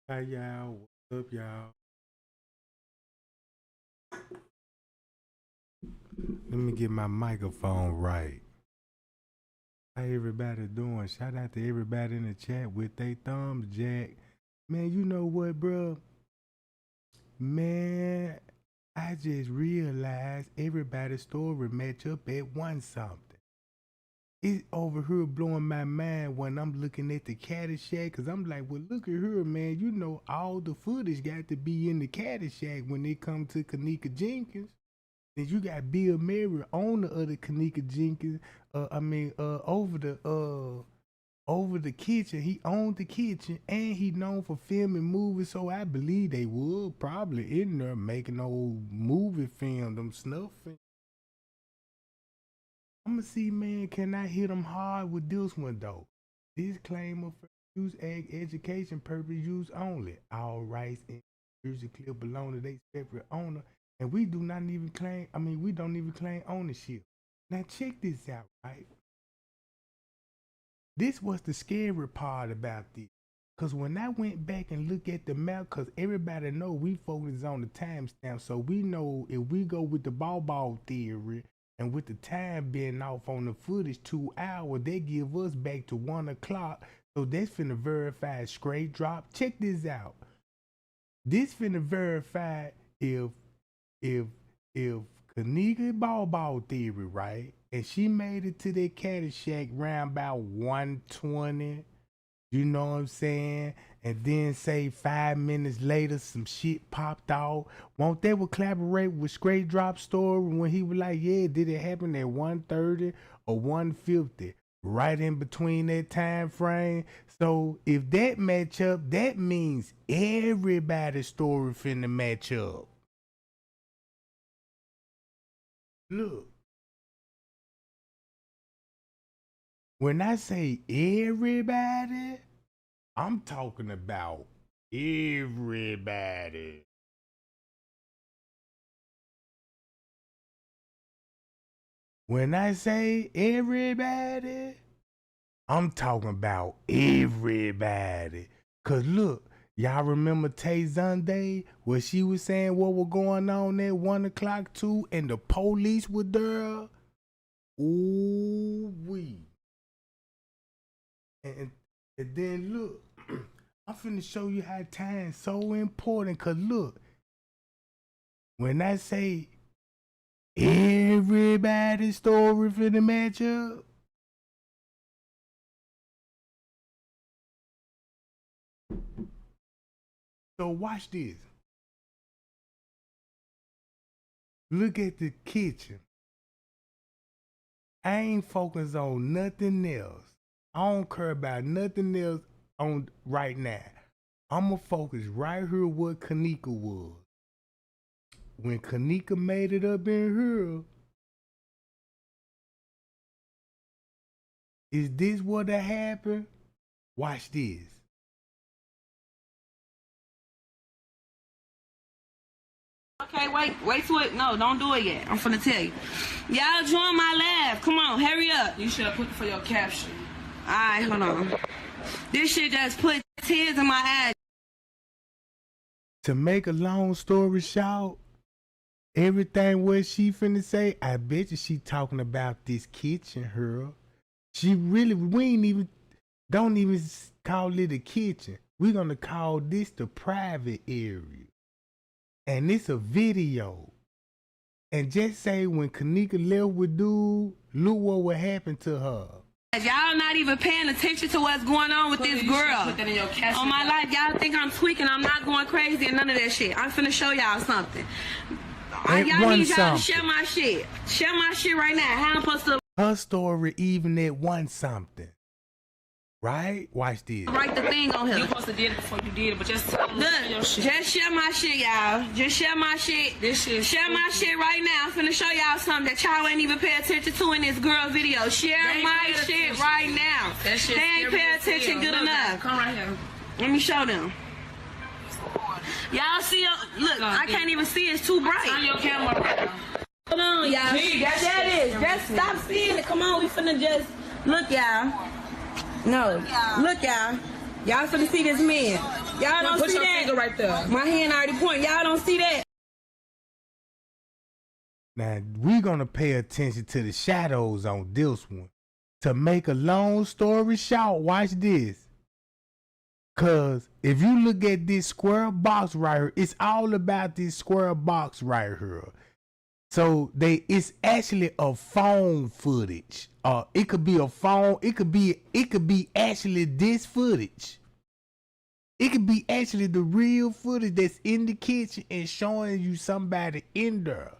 Hi y'all, what's up y'all? Let me get my microphone right. How everybody doing? Shout out to everybody in the chat with they thumbs jack. Man, you know what, bro? Man, I just realized everybody's story match up at one something. It's over here blowing my mind when I'm looking at the Caddyshack, cause I'm like, well, look at her, man. You know, all the footage got to be in the Caddyshack when it come to Kenneka Jenkins. Then you got Bill Murray, owner of the Kenneka Jenkins. Over the kitchen. He owned the kitchen, and he known for filming movies. So I believe they would probably in there making old movie film, them snuff. I'ma see, man, can I hit them hard with this one though? Disclaimer for use education purpose use only. All rights and music clip belong to their separate owner, and we do not even claim. We don't even claim ownership. Now check this out, right? This was the scary part about this. Cause when I went back and looked at the map, cause everybody know we focus on the timestamp, so we know if we go with the ball theory, and with the time being off on the footage 2 hours, they give us back to 1 o'clock. So that's finna verify straight drop. Check this out. This finna verify if Kenneka ball theory, right? And she made it to that Caddyshack round about 1:20. You know what I'm saying? And then say 5 minutes later, some shit popped out. Won't they would collaborate with Straight Drop Story when he was like, yeah, did it happen at 1:30 or 1:50? Right in between that time frame. So if that match up, that means everybody's story finna match up. Look. When I say everybody, I'm talking about everybody. When I say everybody, I'm talking about everybody. Cause look, y'all remember Tay Sunday where she was saying what was going on at 1 o'clock too, and the police were there? Ooh wee. And then look, I'm finna show you how time's so important. Cause look, when I say everybody's story finna match up, so watch this. Look at the kitchen. I ain't focused on nothing else. I don't care about nothing else on right now. I'ma focus right here what Kenneka was. When Kenneka made it up in here, is this what happened? Watch this. Okay, wait to it. No, don't do it yet. I'm finna tell you. Y'all join my live. Come on, hurry up. You should have put it for your caption. Alright, hold on. This shit just put tears in my eyes. To make a long story short, everything what she finna say, I bet you she talking about this kitchen here. She really, don't even call it a kitchen. We're gonna call this the private area. And it's a video. And just say when Kenneka left with dude, look what would happen to her. Y'all not even paying attention to what's going on with this girl. Put that in your caption. On my life, y'all think I'm tweaking. I'm not going crazy and none of that shit. I'm finna show y'all something. Y'all need y'all to share my shit. Share my shit right now. How I'm supposed to... Her story even at 1 something. Right? Watch this. Write the thing on here. You supposed to did it before you did it, but just tell them your shit. Just share my shit, y'all. Just share my shit. This shit. Share my shit right now. I'm finna show y'all something that y'all ain't even pay attention to in this girl video. Share my shit right now. That shit they ain't pay attention good enough. Come right here. Let me show them. Y'all see? Look, I can't even see. It's too bright. Turn your camera around. Hold on, y'all. That is. Just stop seeing it. Come on, we finna just look, y'all. No, look, y'all. Y'all finna see this man. Y'all don't Put see your that. finger right there. My hand already pointing. Y'all don't see that. Now, we're going to pay attention to the shadows on this one. To make a long story short, watch this. Because if you look at this square box right here, it's all about this square box right here. So it's actually a phone footage. It could be a phone. It could be actually this footage. It could be actually the real footage that's in the kitchen and showing you somebody in there.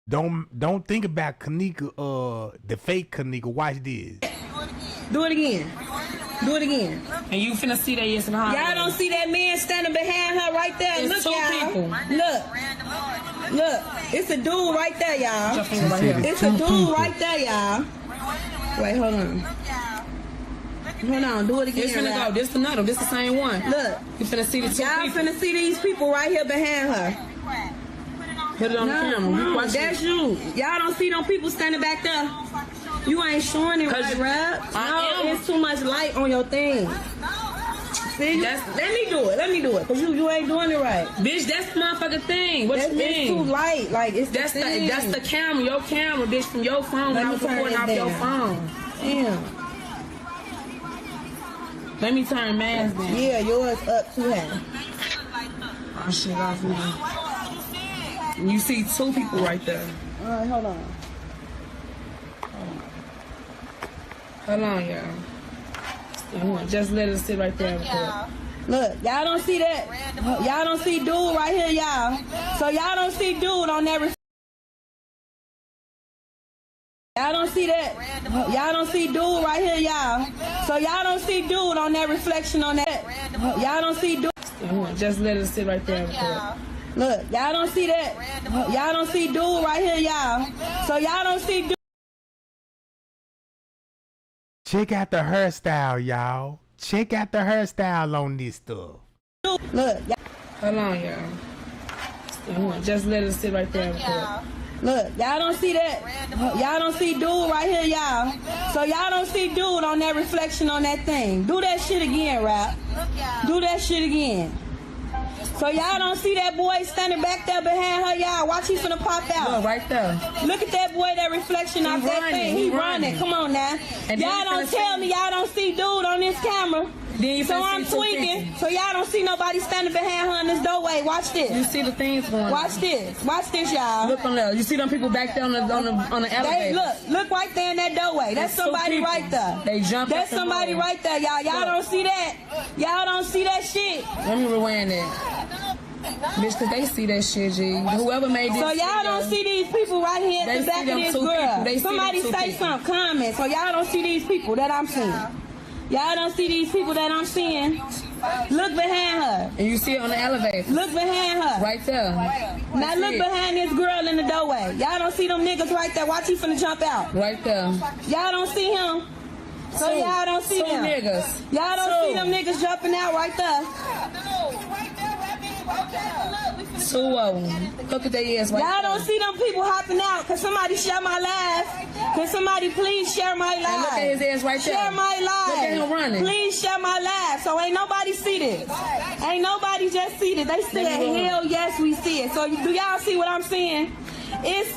Don't think about Kenneka, the fake Kenneka. Watch this. Do it again. Do it again. And you finna see that yes behind Y'all don't see that man standing behind her right there. It's Look, two y'all. people. Look. It's a dude right there, y'all. Your finger right here. It's a dude right there, y'all. Wait, hold on. Hold on, do it again. This finna right? go. This another. This the same one. Look. You finna see the two Y'all people. finna see these people right here behind her. Put it on the camera. You watch That's it. you. Y'all don't see them people standing back there. You ain't showing it right, Rap. I am. It's too much light on your thing. See? Let me do it. Cause you ain't doing it right. Bitch, that's the motherfucking thing. What you It's too mean? light. Like it's That's the thing. that's the camera. Your camera, bitch, from your phone. Let I me was turn recording it off your down. phone. Damn. Let me turn mask down. Yeah, yours up too high. Oh shit, off now. You see two people right there. All right, hold on. Hold on, y'all. Just let it sit right there. Look, y'all don't see that. Y'all don't see dude right here, y'all. So y'all don't see dude on that. Y'all don't see that. Y'all don't see dude right here, y'all. So y'all don't see dude on that reflection on that. Y'all don't see dude. Just let it sit right there. Look, y'all don't see that. Y'all don't see dude right here, y'all. So y'all don't see dude. Check out the hairstyle, y'all. Check out the hairstyle on this stuff. Look, Hold on, y'all. Just let it sit right there. look, y'all don't see that. Y'all don't see dude right here, y'all. So y'all don't see dude on that reflection on that thing. Do that shit again, Rap. Do that shit again. So y'all don't see that boy standing back there behind her, y'all. Watch, he finna pop out. Look, right there. Look at that boy, that reflection off that running, thing. he He running. running. Come on now. And then Y'all he don't finna tell see- me y'all don't see dude on this camera. Then you So finna I'm see two tweaking. people. So y'all don't see nobody standing behind her in this doorway. Watch You this. see the things going Watch on. this. Watch this, y'all. Look on there. You see them people back there on the They elevator. look right there in that doorway. That's There's two somebody people. right there. They jumped That's up the somebody road. right there, y'all. Y'all Look. don't see that. Y'all don't see that shit. Let me rewind that. Bitch, cause they see that shit, G. Whoever made this So y'all don't see these people right here at They the back see of them this two girl. people. They see Somebody them two say people. something, comment. So y'all don't see these people that I'm seeing. Y'all don't see these people that I'm seeing. Look behind her. And you see it on the elevator. Look behind her. Right there. Now look it. behind this girl in the doorway. Y'all don't see them niggas right there. Watch, he finna jump out. Right there. Y'all don't see him. So y'all don't see Two them. niggas. Y'all don't Two. see them niggas jumping out right there. Two of them. Look at their ass right Y'all there. don't see them people hopping out. Can somebody share my live? Can somebody please share my live? And look at his ass right there. Share my live. Look at him running. Please share my live. So ain't nobody see this. Ain't nobody just see this. They said, hell yes, we see it. So do y'all see what I'm seeing? It's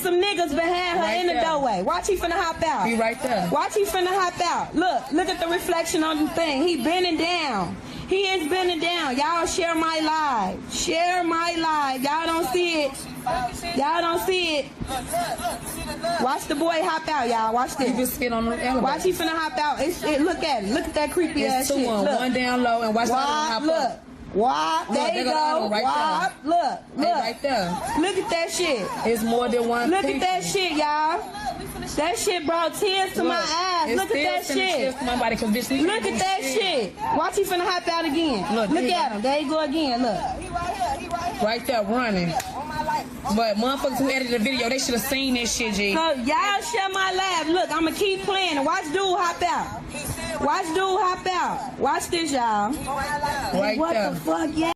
some niggas behind her Right in the there. doorway. Watch, he finna hop out. He right there. Watch, he finna hop out. Look at the reflection on the thing. He bending down. He is bending down. Y'all share my live. Share my live. Y'all don't see it. Y'all don't see it. Watch the boy hop out, y'all. Watch You this. just spit on the elevator. Watch, he finna hop out. Look at it. Look at that creepy ass It's two shit. on. Look. One down low and watch the other one Wop, hop look. up. Wop. There Look, you there go the other go. one right Wop. Look. Hey, Look. right there. Look at that shit. It's more than one Look people. at that shit, y'all. That shit brought tears to my eyes. It's Look at that still sending shit. tears to my body 'cause bitch, we Look can't at do that shit. Watch, he finna hop out again. Look, Look there you at go. him. There you go again. Look. Right there running. But motherfuckers who edited the video, they should have seen this shit, G. So y'all share my live. Look, I'ma keep playing and watch dude hop out. Watch dude hop out. Watch this, y'all. Right What there. the fuck, yeah?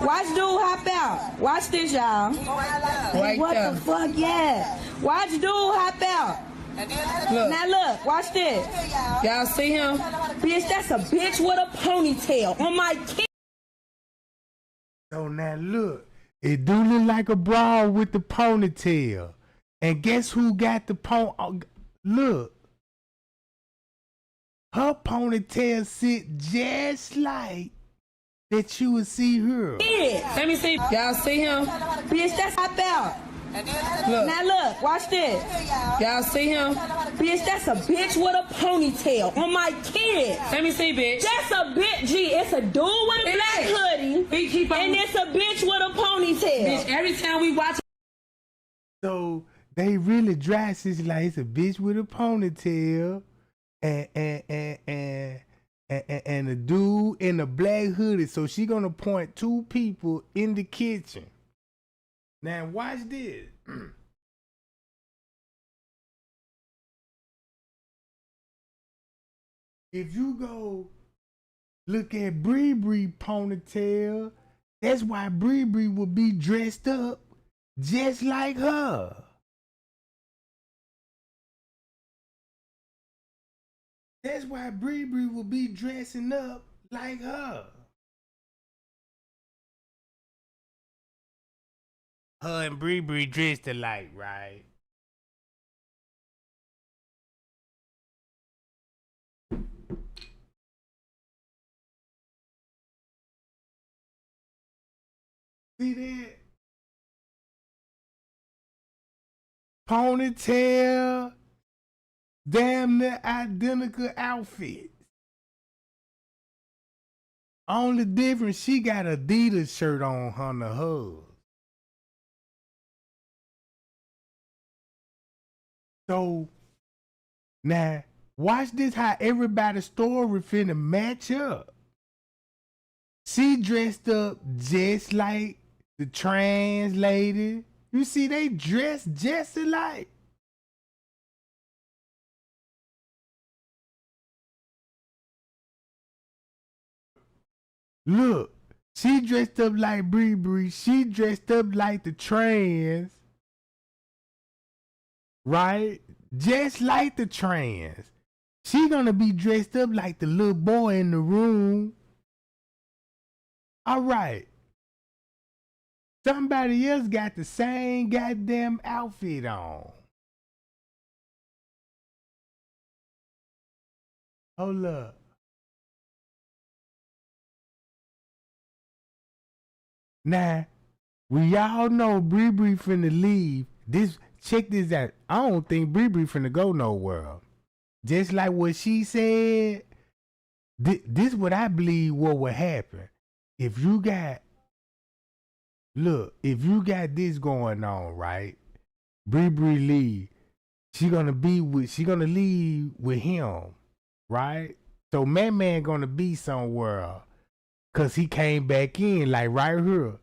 Watch dude hop out. Watch this, y'all. Right What there. the fuck, yeah? Watch dude hop out. Look. Now look, watch this. Y'all see him? Bitch, that's a bitch with a ponytail on my kid. So now look, it do look like a broad with the ponytail. And guess who got the look. Her ponytail sit just like that you would see her. Yeah. Let me see. Y'all see him? Bitch, that's hot out. Look. Now look, watch this. Y'all see him? Bitch, that's a bitch with a ponytail on my kid. Let me see, bitch. That's a bitch. Gee, it's a dude with a black hoodie, and it's a bitch with a ponytail. Bitch, every time we watch. So they really dress it like it's a bitch with a ponytail and a dude in a black hoodie. So she gonna point two people in the kitchen. Now watch this. If you go look at Bree ponytail, that's why Bree would be dressed up just like her. That's why Bree will be dressing up like her. Her and Bree dressed alike, right? See that? Ponytail, damn near identical outfits. Only difference, she got Adidas shirt on her hub. So now watch this, how everybody's story finna match up. She dressed up just like the trans lady. You see, they dressed just alike. Look, she dressed up like Bree. She dressed up like the trans. Right? Just like the trans. She gonna be dressed up like the little boy in the room. All right. Somebody else got the same goddamn outfit on. Hold up. Now, we all know Bree finna leave. Check this out. I don't think Bree finna go nowhere. Just like what she said, this what I believe what would happen. If you got this going on, right? Bree leave. She gonna leave with him, right? So man gonna be somewhere. Cause he came back in, like right here.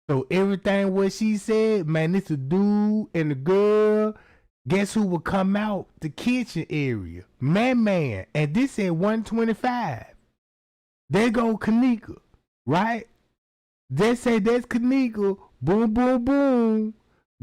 So everything what she said, man, it's a dude and a girl. Guess who will come out the kitchen area? Man. And this at 125. There go Kenneka, right? They say that's Kenneka. Boom.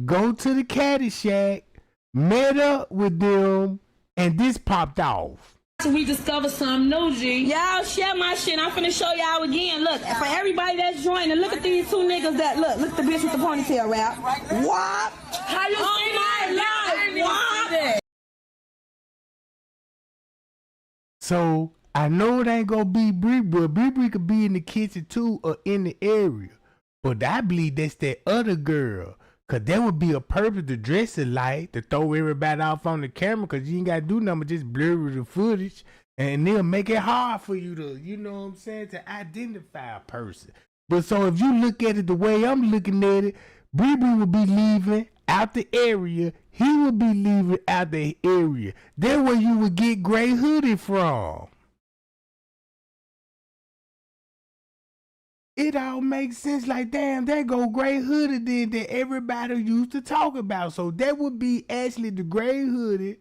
Go to the caddy shack, met up with them, and this popped off. We discovered some new, G. Y'all share my shit. I'm finna show y'all again. Look, for everybody that's joining, look at these two niggas that look the bitch with the ponytail rap. What? How you see that? What? So I know it ain't gonna be Bree, but Bree could be in the kitchen too or in the area. But I believe that's that other girl. Cause there would be a purpose to dress it like, to throw everybody off on the camera, cause you ain't gotta do nothing but just blur the footage, and they'll make it hard for you to, you know what I'm saying, to identify a person. But so if you look at it the way I'm looking at it, Bree will be leaving out the area, he will be leaving out the area. That's where you would get Gray Hoodie from. It all makes sense, like, damn, there go Gray Hoodie then that everybody used to talk about. So that would be actually the Gray Hoodie.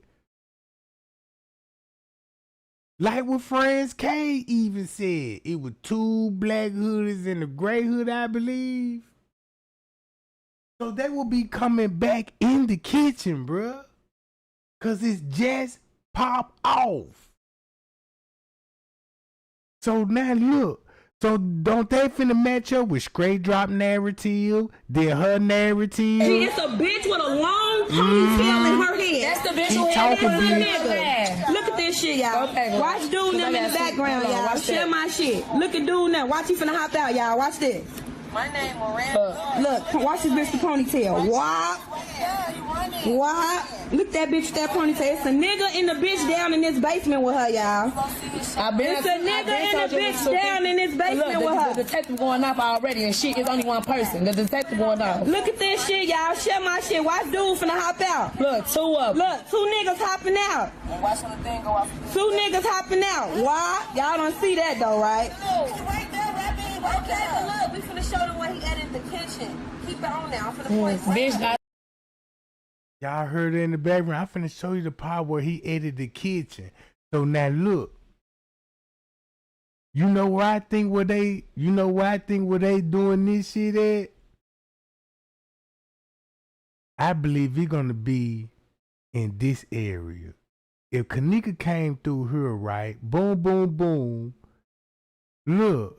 Like what Franz K even said. It was two black hoodies and a gray hood, I believe. So they will be coming back in the kitchen, bruh. Cause it's just pop off. So now look. So don't they finna match up with straight drop narrative? Then her narrative. She is a bitch with a long ponytail in her head. That's the bitch Keep who had talking, it bitch. nigga. Look at this shit, y'all. Okay, watch dude them in the background, y'all. Watch Share that. my shit. Look at dude now. Watch he finna hop out, y'all. Watch this. My name Miranda. Look, watch this bitch the ponytail. Wop. Wop. Look that bitch with that ponytail. It's a nigga and the bitch down in this basement with her, y'all. It's a nigga and the bitch down in this basement with her. The detective going off already, and shit is only one person. The detective going off. Look at this shit, y'all. Share my shit. Watch dude finna hop out. Look, two of them. Look, 2 niggas hopping out. And watch when the thing go off. 2 niggas hopping out. Why? Y'all don't see that though, right? Right there, Rappy. Okay, but look, we finna show them what he had in the kitchen. Keep it on now. I'm finna point Bitch, Y'all heard it in the background. I'm finna show you the part where he edited the kitchen. So now look. You know where I think where they doing this shit at? I believe he gonna be in this area. If Kenneka came through here, right? Boom, boom, boom. Look.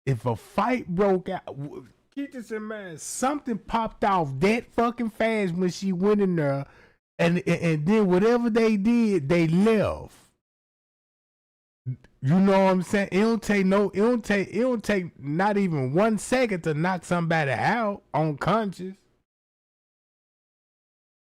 If a fight broke out, keep this in mind. Something popped off that fucking fast when she went in there, and then whatever they did, they left. You know what I'm saying? It don't take not even 1 second to knock somebody out unconscious.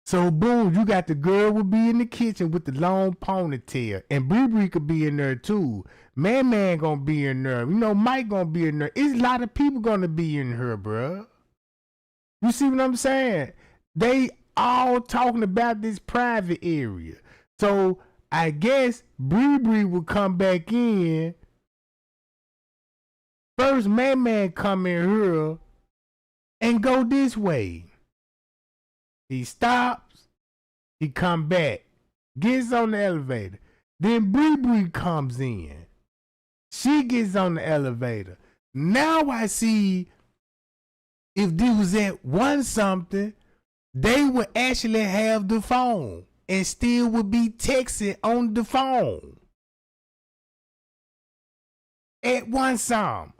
So boom, you got the girl will be in the kitchen with the long ponytail, and Bree could be in there too. Man gonna be in there. You know, Mike gonna be in there. It's a lot of people gonna be in here, bruh. You see what I'm saying? They all talking about this private area. So I guess Bree will come back in. First, man come in here and go this way. He stops. He come back. Gets on the elevator. Then Bree comes in. She gets on the elevator. Now I see if they was at one something, they would actually have the phone and still would be texting on the phone. At one something.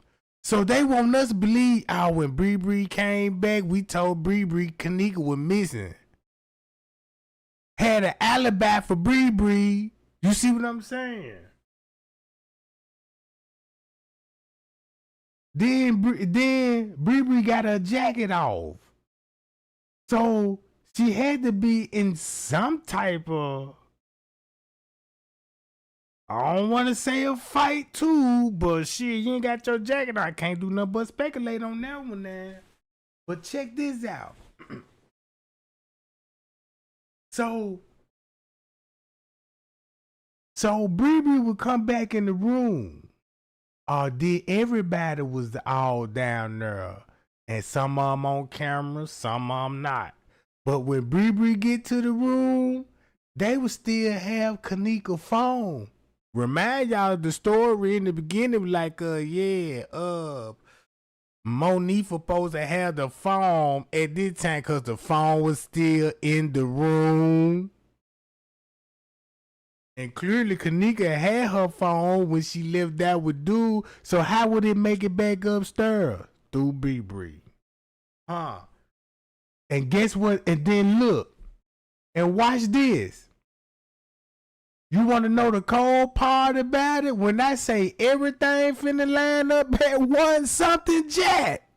So they want us to believe, when Bree came back, we told Bree Kenneka was missing. Had an alibi for Bree. You see what I'm saying? Then Bree got her jacket off. So she had to be in some type of, I don't want to say a fight too, but shit, you ain't got your jacket on. I can't do nothing but speculate on that one now. But check this out. So Bree would come back in the room. Did everybody was all down there, and some of them on camera, some of them not. But when Bree get to the room, they would still have Kenneka's phone. Remind y'all the story in the beginning, like, Monique supposed to have the phone at this time because the phone was still in the room. And clearly Kenneka had her phone when she left out with dude. So how would it make it back upstairs? Through Bree. And guess what? And then look. And watch this. You want to know the cold part about it? When I say everything finna line up at one something, Jack.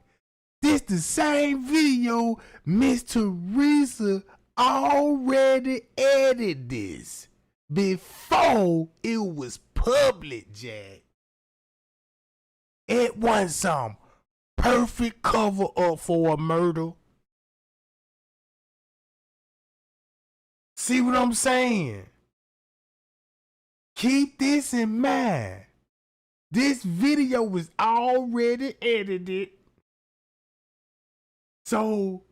This the same video Miss Teresa already edited this. Before it was public, Jack. It was some perfect cover up for a murder. See what I'm saying? Keep this in mind. This video was already edited. So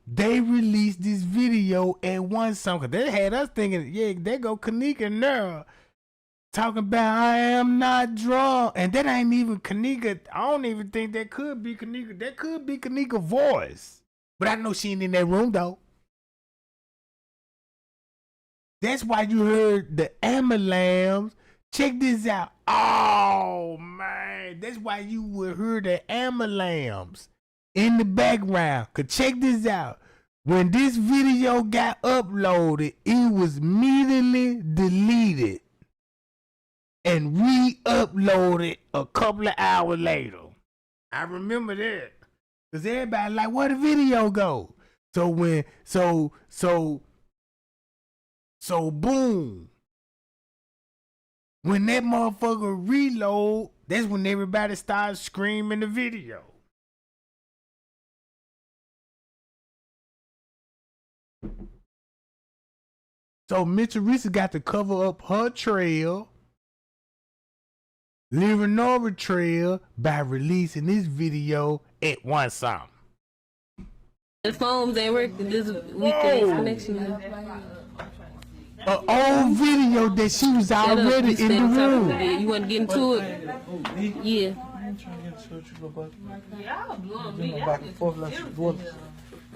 they released this video at one song. Cause they had us thinking, yeah, there go Kenneka now talking about I am not drunk. And that ain't even Kenneka. I don't even think that could be Kenneka. That could be Kenneka's voice. But I know she ain't in that room though. That's why you heard the ambulance. Check this out. Oh man, that's why you would hear the ambulance in the background. Cause check this out. When this video got uploaded, it was immediately deleted and re-uploaded a couple of hours later. I remember that. Cause everybody like, where the video go? So boom. When that motherfucker reload, that's when everybody started screaming the video. So Miss Teresa got to cover up her trail, Leonora trail, by releasing this video at one song. The phones ain't working this weekend connection. An old video that she was already in the room. You want to get into it? Yeah. I'm trying to get into it. You go back. Y'all blowing me back and forth like you're doing.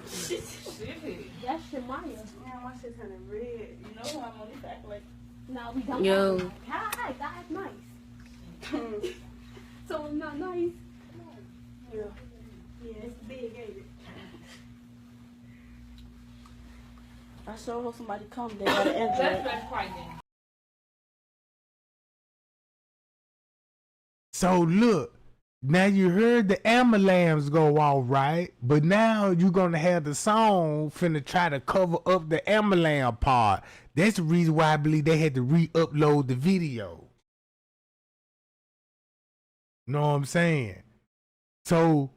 That's Shemaya. Man, my shit kind of red. You know I'm on this act like. No, we don't. Yo. Hi, that's nice. So it's not nice. Yeah. Yeah, it's big, ain't it? I sure hope somebody come. They got an Android. So look, now you heard the ambulance go off, right? But now you're gonna have the song finna try to cover up the ambulance part. That's the reason why I believe they had to re-upload the video. Know what I'm saying? So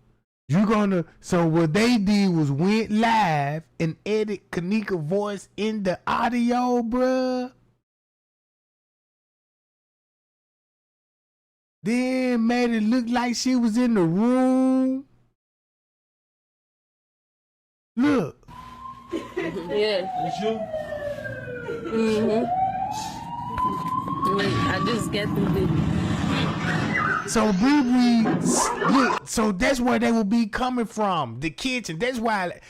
what they did was went live and edit Kenneka voice in the audio, bruh. Then made it look like she was in the room. Look. Yeah. It's you? I just get the So look, so that's where they will be coming from, the kitchen. That's why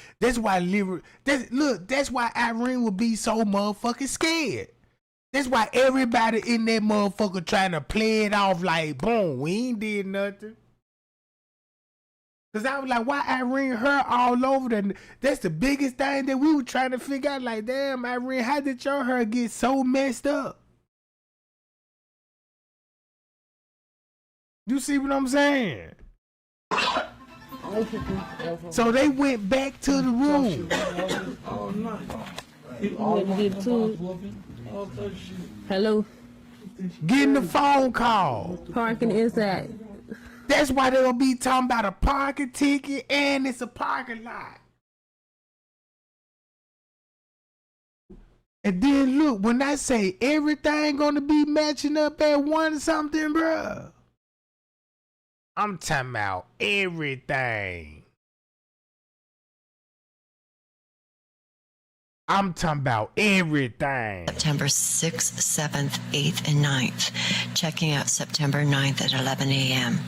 Irene will be so motherfucking scared. That's why everybody in that motherfucker trying to play it off like, boom, we ain't did nothing. Cause I was like, why Irene her all over that? That's the biggest thing that we were trying to figure out. Like, damn, Irene, how did your hair get so messed up? You see what I'm saying? So they went back to the room. hello. Getting the phone call. Parking inside. That's why they'll be talking about a parking ticket and it's a parking lot. And then look, when I say everything gonna be matching up at one something, bruh. I'm talking about everything. I'm talking about everything. September 6th, 7th, 8th, and 9th. Checking out September 9th at 11 a.m.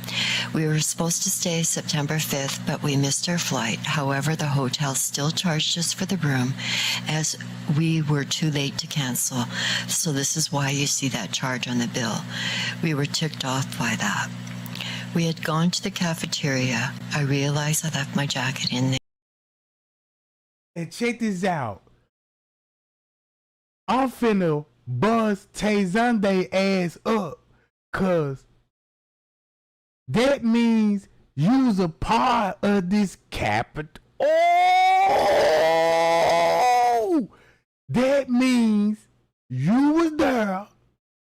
We were supposed to stay September 5th, but we missed our flight. However, the hotel still charged us for the room as we were too late to cancel. So this is why you see that charge on the bill. We were ticked off by that. We had gone to the cafeteria. I realized I left my jacket in there. And check this out. I'm finna buzz Tay Sunday ass up, cause that means you was a part of this capital. Oh, that means you was there,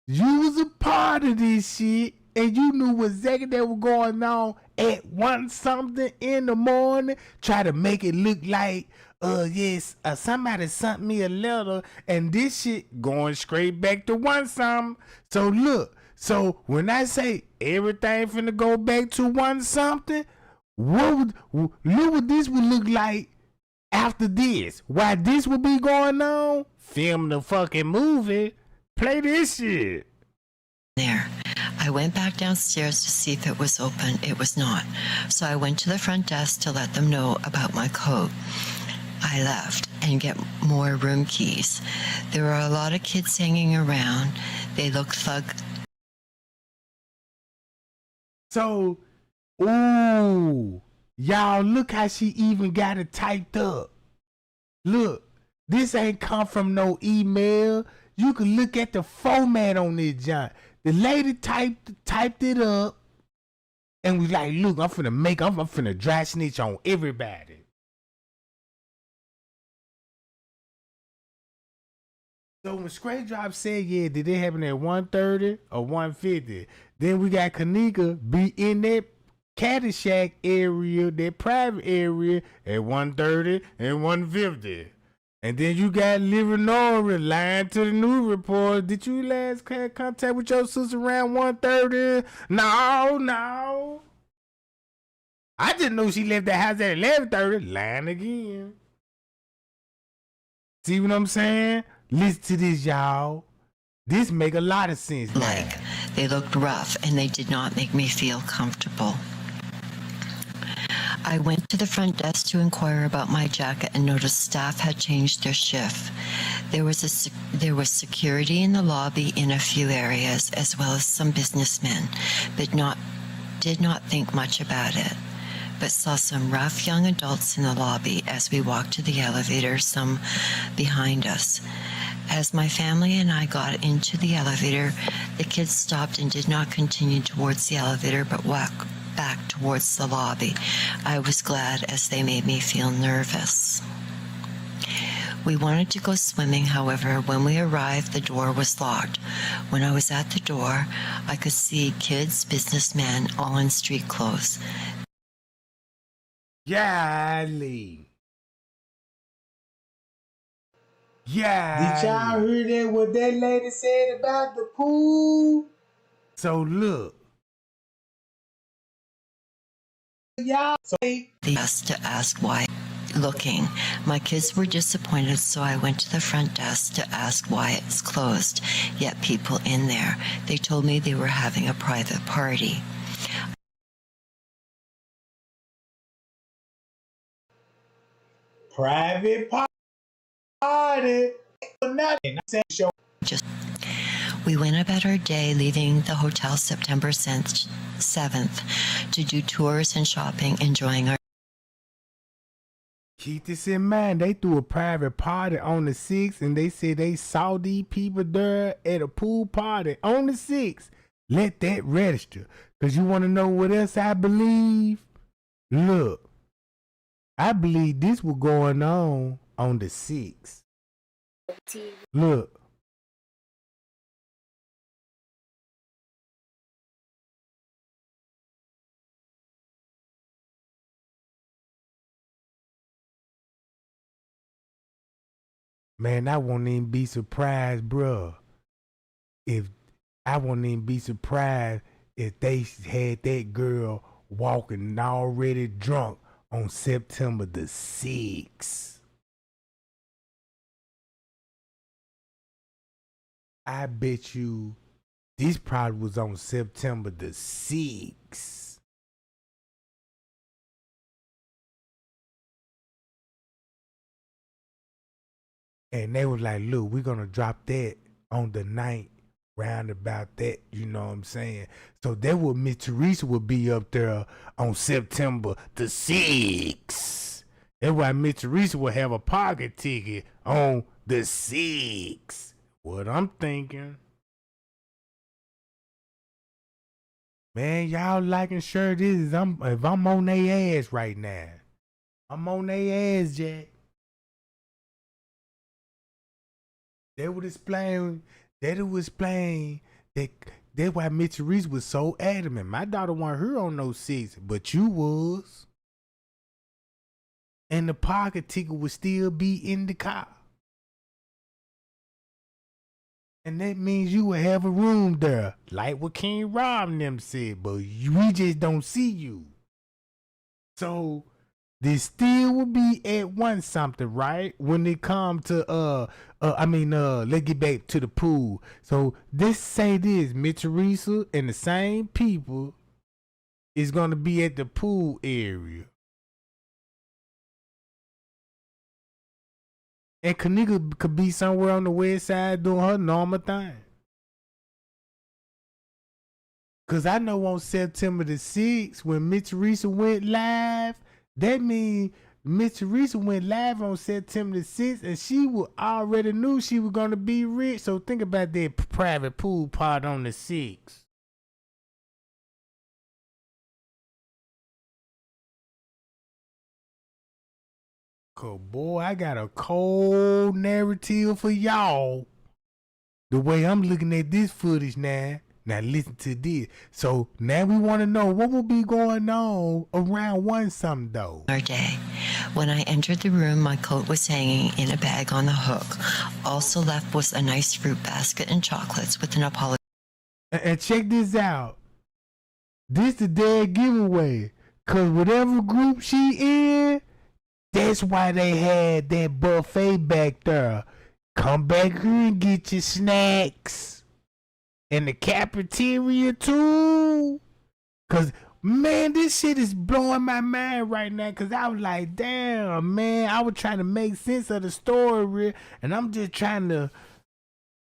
you was a part of this shit, and you knew exactly what was going on at 1 something in the morning. Try to make it look like, somebody sent me a letter and this shit going straight back to 1 something. So look, so when I say everything finna go back to 1 something, look what this would look like after this. While this would be going on, film the fucking movie, play this shit. There. I went back downstairs to see if it was open. It was not. So I went to the front desk to let them know about my coat. I left and get more room keys. There were a lot of kids hanging around. They looked thug. So, ooh, y'all look how she even got it typed up. Look, this ain't come from no email. You can look at the format on this junk. The lady typed it up and was like, look, I'm finna dry snitch on everybody. So when Straight Drop said, yeah, did it happen at 1:30 or 1:50? Then we got Kenneka be in that Caddyshack area, that private area at 1:30 and 1:50. And then you got Nori lying to the news report. Did you last have contact with your sister around 1:30? No. I just know she left the house at 11:30. Lying again. See what I'm saying? Listen to this, y'all. This make a lot of sense. Like, they looked rough and they did not make me feel comfortable. I went to the front desk to inquire about my jacket and noticed staff had changed their shift. There was security in the lobby in a few areas, as well as some businessmen, but did not think much about it. But saw some rough young adults in the lobby as we walked to the elevator, some behind us. As my family and I got into the elevator, the kids stopped and did not continue towards the elevator, but walked back towards the lobby. I was glad, as they made me feel nervous. We wanted to go swimming, however, when we arrived, the door was locked. When I was at the door, I could see kids, businessmen, all in street clothes. Golly. Yeah. Did y'all hear that? What that lady said about the pool? So look. Y'all. They asked to ask why. Looking, my kids were disappointed, so I went to the front desk to ask why it's closed. Yet people in there, they told me they were having a private party. Private party. Nothing. We went about our day, leaving the hotel September 7th to do tours and shopping, enjoying our... Keep this in mind. They threw a private party on the 6th, and they said they saw these people there at a pool party on the 6th. Let that register. Because you want to know what else I believe? Look. I believe this was going on the 6th. Look. Man, I won't even be surprised, bruh. I won't even be surprised if they had that girl walking already drunk on September the 6th. I bet you this probably was on September the 6th. And they was like, look, we're going to drop that on the 9th, round about that, you know what I'm saying? So that would Miss Teresa would be up there on September the 6th. That's why Miss Teresa would have a pocket ticket on the 6th. What I'm thinking. Man, y'all liking sure this is if I'm on their ass right now. I'm on their ass, Jack. That would explain that that's why Miss Teresa was so adamant. My daughter wasn't her on no 6, but you was. And the pocket ticket would still be in the car. And that means you will have a room there, like what King Rob and them said, but we just don't see you. So this still will be at one something, right? When it come to let's get back to the pool. So this say this, Mitch Teresa and the same people is gonna be at the pool area. And Kenneka could be somewhere on the west side doing her normal thing. Cause I know on September the 6th, when Mitch Teresa went live, that means Mitch Teresa went live on September the 6th, and she already knew she was gonna be rich. So think about that private pool part on the 6th. Cause boy, I got a cold narrative for y'all. The way I'm looking at this footage now. Now listen to this. So now we want to know what will be going on around one something though. Day. When I entered the room, my coat was hanging in a bag on the hook. Also left was a nice fruit basket and chocolates with an apology. And check this out. This the dead giveaway. Cause whatever group she in, that's why they had that buffet back there. Come back here and get your snacks. In the cafeteria too. Cause man, this shit is blowing my mind right now. Cause I was like, damn, man, I was trying to make sense of the story. And I'm just trying to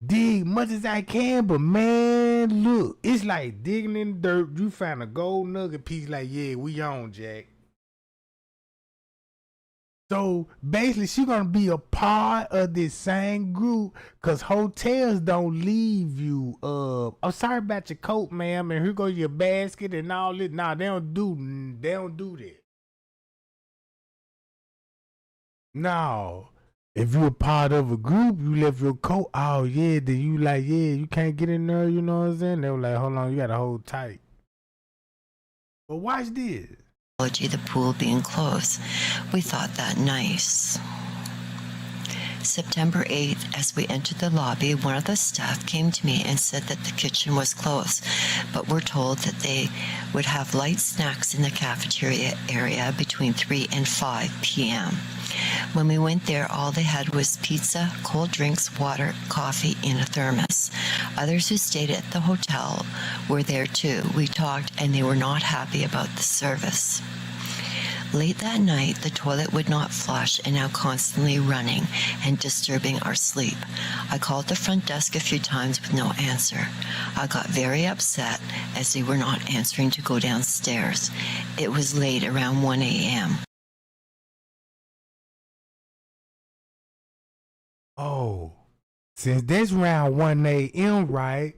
dig much as I can. But man, look, it's like digging in the dirt. You find a gold nugget piece like, yeah, we on, Jack. So basically, she's gonna be a part of this same group, cause hotels don't leave you. I'm sorry about your coat, ma'am, and here goes your basket and all this. Nah, they don't do that. No, if you're a part of a group, you left your coat. Oh yeah, then you like, yeah, you can't get in there. You know what I'm saying? They were like, hold on, you gotta hold tight. But watch this. The pool being closed. We thought that nice. September 8th, as we entered the lobby, one of the staff came to me and said that the kitchen was closed, but we're told that they would have light snacks in the cafeteria area between 3 and 5 p.m. When we went there, all they had was pizza, cold drinks, water, coffee in a thermos. Others who stayed at the hotel were there too. We talked and they were not happy about the service. Late that night, the toilet would not flush and now constantly running and disturbing our sleep. I called the front desk a few times with no answer. I got very upset as they were not answering to go downstairs. It was late, around 1 a.m. Oh, since that's around 1 a.m., right?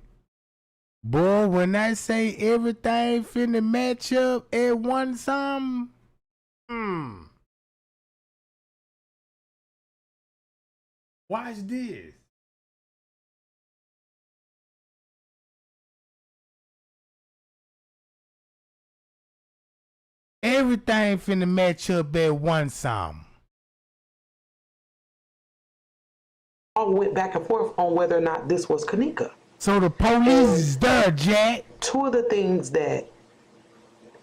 Boy, when I say everything finna match up at one something, watch this. Everything finna match up at one something. All went back and forth on whether or not this was Kenneka. So the police is there, Jack. Two of the things that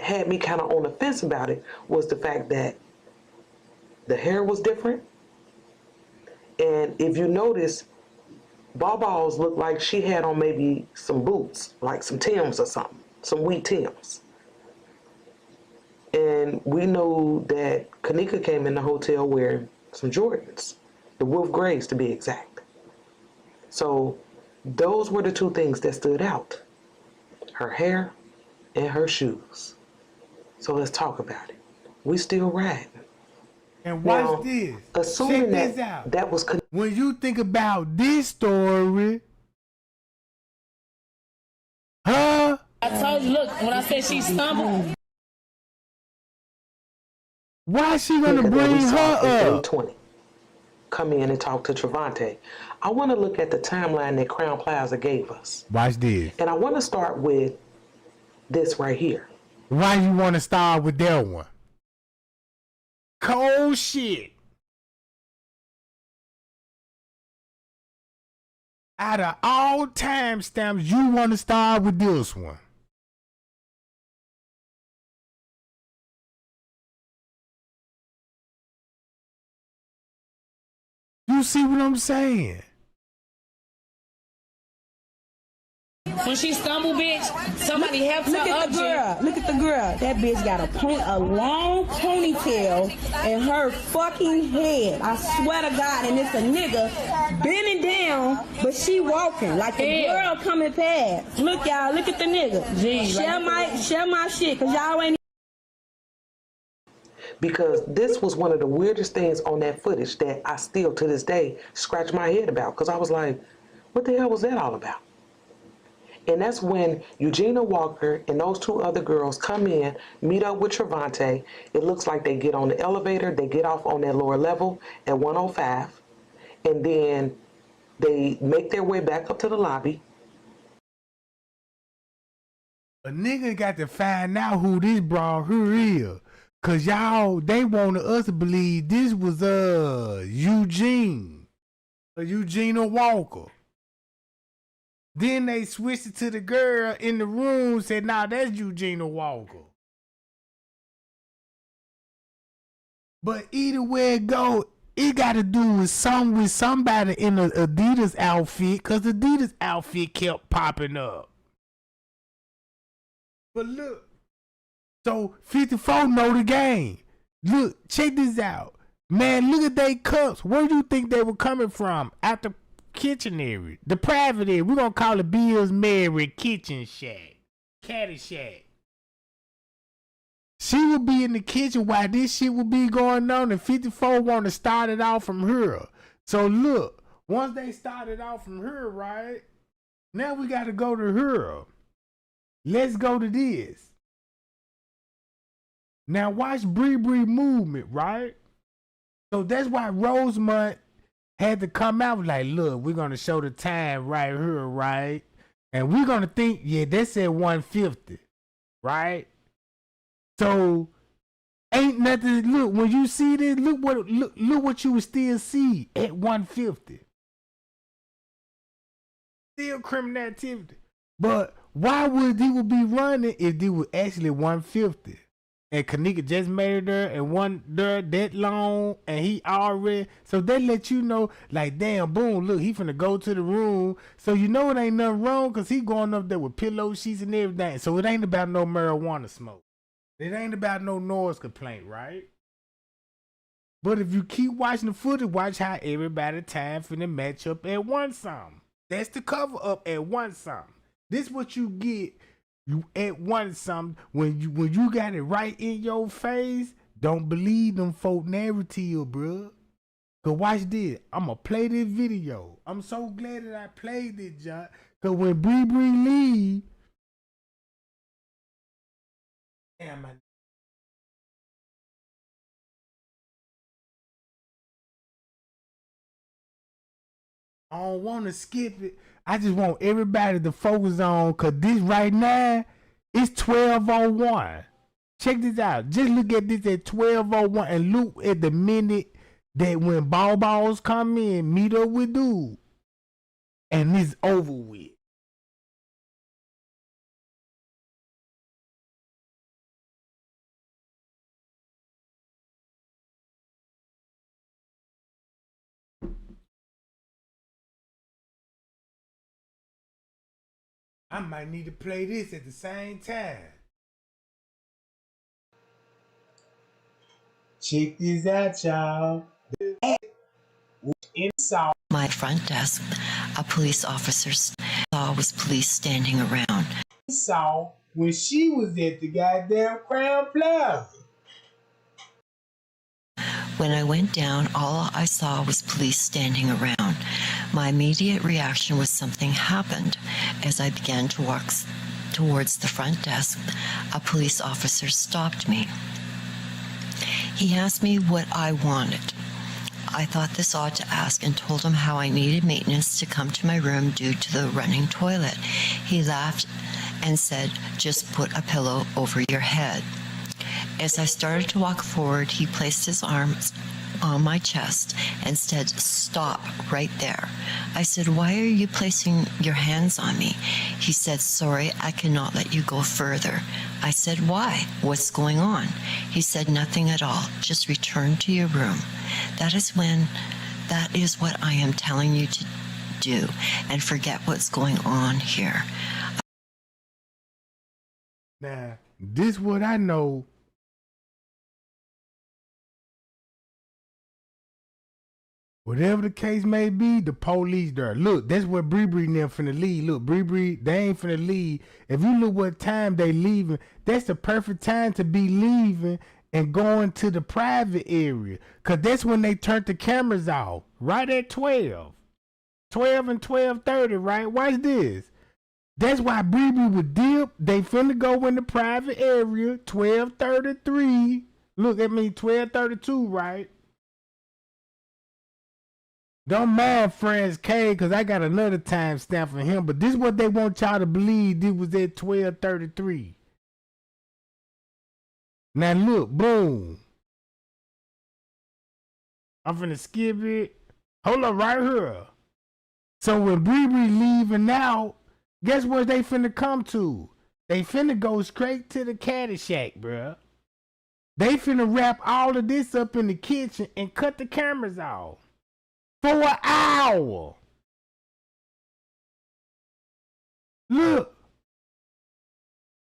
had me kind of on the fence about it was the fact that the hair was different. And if you notice, Baw's looked like she had on maybe some boots, like some Timbs or something, some wheat Timbs. And we know that Kenneka came in the hotel wearing some Jordans, the Wolf Grays to be exact. So those were the two things that stood out, her hair and her shoes. So let's talk about it. We still riding. And watch now, this. Assuming check this out. That was when you think about this story, huh? I told you, look, when I said she stumbled. Why is she gonna bring her up? 20. Come in and talk to Trevante. I want to look at the timeline that Crown Plaza gave us. Watch this. And I want to start with this right here. Why you want to start with that one? Cold shit. Out of all timestamps, you want to start with this one. You see what I'm saying? When she stumbled, bitch, somebody helped her Look at up. the girl. Look at the girl. That bitch got a long ponytail in her fucking head. I swear to God, and it's a nigga bending down, but she walking like the girl coming past. Look, y'all. Look at the nigga. Gee, share my shit, cause y'all ain't. Because this was one of the weirdest things on that footage that I still to this day scratch my head about, because I was like, what the hell was that all about? And that's when Eugenia Walker and those two other girls come in, meet up with Trevante. It looks like they get on the elevator, they get off on that lower level at 105, and then they make their way back up to the lobby. A nigga got to find out who this broad here is. Cause y'all, they wanted us to believe this was Eugenia Walker. Then they switched it to the girl in the room, said, nah, that's Eugenia Walker. But either way it go, it got to do with somebody in an Adidas outfit, because Adidas outfit kept popping up. But look, so 54 know the game. Look, check this out. Man, look at they cups. Where do you think they were coming from? Out the kitchen area, the private area. We're gonna call it Bill's Mary Kitchen Shack, Caddy Shack. She would be in the kitchen while this shit would be going on, and 54 want to start it off from her. So look, once they started off from her, right? Now we got to go to her. Let's go to this. Now watch Bree movement, right? So that's why Rosemont had to come out like, look, we're going to show the time right here, right? And we're going to think, yeah, that's at 150, right? So ain't nothing. Look, when you see this, look what you would still see at 150. Still criminal activity. But why would he would be running if they were actually 150? And Kenneka just made her and one there that long, and he already, so they let you know, like, damn, boom, look, he finna go to the room, so you know it ain't nothing wrong, cause he going up there with pillow sheets and everything. So it ain't about no marijuana smoke. It ain't about no noise complaint, right? But if you keep watching the footage, watch how everybody time finna match up at one something. That's the cover up at one something. This what you get. You at one something when you got it right in your face. Don't believe them folk narrative, bruh. Cause watch this. I'ma play this video. I'm so glad that I played this, John. Cause when Bree leave, damn, I don't want to skip it. I just want everybody to focus on, cause this right now, it's 12:01. Check this out. Just look at this at 12:01 and look at the minute that when balls come in, meet up with dude, and it's over with. I might need to play this at the same time. Check this out, y'all. Inside My front desk, a police officer saw was police standing around. saw when she was at the goddamn Crown Plaza. When I went down, all I saw was police standing around. My immediate reaction was something happened. As I began to walk towards the front desk, a police officer stopped me. He asked me what I wanted. I thought this odd to ask and told him how I needed maintenance to come to my room due to the running toilet. He laughed and said, "Just put a pillow over your head." As I started to walk forward, he placed his arms on my chest and said, "Stop right there." I said, "Why are you placing your hands on me?" He said, "Sorry, I cannot let you go further." I said, "Why? What's going on?" He said, "Nothing at all. Just return to your room." That is when That is what I am telling you to do, and forget what's going on here. Now, this what I know. Whatever the case may be, the police there. Look, that's where Bree and them finna leave. Look, Bree, they ain't finna leave. If you look what time they leaving, that's the perfect time to be leaving and going to the private area. Cause that's when they turned the cameras off. Right at 12. 12 and 12:30, right? Watch this. That's why Bree would dip. They finna go in the private area, 12:33. Look at me, 12:32, right? Don't mind Friends K, because I got another time stamp for him, but this is what they want y'all to believe. This was at 12:33. Now look, boom. I'm finna skip it. Hold up right here. So when Bree leaving out, guess where they finna come to? They finna go straight to the caddy shack, bruh. They finna wrap all of this up in the kitchen and cut the cameras off. For an hour. Look.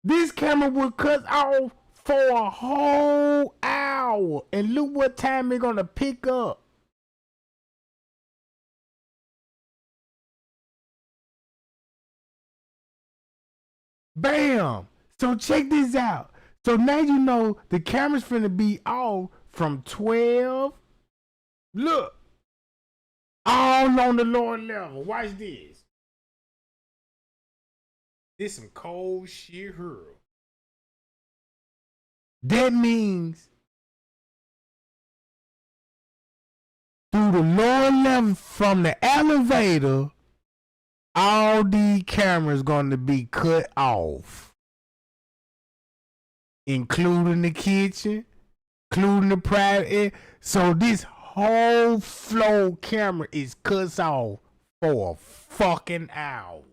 This camera was cut off for a whole hour. And look what time it's gonna pick up. Bam. So check this out. So now you know the camera's finna be off from 12. Look. All on the lower level. Watch this. This some cold shit here. That means through the lower level from the elevator, all these cameras gonna be cut off. Including the kitchen, including the private area. So this whole flow camera is cut off for a fucking hour.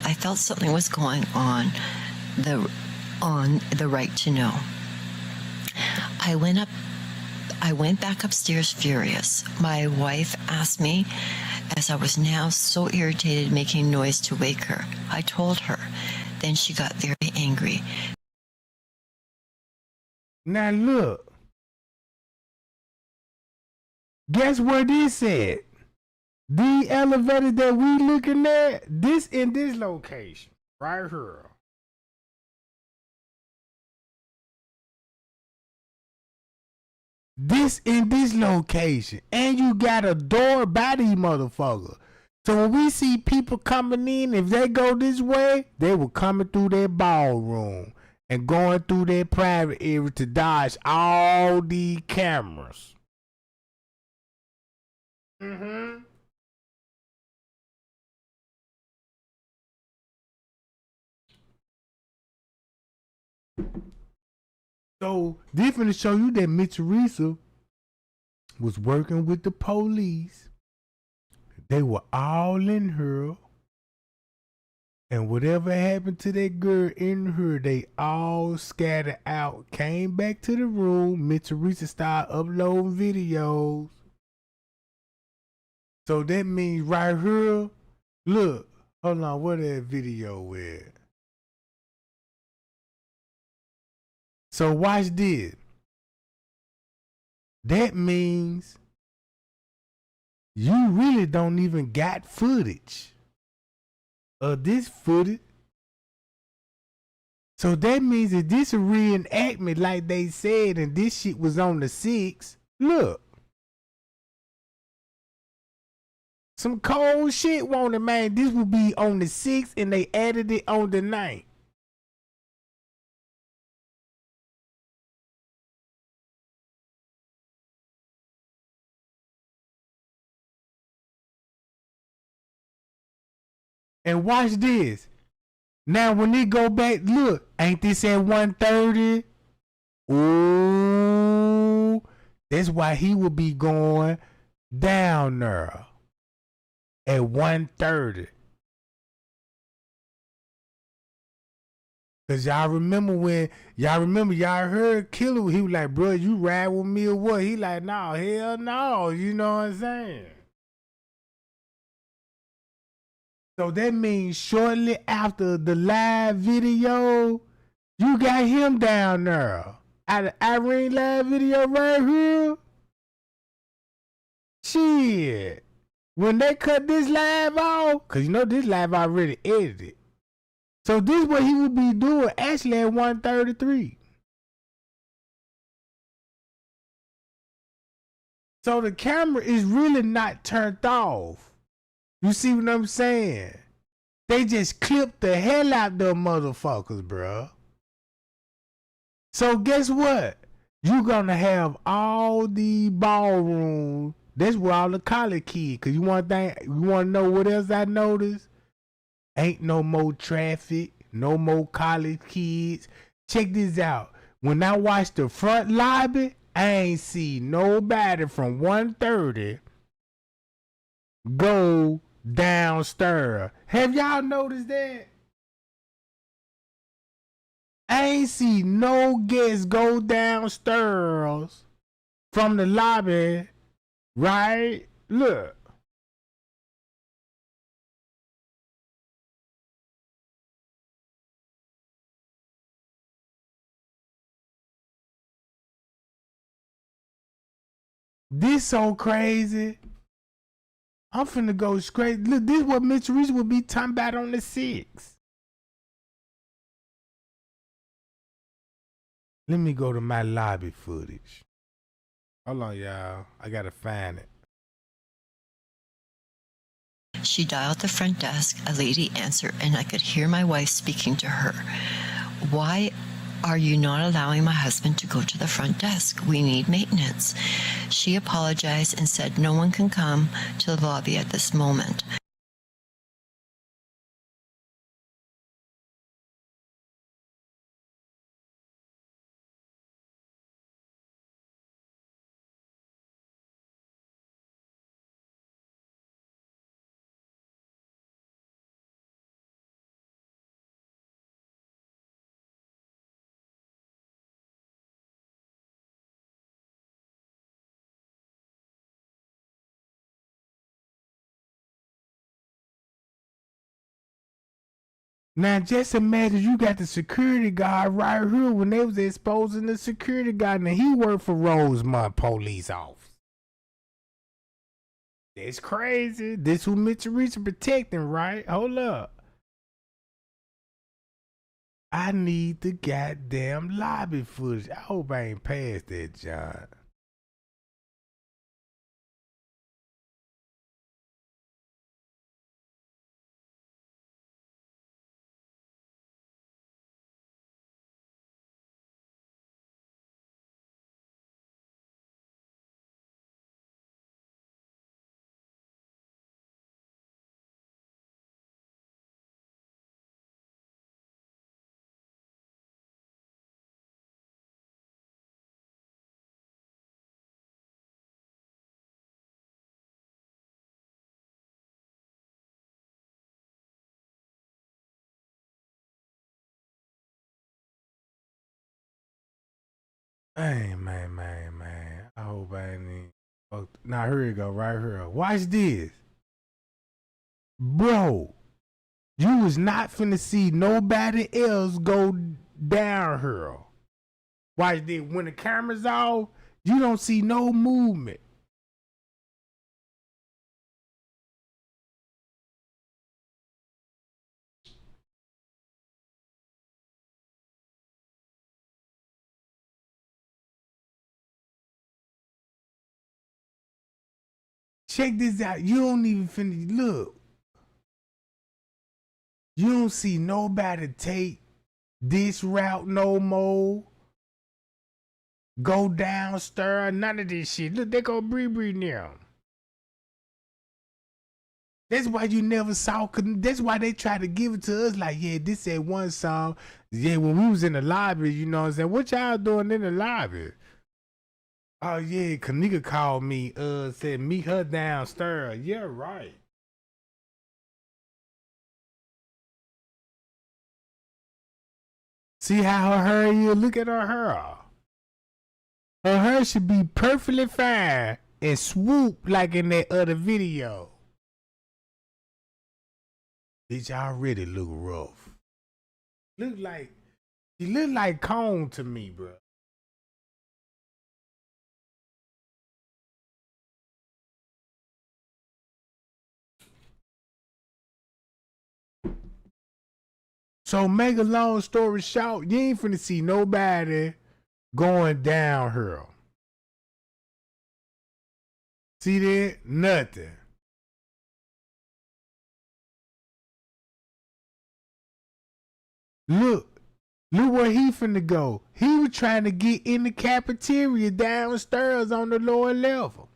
I felt something was going on the right to know. I went back upstairs furious. My wife asked me, as I was now so irritated making noise, to wake her. I told her. Then she got very angry. Now look. Guess where this at? The elevator that we looking at, this in this location. Right here. This in this location. And you got a door by these motherfuckers. So when we see people coming in, if they go this way, they were coming through their ballroom and going through their private area to dodge all these cameras. Mm-hmm. So this finna show you that Miss Teresa was working with the police. They were all in her. And whatever happened to that girl in her, they all scattered out. Came back to the room. Miss Teresa started uploading videos. So that means right here, look, hold on, where that video at? So watch this. That means you really don't even got footage of this footage. So that means that this a reenactment like they said, and this shit was on the 6th. Look. Some cold shit, won't it, man? This will be on the 6th and they added it on the 9th. And watch this. Now when they go back, look, ain't this at 1:30? Ooh, that's why he will be going down there at 1:30. Cause y'all remember y'all heard Killer, he was like, bro, you ride with me or what? He like, no, hell no, you know what I'm saying? So that means shortly after the live video, you got him down there. At the Irene live video right here. Shit. When they cut this live off, cause you know this live already edited. So this is what he would be doing actually at 1:33. So the camera is really not turned off. You see what I'm saying? They just clipped the hell out them motherfuckers, bruh. So guess what? You gonna have all the ballrooms. That's where all the college kids. Cause you wanna know what else I noticed? Ain't no more traffic, no more college kids. Check this out. When I watched the front lobby, I ain't see nobody from 1:30 go downstairs. Have y'all noticed that? I ain't see no guests go downstairs from the lobby, right? Look. This so crazy. I'm finna go straight. Look, this is what Mitch Reese would be talking about on the 6th. Let me go to my lobby footage. Hold on, y'all. I gotta find it. She dialed the front desk. A lady answered, and I could hear my wife speaking to her. Why are you not allowing my husband to go to the front desk? We need maintenance. She apologized and said no one can come to the lobby at this moment. Now just imagine you got the security guard right here when they was exposing the security guard. Now he worked for Rosemont Police Office. That's crazy. This who Mitchell Reese protecting, right? Hold up. I need the goddamn lobby footage. I hope I ain't past that, John. Hey, man. I hope I ain't. Oh, now here you go, right here. Watch this. Bro, you was not finna see nobody else go down here. Watch this. When the camera's off, you don't see no movement. Check this out. You don't even finish. Look. You don't see nobody take this route no more. Go downstairs. None of this shit. Look, they go Bree now. That's why you never saw. That's why they try to give it to us. Like, yeah, this that one song. Yeah, when we was in the lobby, you know what I'm saying? What y'all doing in the lobby? Oh yeah, Kenneka called me. Said meet her downstairs. Yeah, right. See how her hair is? Look at her hair. Her hair should be perfectly fine and swoop like in that other video. Bitch already look rough. She look like Cone to me, bro. So make a long story short, you ain't finna see nobody going down here. See that? Nothing. Look where he finna go. He was trying to get in the cafeteria downstairs on the lower level.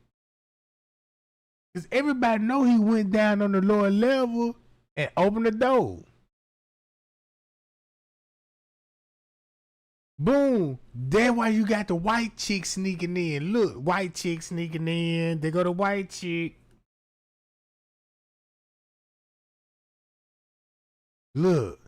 Cause everybody know he went down on the lower level and opened the door. Boom. That's why you got the white chick sneaking in. Look, white chick sneaking in. They go to white chick. Look.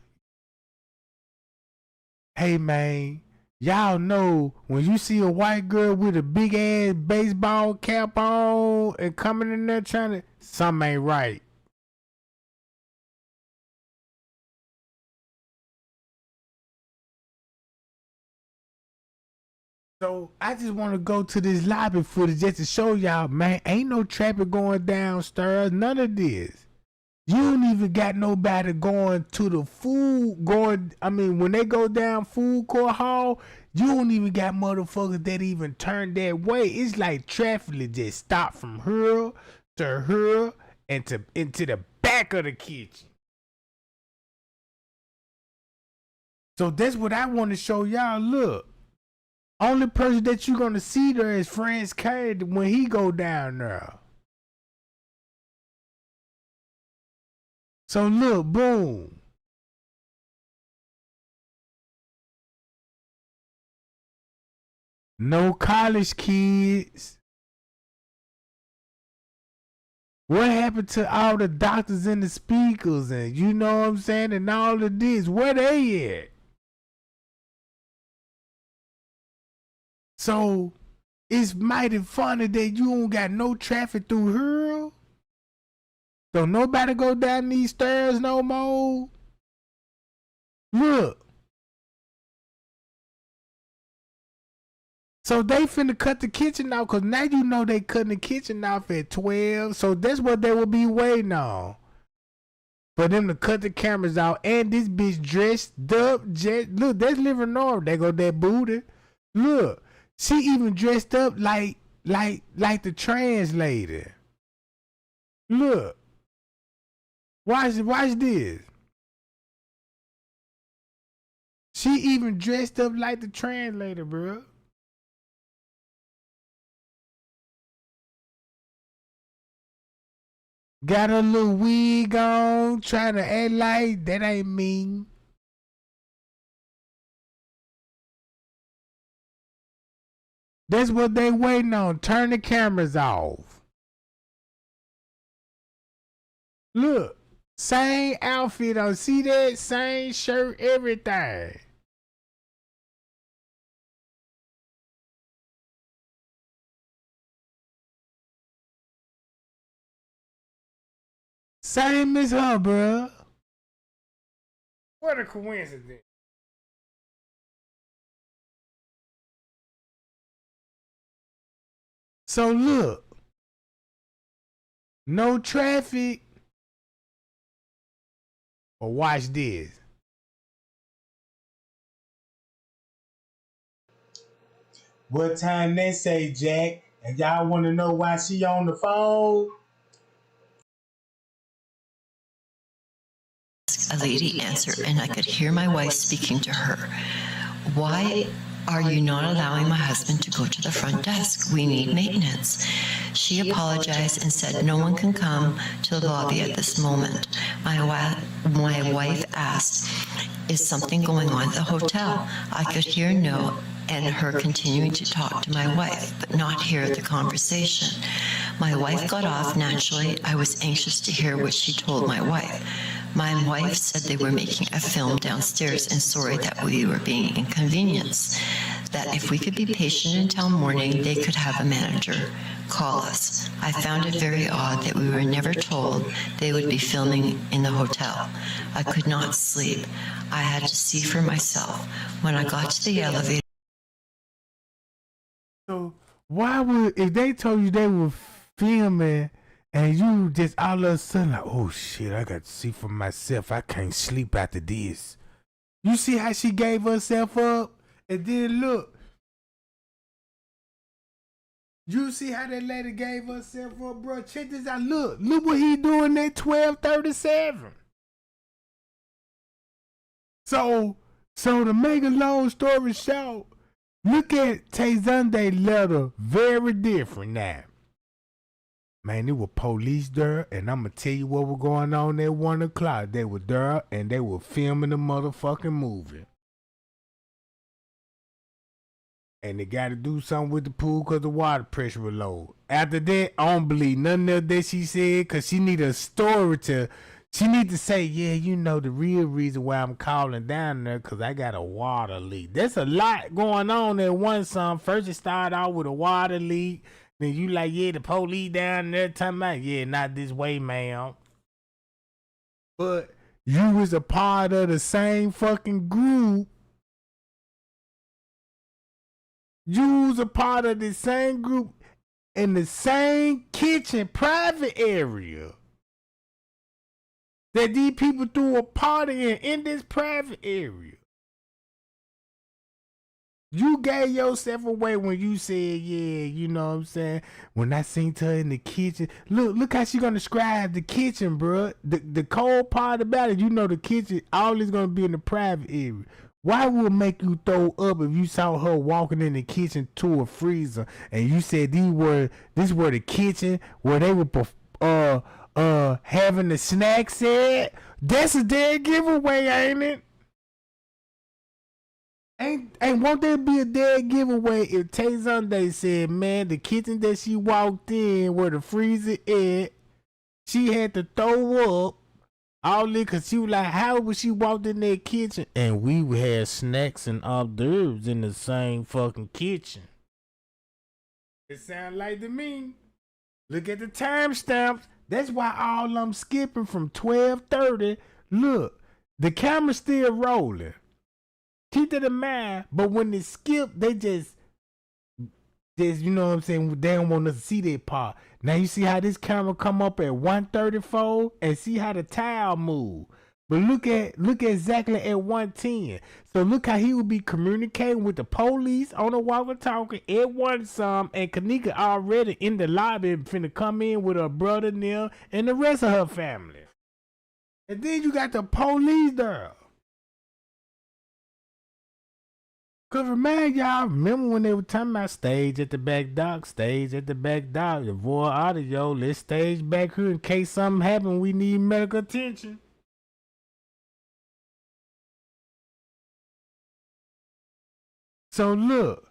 Hey, man. Y'all know when you see a white girl with a big ass baseball cap on and coming in there trying to, something ain't right. So I just want to go to this lobby footage just to show y'all, man, ain't no traffic going downstairs, none of this. You don't even got nobody going to the when they go down food court hall, you don't even got motherfuckers that even turn that way. It's like traffic just stopped from her to her and into the back of the kitchen. So that's what I want to show y'all. Look. Only person that you gonna see there is Franz K when he go down there. So look, boom. No college kids. What happened to all the doctors and the speakers and you know what I'm saying and all of this? Where they at? So it's mighty funny that you don't got no traffic through here. Don't nobody go down these stairs no more. Look. So they finna cut the kitchen off because now you know they cutting the kitchen off at 12. So that's what they will be waiting on. For them to cut the cameras out. And this bitch dressed up. Look, that's living normal. They go that booty. Look. She even dressed up like the translator. Look. Watch this. She even dressed up like the translator, bro. Got a little wig on, trying to act like that ain't me. That's what they waiting on. Turn the cameras off. Look, same outfit on. See that? Same shirt, everything. Same as her, bruh. What a coincidence. So look, no traffic, but watch this. What time they say, Jack? And y'all want to know why she on the phone? A lady answered, and I could hear my wife speaking to her. Why are you not allowing my husband to go to the front desk? We need maintenance. She She apologized and said no one can come to the lobby at this moment. My wife asked, is something going on at the hotel? I could hear no and her continuing to talk to my wife, but not hear the conversation. My wife got off. Naturally, I was anxious to hear what she told my wife. My wife said they were making a film downstairs and sorry that we were being inconvenienced. That if we could be patient until morning, they could have a manager call us. I found it very odd that we were never told they would be filming in the hotel. I could not sleep. I had to see for myself. When I got to the elevator, So why would, if they told you they were filming and you just all of a sudden like, oh shit, I got to see for myself. I can't sleep after this. You see how she gave herself up? And then look. You see how that lady gave herself up, bro? Check this out. Look what he doing at 12:37. So to make a long story short, look at Tay Sunday letter, very different now. Man, there were police there, and I'm going to tell you what was going on at 1 o'clock. They were there, and they were filming the motherfucking movie. And they got to do something with the pool because the water pressure was low. After that, I don't believe nothing else that she said because she need a story to... She need to say, yeah, you know, the real reason why I'm calling down there because I got a water leak. There's a lot going on at one song. First it started out with a water leak. Then you like, yeah, the police down there talking about, yeah, not this way, ma'am. But you was a part of the same fucking group. You was a part of the same group in the same kitchen private area that these people threw a party in this private area. You gave yourself away when you said, yeah, you know what I'm saying? When I seen her in the kitchen. Look how she gonna describe the kitchen, bro. The cold part about it, you know the kitchen, all is gonna be in the private area. Why would it make you throw up if you saw her walking in the kitchen to a freezer and you said this were the kitchen where they were having the snacks at? That's a dead giveaway, ain't it? Ain't won't there be a dead giveaway if Tay Sunday said, man, the kitchen that she walked in where the freezer at, she had to throw up all this because she was like, how would she walk in that kitchen? And we had snacks and hors d'oeuvres in the same fucking kitchen. It sound like to me. Look at the timestamps. That's why all I'm skipping from 12:30. Look, the camera's still rolling. Keep that in mind, but when they skip, they just, you know what I'm saying, they don't want us to see that part. Now you see how this camera come up at 1:34 and see how the tile move. But look exactly at 1:10. So look how he would be communicating with the police on the walkie-talkie at 1 some, and Kenneka already in the lobby finna come in with her brother Neil and the rest of her family. And then you got the police there. Cause remember when they were talking about stage at the back dock, avoid audio, let's stage back here in case something happen, we need medical attention. So look,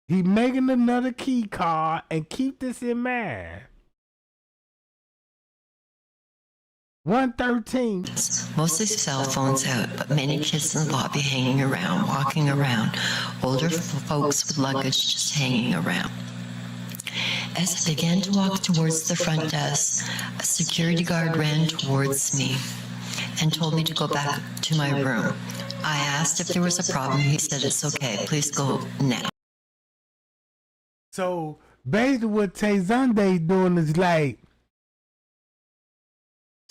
he making another key card, and keep this in mind. 113. Mostly cell phones out, but many kids in the lobby hanging around, walking around. Older folks with luggage just hanging around. As I began to walk towards the front desk, a security guard ran towards me and told me to go back to my room. I asked if there was a problem. He said, it's okay, please go now. So basically what Tay Sunday doing is like,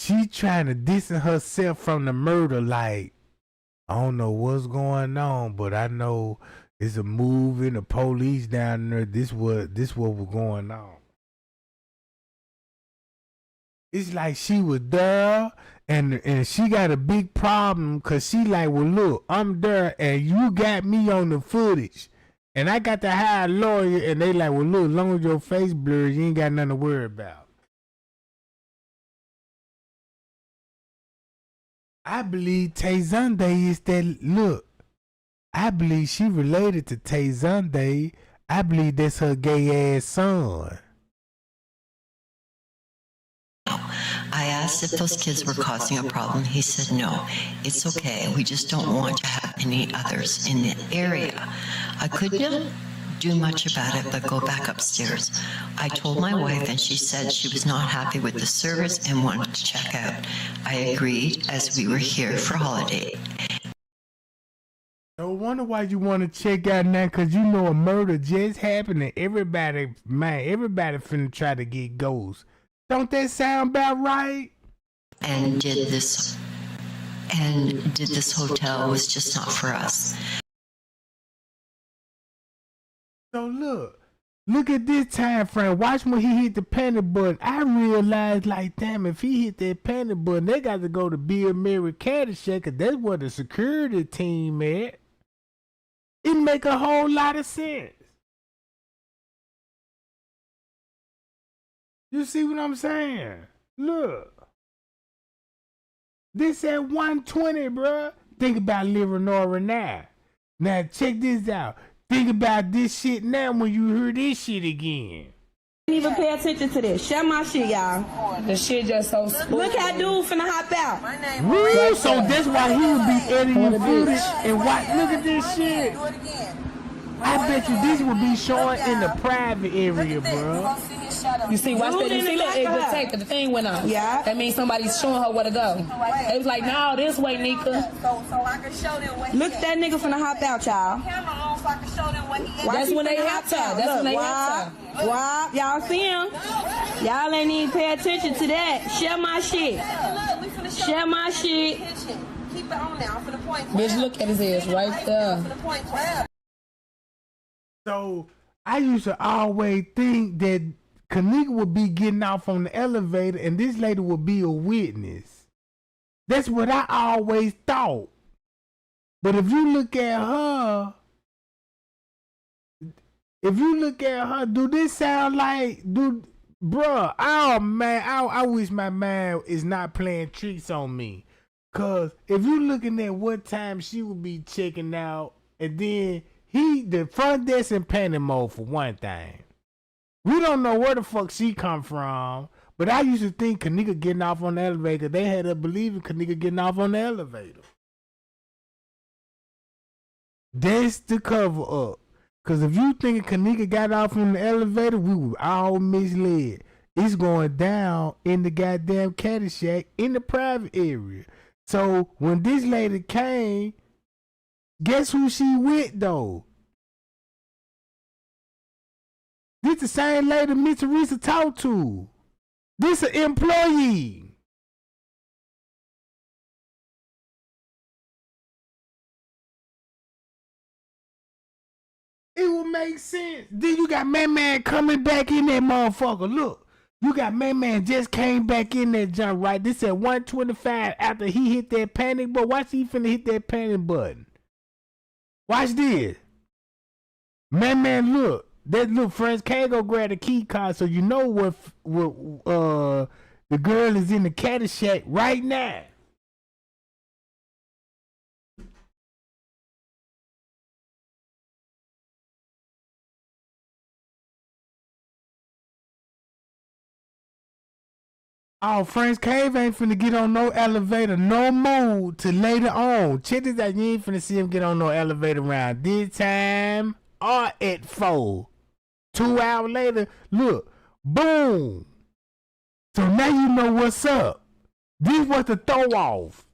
she trying to distance herself from the murder. Like, I don't know what's going on, but I know it's a moving, the police down there. This what was going on. It's like she was there, and she got a big problem because she like, well, look, I'm there, and you got me on the footage, And I got to hire a lawyer, and they like, well, look, as long as your face blurred, you ain't got nothing to worry about. I believe Tay Sunday is that, look, I believe she related to Tay Sunday. I believe that's her gay ass son. I asked if those kids were causing a problem. He said, no, it's okay. We just don't want to have any others in the area. I couldn't do much about it, but go back upstairs. I told my wife, and she said she was not happy with the service and wanted to check out. I agreed, as we were here for holiday. No wonder why you want to check out now, because you know a murder just happened and everybody finna try to get ghosts. Don't that sound about right? And did this hotel was just not for us. So look at this time frame. Watch when he hit the panic button. I realized, like, damn, if he hit that panic button, they got to go to Bill Mary Caddyshack, because that's where the security team at. It make a whole lot of sense. You see what I'm saying? Look. This at 120, bruh. Think about Leonora now. Now check this out. Think about this shit now when you hear this shit again. Didn't even pay attention to this. Share my shit, y'all. The shit just so spooky. Look how dude finna hop out. Real, so that's why he would be editing the footage and watch. Look at this shit. I bet you this would be showing in the private area, bro. You see, watch that. You see that? It would take the thing went on. Yeah. That means somebody's showing her where to go. They was like, no, this way, Nika. So I can show them what Look, that nigga finna hop out, y'all. camera on so I can show them what he That's when they helped her. That's when they helped her. Wow, y'all see him? Y'all ain't even pay attention to that. Share my shit. Look, we finna show Share them my shit. kitchen. Keep it on now for the point. Bitch, look at his ass right there. For the point 12. So I used to always think that Kenneka would be getting off on the elevator and this lady would be a witness. That's what I always thought. But if you look at her, do this sound like, bruh, oh man, I wish my mind is not playing tricks on me. Cause if you looking at what time she would be checking out, and then the front desk in panic mode for one thing. We don't know where the fuck she come from, but I used to think Kenneka getting off on the elevator, they had her believing Kenneka getting off on the elevator. That's the cover up. Cause if you think Kenneka got off on the elevator, we were all misled. It's going down in the goddamn Caddyshack in the private area. So when this lady came, guess who she with though? This the same lady Miss Teresa talked to. This an employee. It would make sense. Then you got Man coming back in that motherfucker. Look, you got Man just came back in that jump, right? This at 125 after he hit that panic button. Watch he finna hit that panic button. Watch this. Man, look. That little French can't go grab the key card, so you know what the girl is in the Caddyshack right now. Oh, French Cave ain't finna get on no elevator no more till later on. Check this out, you ain't finna see him get on no elevator around this time or at 4. 2 hours later, look, boom. So now you know what's up. This was the throw off.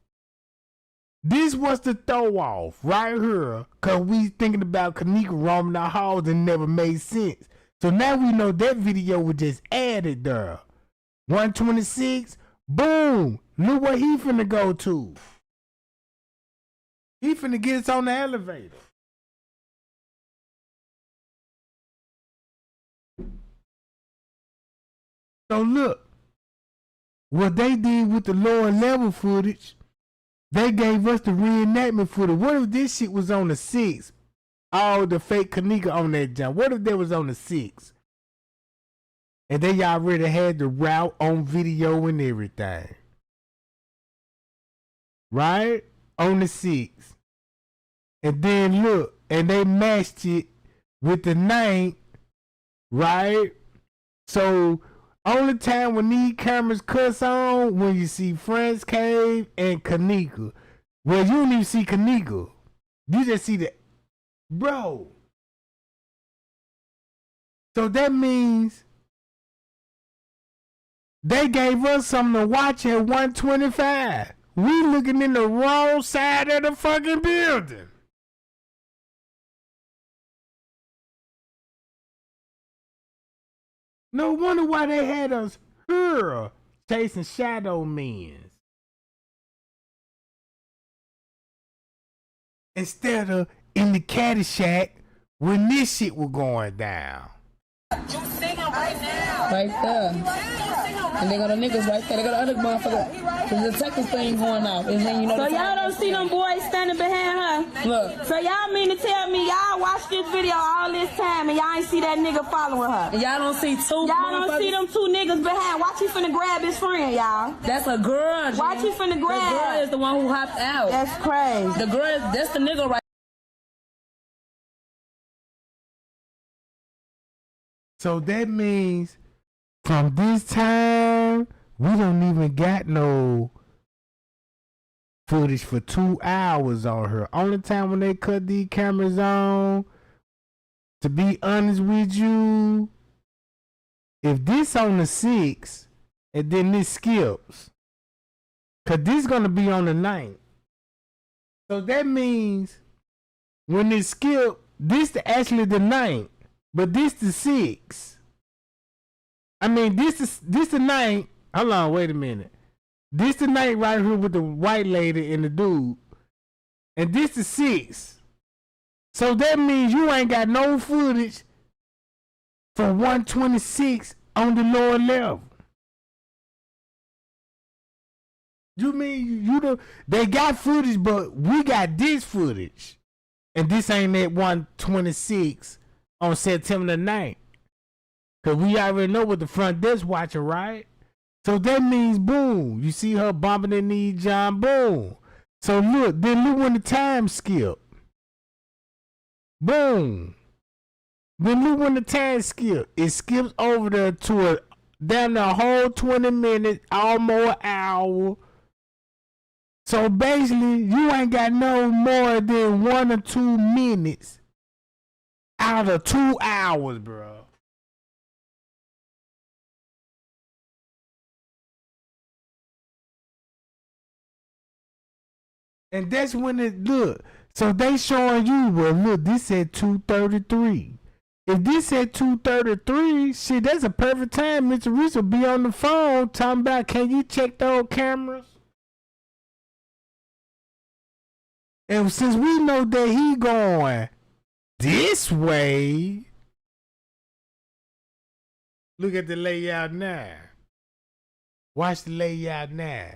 This was the throw off right here. Cause we thinking about Kenneka roaming the halls and never made sense. So now we know that video was just added there. 126, boom. Look where he finna go to. He finna get us on the elevator. So look, what they did with the lower level footage, they gave us the reenactment footage. What if this shit was on the 6th? all the fake Kenneka on that jump? What if they was on the 6? And they already had the route on video and everything. Right? On the 6. And then look, and they matched it with the 9th, right? So only time when these cameras cuts on when you see Friends Cave and Kenneka. Well, you don't even see Kenneka. You just see the bro. So that means they gave us something to watch at 125. We looking in the wrong side of the fucking building. No wonder why they had us here chasing shadow men instead of in the Caddyshack when this shit was going down. You sing him right now. Right there. And they got the niggas right there. They got the other motherfucker. The detective thing going off. And then, you know, So y'all don't see them boys standing behind her? Look. So y'all mean to tell me y'all watched this video all this time and y'all ain't see that nigga following her? And y'all don't see two Y'all don't see them 2 niggas behind. Watch he finna grab his friend, y'all. That's a girl. Watch he finna grab. The girl is the one who hopped out. That's crazy. The girl, that's the nigga right. So that means from this time, we don't even got no footage for 2 hours on her. Only time when they cut these cameras on, to be honest with you, if this on the 6 and then this skips, cause this gonna be on the 9th. So that means when it skip, this actually the 9th, but this the 6. I mean, this the 9th. Hold on, wait a minute. This the 9th right here with the white lady and the dude. And this the 6th. So that means you ain't got no footage for 126 on the lower level. You mean you don't? They got footage, but we got this footage. And this ain't at 126 on September the 9th. Cause we already know what the front desk watching, right? So that means boom. You see her bumping the knee, John, boom. So look when the time skip. Boom. Then look when the time skip. It skips over there to a down the whole 20 minutes, almost an hour. So basically, you ain't got no more than 1 or 2 minutes out of 2 hours, bro. And that's when it look. So they showing you, well, look, this at 2:33. If this at 2:33, shit, that's a perfect time. Mr. Reese will be on the phone talking about, can you check those cameras? And since we know that he going this way, look at the layout now. Watch the layout now.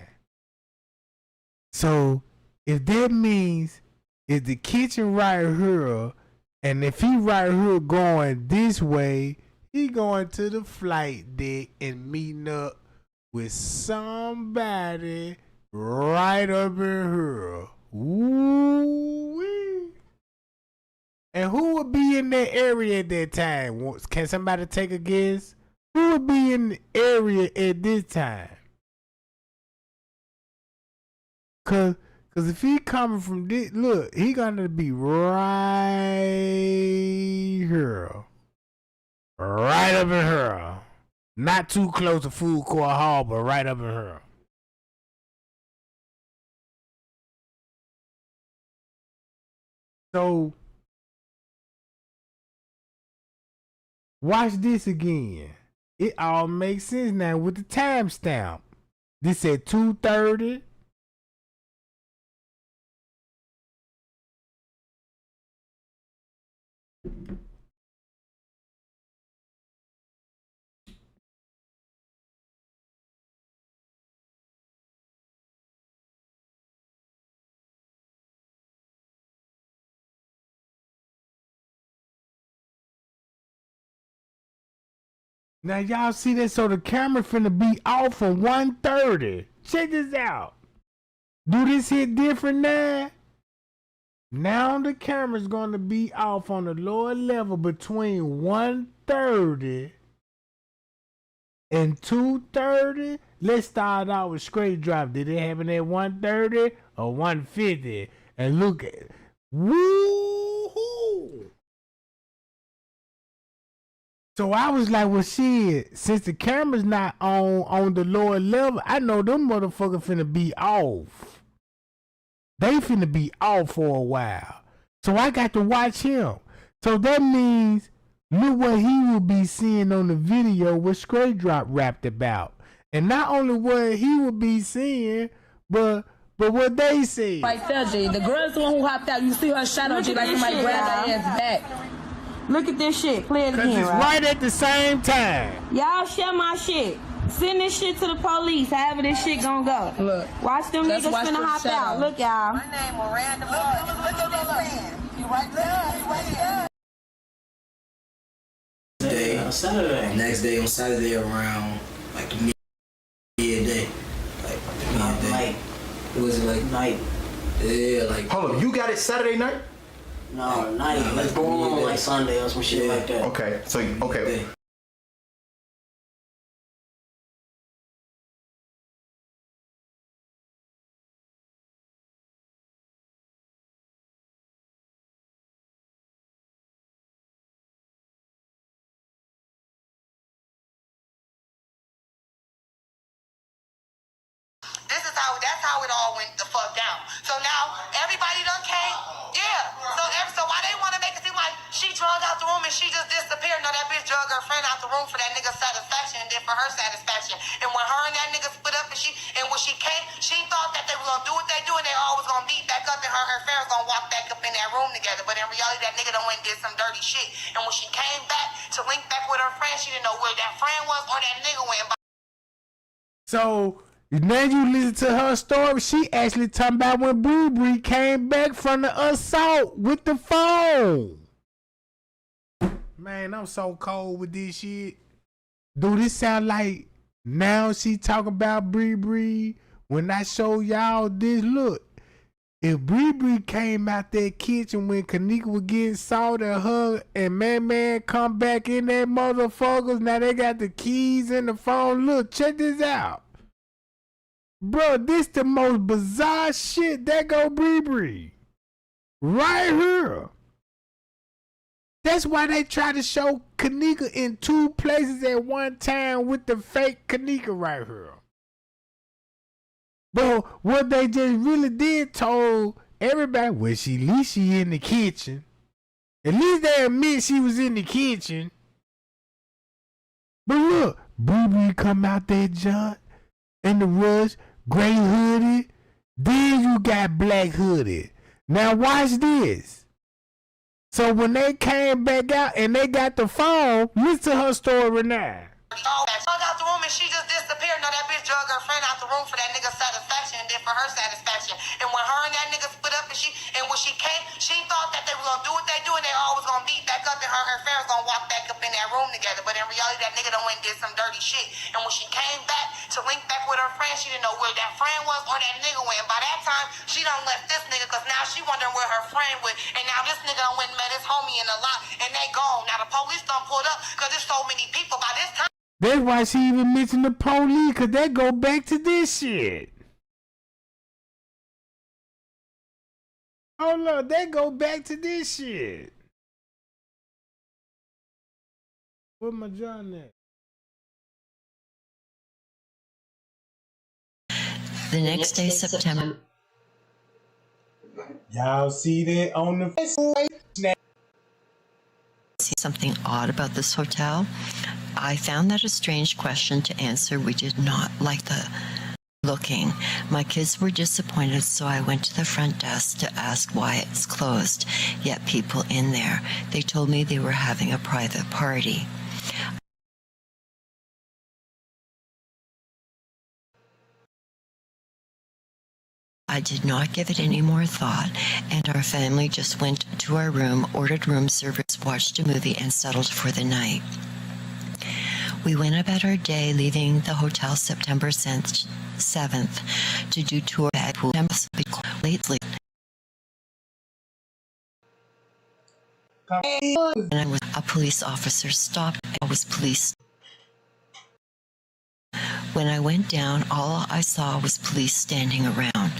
So if that means if the kitchen right here, and if he right here going this way, he going to the flight deck and meeting up with somebody right up in here. Ooh-wee. And who would be in that area at that time? Can somebody take a guess? Who would be in the area at this time? Cause if he coming from this, look, he gonna be right here. Right up in here. Not too close to Food Court Hall, but right up in here. So, watch this again. It all makes sense now with the timestamp. This at 2:30. Now y'all see that? So the camera finna be off from 1:30. Check this out. Do this hit different now? Now the camera's gonna be off on the lower level between 1:30 and 2:30. Let's start out with straight drop. Did it happen at 1:30 or 1:50? And look at it. Woo-hoo! So I was like, well, shit, since the camera's not on the lower level, I know them motherfuckers finna be off. They finna be off for a while. So I got to watch him. So that means, look what he will be seeing on the video what Straight Drop rapped about. And not only what he will be seeing, but what they see. Right there, G. The girl's the one who hopped out. You see her shadow, G, like somebody grabbed her ass back. Look at this shit. Play it again, Cause it's right at the same time. Y'all share my shit. Send this shit to the police. However this shit gonna go. Look. Watch them niggas finna hop out. Look, y'all. My name Miranda. Look at this man. You right there. You right there. Day on Saturday. Next day on Saturday around like midday. Like midday. Was it like night? Yeah, like. Hold up, you got it Saturday night? No, night. Let's go on like Sunday or some shit like that. Okay, so okay. That's how it all went the fuck down. So now everybody done came. Yeah. So why they want to make it seem like she drugged out the room and she just disappeared? No, that bitch drugged her friend out the room for that nigga's satisfaction and then for her satisfaction. And when her and that nigga split up and when she came, she thought that they were gonna do what they do and they all was gonna meet back up and her and her friend was gonna walk back up in that room together. But in reality, that nigga done went and did some dirty shit. And when she came back to link back with her friend, she didn't know where that friend was or that nigga went. So now you listen to her story. She actually talking about when Bree came back from the assault with the phone. Man, I'm so cold with this shit. Do this sound like now she talking about Bree when I show y'all this? Look, if Bree came out that kitchen when Kenneka was getting salt and her and man come back in that motherfuckers, now they got the keys and the phone. Look, check this out. Bro, this the most bizarre shit. That go Bree. Right here. That's why they try to show Kenneka in two places at one time with the fake Kenneka right here. But what they just really did told everybody, well, at least she in the kitchen. At least they admit she was in the kitchen. But look, Bree come out there, John, in the rush. Gray hoodie, then you got black hoodie. Now watch this. So when they came back out and they got the phone, listen to her story now. Drugged out the room and she just disappeared. No, that bitch drugged her friend out the room for that nigga's satisfaction and then for her satisfaction. And when her and that nigga split up and when she came, she thought that they were gonna do what they do and they all was gonna meet back up and her and her friend was gonna walk back up in that room together. But in reality, that nigga done went and did some dirty shit. And when she came back to link back with her friend, she didn't know where that friend was or that nigga went. And by that time, she done left this nigga because now she wondering where her friend went. And now this nigga done went and met his homie in the lot and they gone. Now the police done pulled up because there's so many people. By this time, that's why she even mentioned the police, because they go back to this shit. Oh, look, they go back to this shit. Where my John at? The next day, September. Y'all see that on the Facebook? See something odd about this hotel? I found that a strange question to answer. We did not like the looking. My kids were disappointed, so I went to the front desk to ask why it's closed. Yet people in there, they told me they were having a private party. I did not give it any more thought, and our family just went to our room, ordered room service, watched a movie, and settled for the night. We went about our day, leaving the hotel September 7th to do tour at pool lately. And I was a police officer stopped. I was police. When I went down, all I saw was police standing around.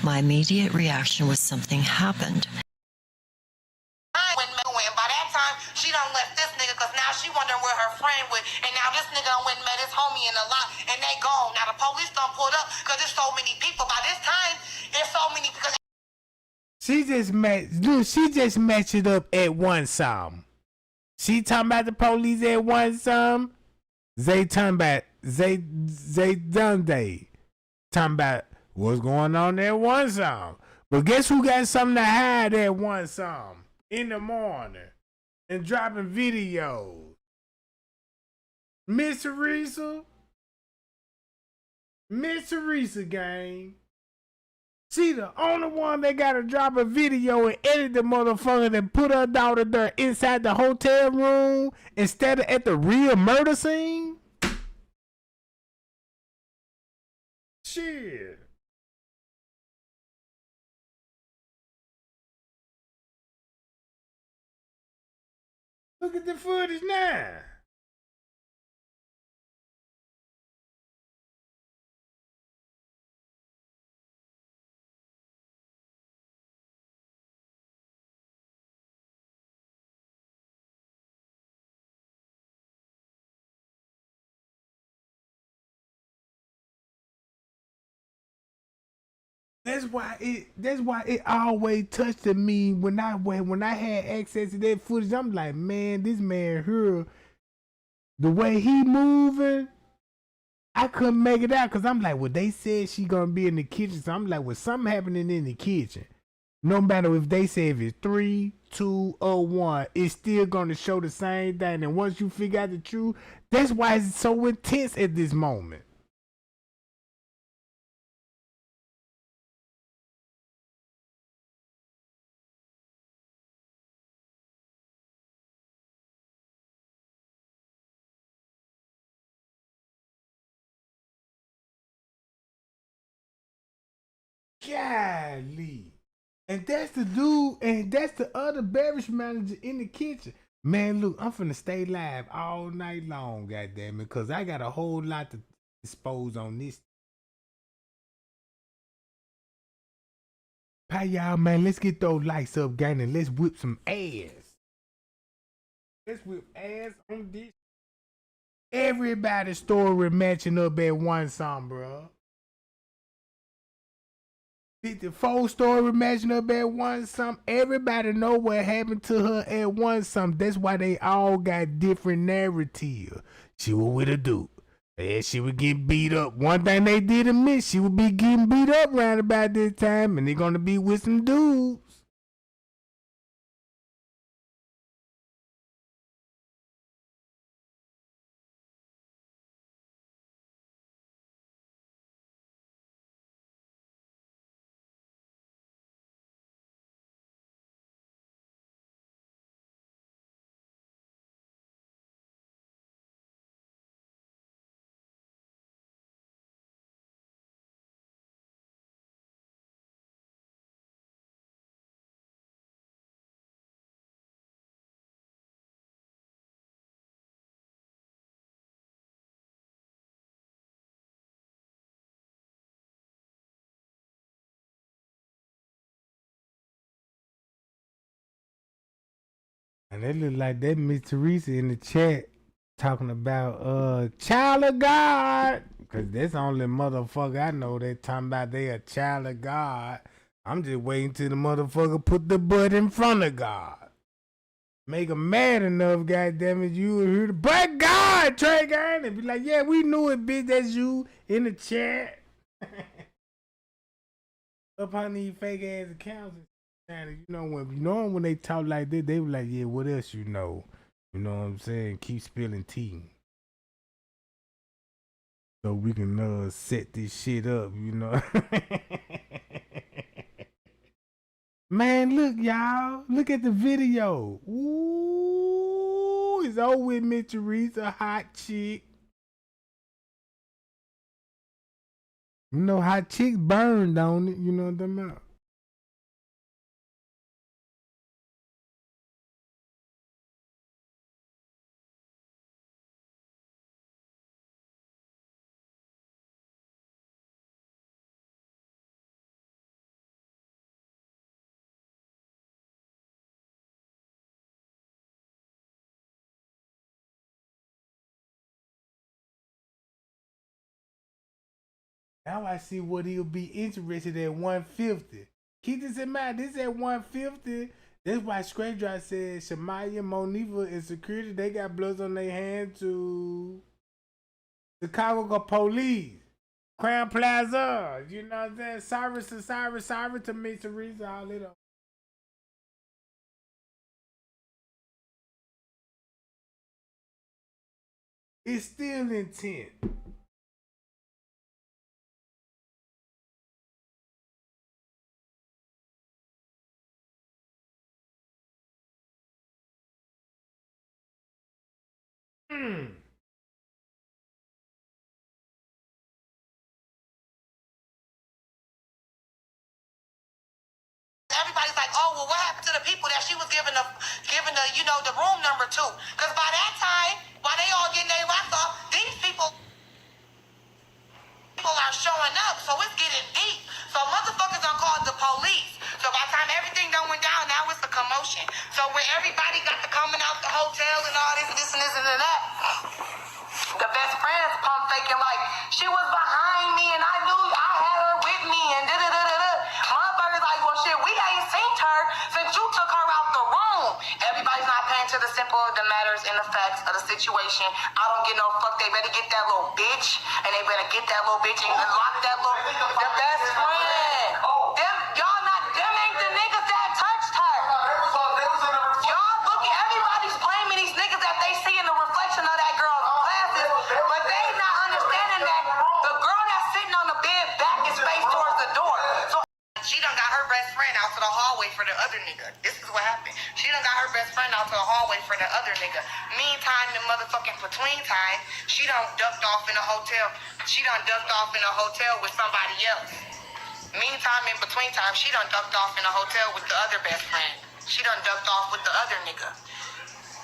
My immediate reaction was something happened. By that time, she done left this nigga because now she wondering where her friend went. And now this nigga done went and met his homie in the lot and they gone. Now the police done pulled up because there's so many people. By this time, there's so many because she just matched it up at one some. She talking about the police at one some. Zay talking about Zay Dunday talking about what's going on at one some. But guess who got something to hide at one some in the morning and dropping videos? Miss Teresa gang. She the only one that gotta drop a video and edit the motherfucker and put her daughter there inside the hotel room instead of at the real murder scene. Shit. Look at the footage now. That's why it always touched me when I had access to that footage. I'm like, man, this man here, the way he moving, I couldn't make it out because I'm like, well, they said she gonna be in the kitchen, so I'm like, well, something happening in the kitchen. No matter if they say if it's 3, 2, or 1, it's still gonna show the same thing. And once you figure out the truth, that's why it's so intense at this moment. Golly. And that's the dude, and that's the other beverage manager in the kitchen. Man, look, I'm finna stay live all night long, goddamn it, because I got a whole lot to expose on this. Hi, y'all, man. Let's get those lights up, gang, and let's whip some ass. Let's whip ass on this. Everybody's story matching up at one song, bro. 54 story matching up at one something. Everybody know what happened to her at one something. That's why they all got different narratives. She was with a dude. And she would get beat up. One thing they did admit, she would be getting beat up around about this time, and they're gonna be with some dudes. And it look like that Miss Teresa in the chat talking about child of God. Cause that's the only motherfucker I know that talking about they a child of God. I'm just waiting till the motherfucker put the butt in front of God. Make him mad enough, goddammit, you would hear the but God, Trey Gang, and be like, yeah, we knew it, bitch, that's you in the chat. Up on these fake ass accounts. You know when they talk like this, they were like, yeah, what else you know? You know what I'm saying? Keep spilling tea. So we can set this shit up, you know. Man, look, y'all. Look at the video. Ooh, It's over with, Miss Teresa, hot chick. You know, hot chicks burn, don't it? You know what I'm talking about? Now I see what he'll be interested at 150. Keep this in mind. This at 150. That's why Straight Dry said Shamaya, Monifa, and security, they got bloods on their hand to Chicago police. Crown Plaza. You know what I'm saying? Sorry to Miss Teresa, all it up. It's still intent. Everybody's like, oh, well, what happened to the people that she was giving the you know, the room number to? Because by that time, while they all getting their rocks off, these people are showing up, so it's getting deep. So motherfuckers done called the police. So by the time everything done went down, now it's a commotion. So when everybody got to coming out the hotel and all this and this and this and that, the best friends pump faking like she was behind me and I knew I had her with me and da-da-da-da-da. Motherfuckers like, well shit, we ain't seen her since you took her out the room. Everybody's not paying to the simple, the matters and the facts of the situation. I don't get no fuck. They better get that little bitch and they better get that little bitch and lock that little, the best friend. Them ain't the niggas that touched her. Y'all look at everybody's blaming these niggas that they see in the reflection of that girl's glasses, but they not understanding that the girl that's sitting on the bed back is face towards the door. So she done got her best friend out to the hallway for the other nigga. This is what happened. She done got her best friend out to the hallway for the other nigga. Meantime, the motherfucking between time, she done ducked off in a hotel. She done ducked off in a hotel with somebody else. Meantime, in between time, she done ducked off in a hotel with the other best friend. She done ducked off with the other nigga.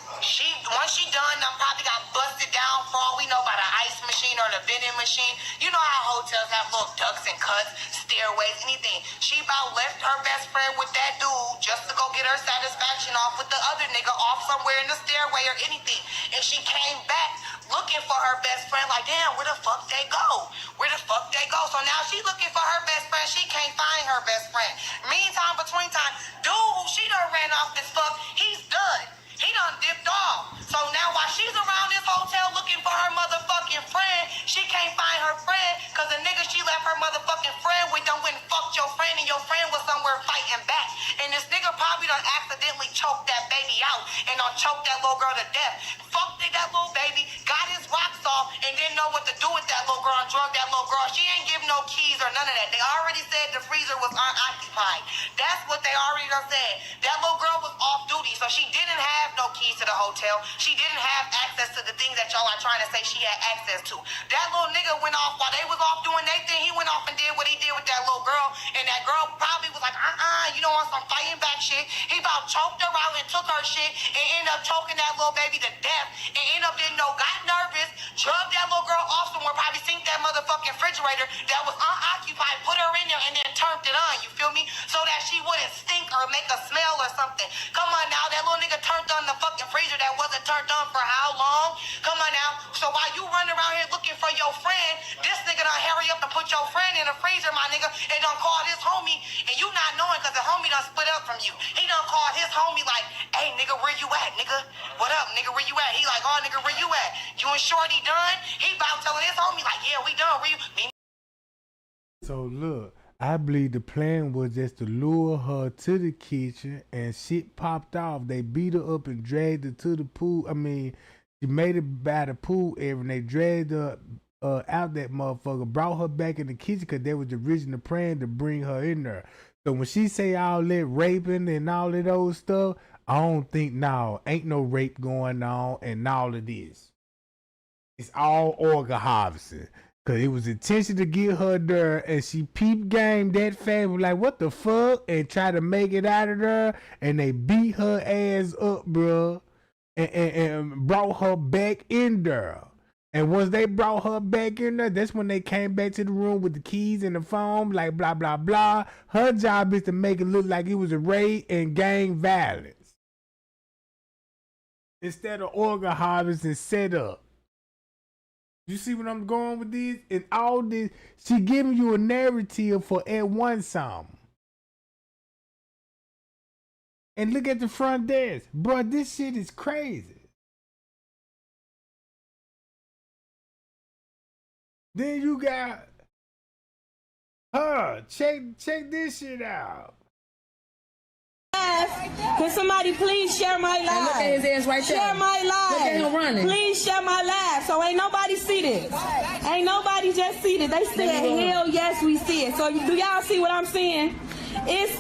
Once she done probably got busted down for all we know by the ice machine or the vending machine. You know how hotels have little ducks and cuts, stairways, anything. She about left her best friend with that dude just to go get her satisfaction off with the other nigga off somewhere in the stairway or anything. And she came back looking for her best friend like, damn, where the fuck they go? Where the fuck they go? So now she looking for her best friend. She can't find her best friend. Meantime, between time, dude who she done ran off as fuck, he's done. He done dipped off. So now while she's around this hotel looking for her motherfucking friend, she can't find her friend because the nigga she left her motherfucking friend with done went and fucked your friend and your friend was somewhere fighting back. And this nigga probably done accidentally choked that baby out and done choked that little girl to death. Fucked that little baby, got his rocks off and didn't know what to do with that little girl and drugged that little girl. She ain't give no keys or none of that. They already said the freezer was unoccupied. That's what they already done said. That little girl was off duty, so she didn't have no keys to the hotel. She didn't have access to the things that y'all are trying to say she had access to. That little nigga went off while they was off doing their thing. He went off and did what he did with that little girl, and that girl probably was like, you don't want some fighting back shit. He about choked her out and took her shit and ended up choking that little baby to death and ended up didn't know, got nervous, drugged that little girl off somewhere, probably sink that motherfucking refrigerator that was unoccupied, put her in there and then turned it on, you feel me? So that she wouldn't stink or make a smell or something. Come on now, that little nigga turned on the fucking freezer that wasn't turned on for how long? Come on now. So while you running around here looking for your friend, this nigga done hurry up and put your friend in the freezer, my nigga, and done call his homie, and you not knowing because the homie done split up from you. He done called his homie like, hey nigga, where you at, nigga? What up, nigga, where you at? He like, oh nigga, where you at? You and Shorty done? He about telling his homie like, yeah, we done. Where you? So look, I believe the plan was just to lure her to the kitchen and shit popped off. They beat her up and dragged her to the pool. I mean, she made it by the pool area and they dragged her out that motherfucker, brought her back in the kitchen because they was the original plan to bring her in there. So when she say all that raping and all of those stuff, I don't think ain't no rape going on and all of this. It's all organ harvesting. Cause it was intention to get her there and she peep game that fast, like what the fuck, and try to make it out of there, and they beat her ass up, bruh, and brought her back in there. And once they brought her back in there, that's when they came back to the room with the keys and the phone, like blah, blah, blah. Her job is to make it look like it was a raid and gang violence. Instead of organ harvesting set up. You see what I'm going with this? And all this, she giving you a narrative for at one song. And look at the front desk. Bro, this shit is crazy. Then you got her. Check this shit out. Can somebody please share my live? Look at his ass right there. Share my live. Look at him running. Please share my live. So ain't nobody see this. Ain't nobody just see this. They said, hell yes, we see it. So do y'all see what I'm saying? It's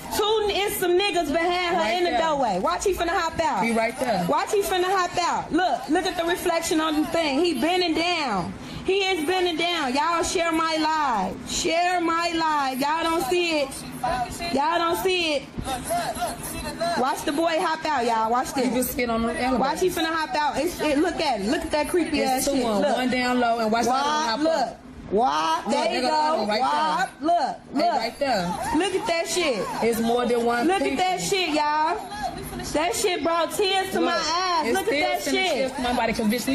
some niggas behind her in the doorway. Watch he finna hop out. Be right there. Watch he finna hop out. Look at the reflection on the thing. He bending down. He is bending down. Y'all share my live. Share my live. Y'all don't see it. Y'all don't see it. Watch the boy hop out, y'all. Watch this. He just spit on the elevator. Watch he finna hop out. Look at it. Look at that creepy ass shit. Look. One down low and watch the other one hop up. Wop, there you go. Right Wop, look. Right there. Look at that shit. It's more than one. Look at that shit, y'all. That shit brought tears to my eyes. Look at that shit.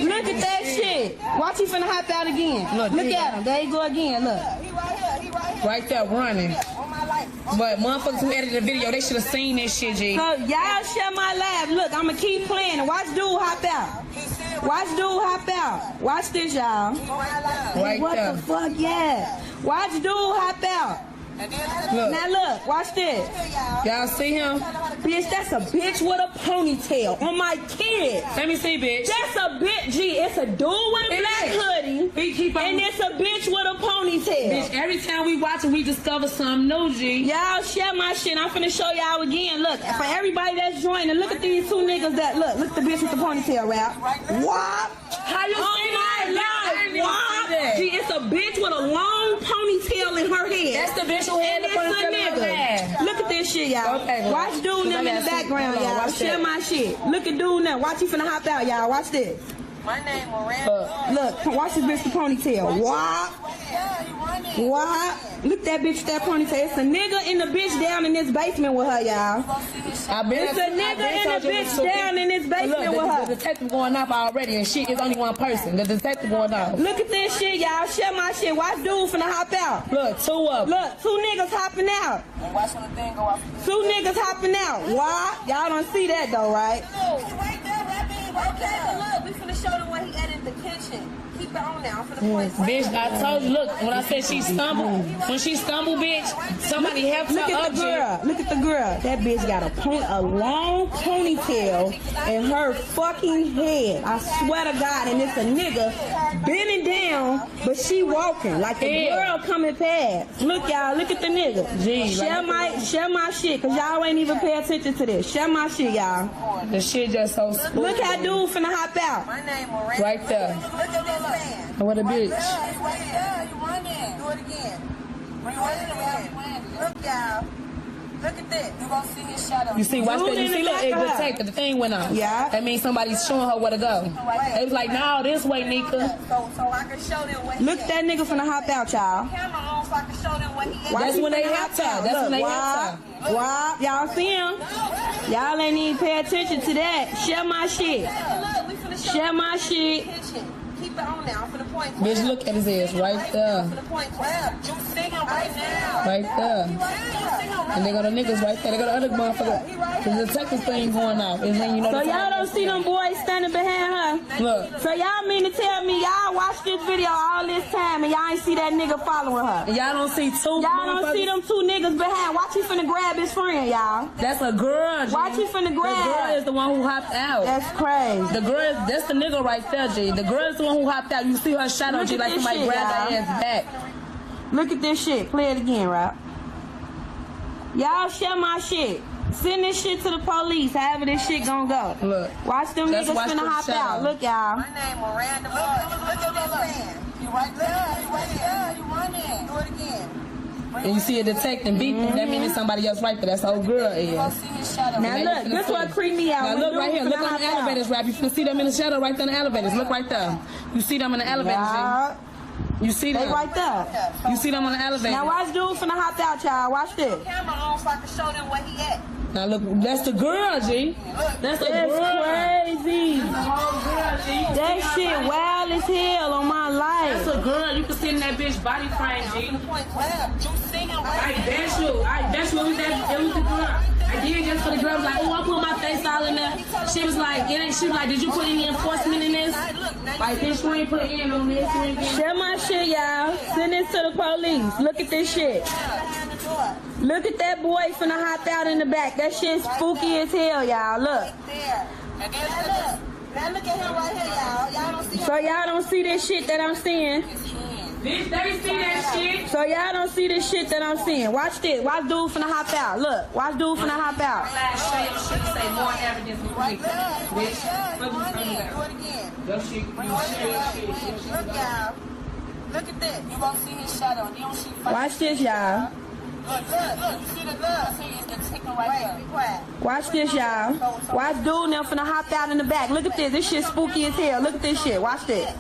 Look at that shit. Watch he finna hop out again. Look at him. There you go again. Look. Right there running. But motherfuckers who edited the video, they should have seen this shit, G. So y'all share my live. Look, I'ma keep playing and watch dude hop out. Watch dude hop out. Watch this, y'all. Right what there. The fuck, yeah. Watch dude hop out. Look. Now look, watch this. Y'all see him? Bitch, that's a bitch with a ponytail on my kid. Let me see, bitch. That's a bitch, G. It's a dude with a black hoodie. And it's a bitch with a ponytail. Bitch, every time we watch it, we discover something new, G. Y'all share my shit. I'm finna show y'all again. Look, for everybody that's joining, look at these two niggas that look. Look at the bitch with the ponytail, rap. What? How you see my life? What? G, it's a bitch with a long ponytail in her head. That's the bitch who had the ponytail in her head. Look at this shit, y'all. Okay, watch dude them in the background, y'all. Share my shit. Look at dude now. Watch he finna hop out, y'all. Watch this. My name Miranda. Look, watch this bitch with the ponytail. What? What? Look at that bitch with that ponytail. It's a nigga and the bitch down in this basement with her, y'all. It's a nigga and a bitch down in this basement with her. The detective going off already, and shit is only one person. The detective going off. Look at this shit, y'all. Share my shit. Watch dude finna hop out. Look, two of them. Look, two niggas hopping out. And watch when the thing go off. Two niggas hopping out. What? Y'all don't see that though, right? Right there, that means okay, but look, we finna show them what he edited the kitchen. Keep it on now for the points. Bitch, I told you, look, when I said she stumbled, when she stumbled, bitch, somebody helped her up. Look at the girl. Look at the girl. That bitch got a long ponytail in her fucking head. I swear to God, and it's a nigga bending down, but she walking like a girl coming past. Look, y'all. Look at the nigga. Gee, share my shit, cause y'all ain't even pay attention to this. Share my shit, y'all. The shit just so spooky. Look how dude finna hop out. My name Miranda. Right there. Look at this man. What a bitch. Yeah, you running. Do it again. Look, y'all. Look at this. You gonna see his shadow. You see, watch that. You see, look, it detected. The thing went off. Yeah. That means somebody's showing her where to go. They was like, no, this way, Nika. So I can show them what Look, that nigga finna hop out, y'all. camera on so I can show them what he That's when they helped her. That's when they helped her. Wow, y'all see him? Y'all ain't even pay attention to that. Share my shit. Look, we finna show Share my shit. Keep it on now for the points. Bitch, look at his ass right there. For the points. You sing him right now. Right there. And they got the niggas right there. They got the other motherfucker. The detective thing going off. And then, you know, so y'all don't see them boys standing behind her? Look. So y'all mean to tell me y'all watched this video all this time and y'all ain't see that nigga following her? And y'all don't see two Y'all don't see them two niggas behind. Watch he finna grab his friend, y'all. That's a girl, G. Watch he finna grab. The girl is the one who hopped out. That's crazy. The girl, that's the nigga right there, G. The girl is the one who hopped out. You see her shadow, Look G, at like this somebody shit, grabbed her y'all. ass back. Look at this shit. Play it again, right? Y'all share my shit. Send this shit to the police. However this shit gonna go. Look. Watch them niggas finna hop out. Look, y'all. My name Miranda. Look at this man. You right there. You right there. You running. Do it again. And you see a detective beat them, that means it's somebody else right there. That's the old girl is. Now look, this what creep me out. Now look right here. Look on the elevators, Rap. You can see them in the shadow right there in the elevators. Look right there. You see them in the elevators. Yeah. You see them. They right there. You see them on the elevator. Now watch dude finna hop out, y'all. Watch this. Camera on so I can show them where he at. Now look, that's the girl, G. That's the girl. Crazy. That's the whole girl, G. That shit wild as hell on my life. That's a girl. You can see in that bitch body frame, G. I bet you. It was the girl. I did just for the girl. Like, oh, I put my face all in there. She was like, she was like, did you put any enforcement in this? Like, bitch, you ain't put in on this. Share my shit, y'all. Send this to the police. Look at this shit. Look at that boy finna hop out in the back. That shit spooky as hell, y'all. Look. Now look at him right here, y'all. Y'all don't see him. So y'all don't see this shit that I'm seeing? Bitch, they see that shit. So y'all don't see this shit that I'm seeing. Watch this. Watch dude finna hop out. Look. Watch dude finna hop out. Show your shit to say more evidence. Right there. Bitch. Do it again. Your shit. Look, y'all. Look at that. You won't see his shadow. You don't see fire. Watch this, y'all. Look. You see the glove? See, it's the ticker right there. Be quiet. Watch this, y'all. Watch dude now finna hop out in the back. Look at this. This shit spooky as hell. Look at this shit. Watch this.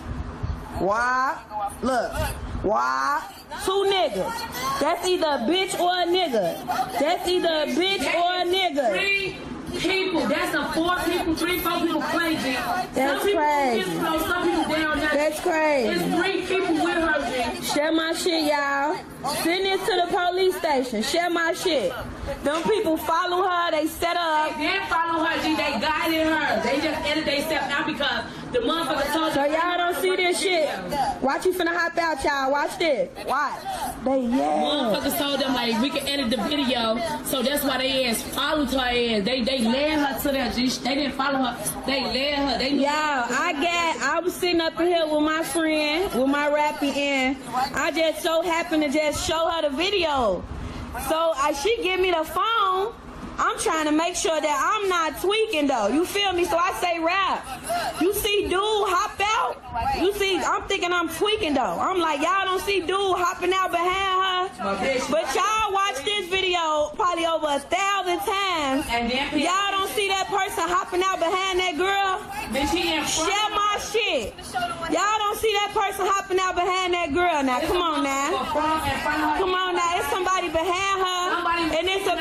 Why? Look. Why? 2 niggas. That's either a bitch or a nigga. That's either a bitch or a nigga. 3 people. That's a 4 people, 3, 4 people play, G. That's some crazy. People this close, some people down there. That's crazy. It's 3 people with her, G. Share my shit, y'all. Send this to the police station. Share my shit. Them people follow her. They set her up. They didn't follow her, G. They guided her. They just edited themselves out because the motherfucker told So y'all don't see this shit. Watch you finna hop out, y'all. Watch this. Watch. They Motherfuckers told them like we can edit the video, so that's why they ass followed her ass. They led her to that G. They didn't follow her. They led her. They I was sitting up here with my friend, with my rappy, and I just so happened to just show her the video. So she give me the phone. I'm trying to make sure that I'm not tweaking though. You feel me? So I say rap. You see dude hop out? You see, I'm thinking I'm tweaking though. I'm like, y'all don't see dude hopping out behind her? But y'all watch this video probably over 1,000 times. Y'all don't see that person hopping out behind that girl? Share my shit. Y'all don't see that person hopping out behind that girl now. Come on now. Come on now. It's somebody behind her. And it's a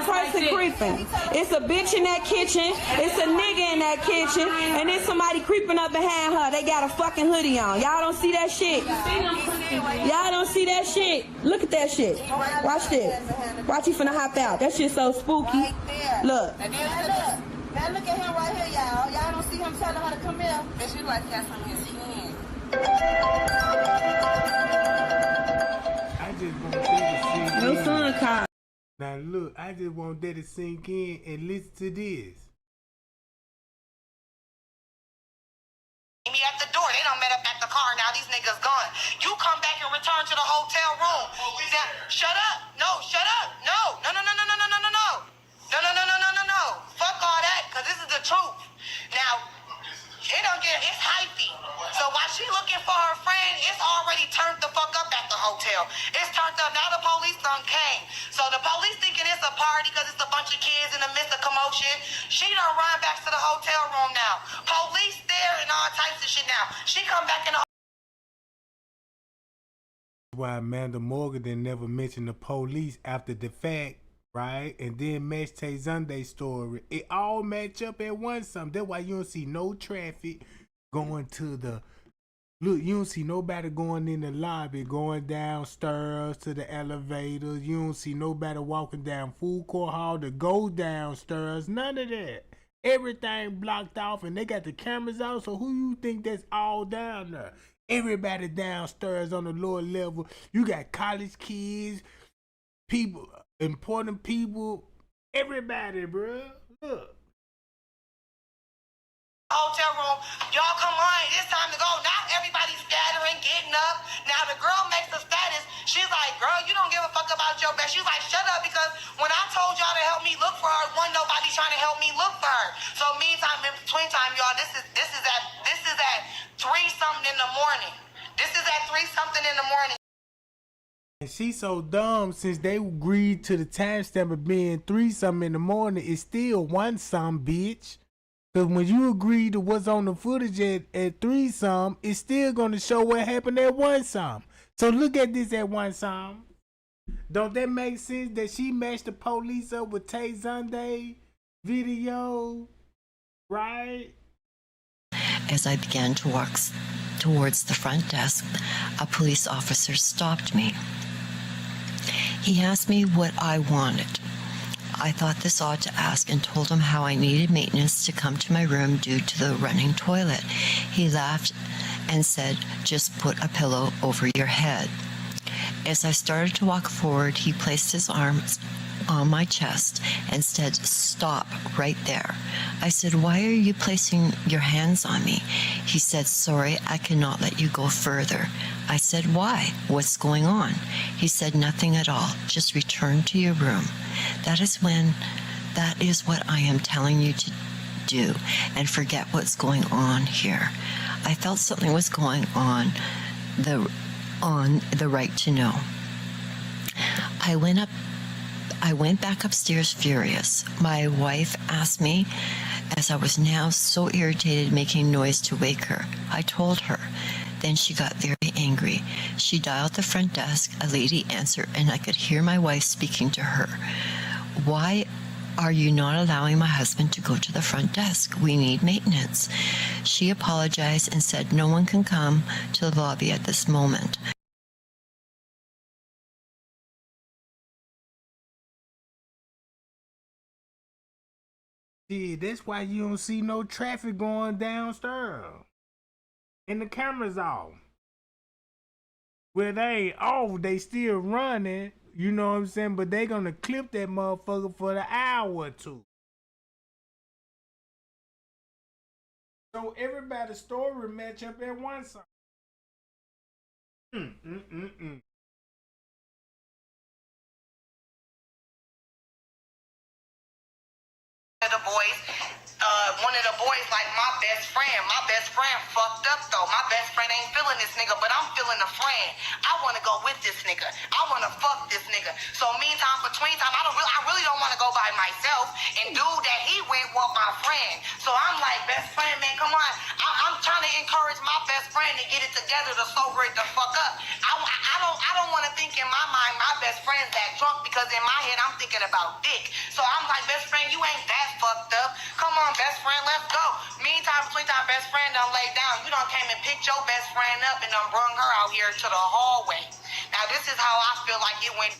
person creeping. It's a bitch in that kitchen. It's a nigga in that kitchen. And it's somebody creeping up behind her. They got a fucking hoodie on. Y'all don't see that shit. Y'all don't see that shit. Look at that shit. Watch this. Watch you finna hop out. That shit so spooky. Look. Now look at him right here, y'all. Y'all don't see him telling her to come here. Bitch, you like that from his hand. I just want that to sink in. No son call. Now look, I just want that to sink in and listen to this. Me at the door. They done met up at the car. Now these niggas gone. You come back and return to the hotel room. Now, shut up. No, shut up. No. No. Fuck all that, because this is the truth. Now, it's hypey. So while she looking for her friend, it's already turned the fuck up at the hotel. It's turned up. Now the police done came. So the police thinking it's a party because it's a bunch of kids in the midst of commotion. She done run back to the hotel room now. Police there and all types of shit now. She come back in the Why Amanda Morgan didn't never mention the police after the fact, right? And then match Tay Zunday's story. It all match up at once something. That's why you don't see no traffic going to the look, you don't see nobody going in the lobby, going downstairs to the elevators. You don't see nobody walking down food court hall to go downstairs. None of that. Everything blocked off and they got the cameras out. So who you think that's all down there? Everybody downstairs on the lower level. You got college kids, people, important people, everybody, bro. Look. hotel room. Y'all come on, it's time to go. Now everybody's scattering, getting up. Now the girl makes a status She's like, girl, you don't give a fuck about your best. She's like, shut up, because when I told y'all to help me look for her, wasn't nobody trying to help me look for her. So meantime, in between time, y'all, this is at 3 something in the morning. This is at 3 something in the morning. And she's so dumb, since they agreed to the timestamp of being 3 something in the morning, it's still 1 something, bitch. Cause when you agree to what's on the footage at 3 something, it's still gonna show what happened at 1 something. So look at this at 1 something. Don't that make sense that she matched the police up with Tay Sunday video, right? As I began to walk towards the front desk, a police officer stopped me. He asked me what I wanted. I thought this odd to ask and told him how I needed maintenance to come to my room due to the running toilet. He laughed and said, just put a pillow over your head. As I started to walk forward, he placed his arms on my chest and said, stop right there. I said, why are you placing your hands on me? He said, sorry, I cannot let you go further. I said, why? What's going on? He said, nothing at all. Just return to your room. That is what I am telling you to do, and forget what's going on here. I felt something was going on the right to know. I went back upstairs furious. My wife asked me, as I was now so irritated, making noise to wake her. I told her. Then she got very angry. She dialed the front desk. A lady answered, and I could hear my wife speaking to her. Why are you not allowing my husband to go to the front desk? We need maintenance. She apologized and said no one can come to the lobby at this moment. Yeah, that's why you don't see no traffic going downstairs. And the camera's off. Well, they ain't off, they still running, you know what I'm saying? But they gonna clip that motherfucker for the hour or two. So everybody's story match up at 1 something. One of the boys, like my best friend fucked up though. My best friend ain't feeling this nigga, but I'm feeling a friend. I want to go with this nigga. I want to fuck this nigga. So meantime, between time, I really don't want to go by myself. And dude that he went with my friend. So I'm like, best friend, man, come on. I'm trying to encourage my best friend to get it together to sober it the fuck up. I don't want to think in my mind my best friend's that drunk, because in my head I'm thinking about dick. So I'm like, best friend, you ain't that fucked up. Come on, best friend, let's go. Meantime, between time, best friend done lay down. You done came and picked your best friend up and done brung her out here to the hallway. Now this is how I feel like it went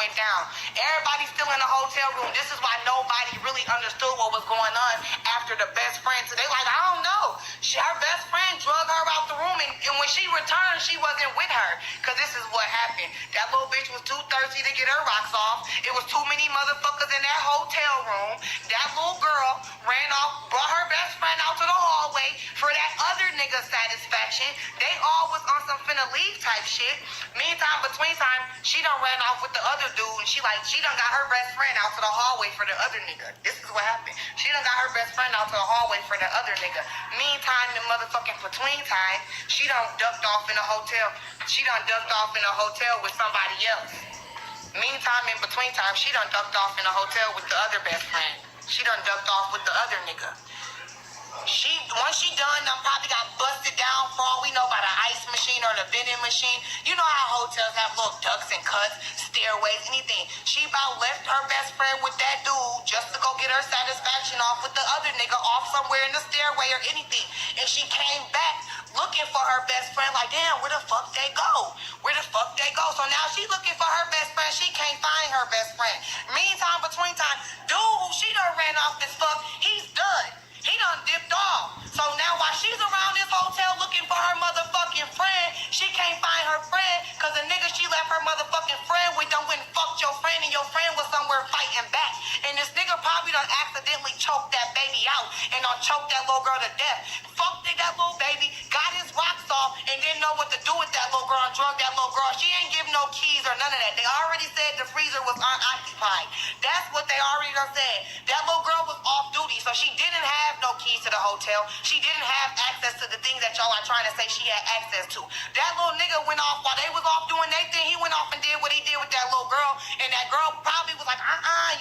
down. Everybody's still in the hotel room. This is why nobody really understood what was going on after the best friend. So they like, I don't know. Her best friend drug her out the room, and when she returned, she wasn't with her. Because this is what happened. That little bitch was too thirsty to get her rocks off. It was too many motherfuckers in that hotel room. That little girl ran off, brought her best friend out to the hallway for that other nigga satisfaction. They all was on some finna leave type shit. Meantime, between time, she done ran off with the other dude, and she done got her best friend out to the hallway for the other nigga. This is what happened. She done got her best friend out to the hallway for the other nigga. Meantime, the motherfucking between time, she done ducked off in a hotel. She done ducked off in a hotel with somebody else. Meantime, in between time, she done ducked off in a hotel with the other best friend. She done ducked off with the other nigga. Once she done probably got busted down for all we know by the ice machine or the vending machine. You know how hotels have little ducks and cuts, stairways, anything. She about left her best friend with that dude just to go get her satisfaction off with the other nigga off somewhere in the stairway or anything. And she came back looking for her best friend like, damn, where the fuck they go? Where the fuck they go? So now she looking for her best friend. She can't find her best friend. Meantime, between time, dude who she done ran off this fuck, he's done. He done dipped off. So now while she's around this hotel looking for her motherfucking friend, she can't find her friend because the nigga she left her motherfucking friend with done went and fucked your friend, and your friend was somewhere fighting back. And this nigga probably done accidentally choked that baby out and done choked that little girl to death. Fucked that little baby, got his rocks off, and didn't know what to do with that little girl and drugged that little girl. She ain't give no keys or none of that. They already said the freezer was unoccupied. That's what they already done said. That little girl was off duty, so she didn't have no keys to the hotel. She didn't have access to the things that y'all are trying to say she had access to. That little nigga went off while they was off doing their thing. He went off and did what he did with that little girl, and that girl probably was like,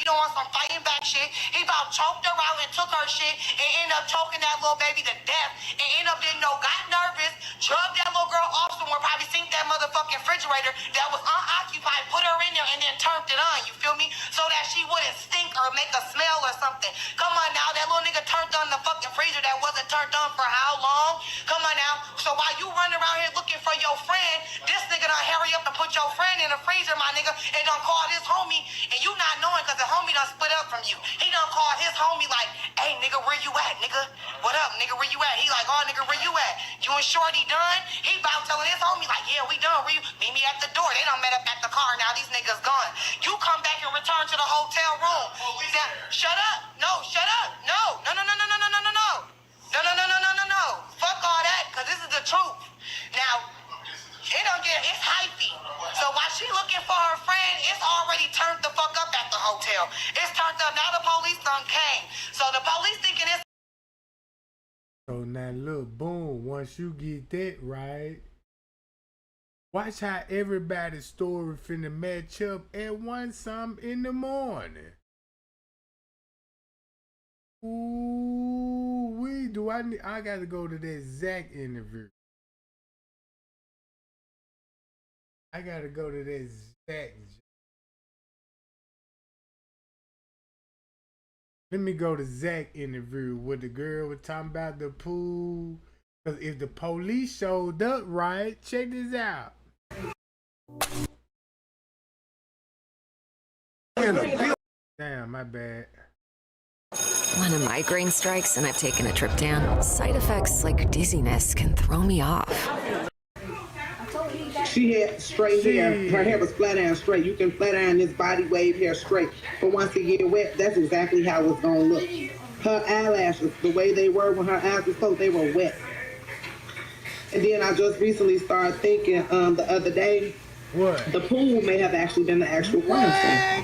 you don't want some fighting back shit. He about choked her out and took her shit and ended up choking that little baby to death and ended up didn't know, got nervous, drugged that little girl off somewhere, probably synced that motherfucking refrigerator that was unoccupied, put her in there and then turned it on, you feel me? So that she wouldn't stink or make a smell or something. Come on now, that little nigga turned on the fucking freezer that wasn't turned on for how long? Come on now. So while you running around here looking for your friend, this nigga done hurry up and put your friend in the freezer, my nigga, and done call his homie, and you not knowing because the homie done split up from you. He done called his homie like, hey, nigga, where you at, nigga? What up, nigga, where you at? He like, oh, nigga, where you at? You and Shorty done? He about telling his homie like, yeah, we done. Where you? Meet me at the door. They done met up at the car. Now these niggas gone. You come back and return to the hotel room. Now, shut up. No, shut up. No. No, no, no, no, no, no, no, no, no. No, no, no, no, no, no, no. Fuck all that, because this is the truth. Now, it's hypey. So while she looking for her friend, it's already turned the fuck up at the hotel. It's turned up. Now the police done came. So the police thinking it's... So now look, boom, once you get that right, watch how everybody's story finna match up at 1 something in the morning. Ooh, I gotta go to that Zach interview. I gotta go to that Zach. Let me go to Zach interview with the girl was talking about the pool. Cause if the police showed up right, check this out. Damn, my bad. When a migraine strikes and I've taken a trip down, side effects like dizziness can throw me off. She had straight hair. Her hair was flat iron straight. You can flat iron this body wave hair straight. But once it get wet, that's exactly how it's gonna look. Her eyelashes, the way they were when her eyes were closed, they were wet. And then I just recently started thinking the other day, what? The pool may have actually been the actual crime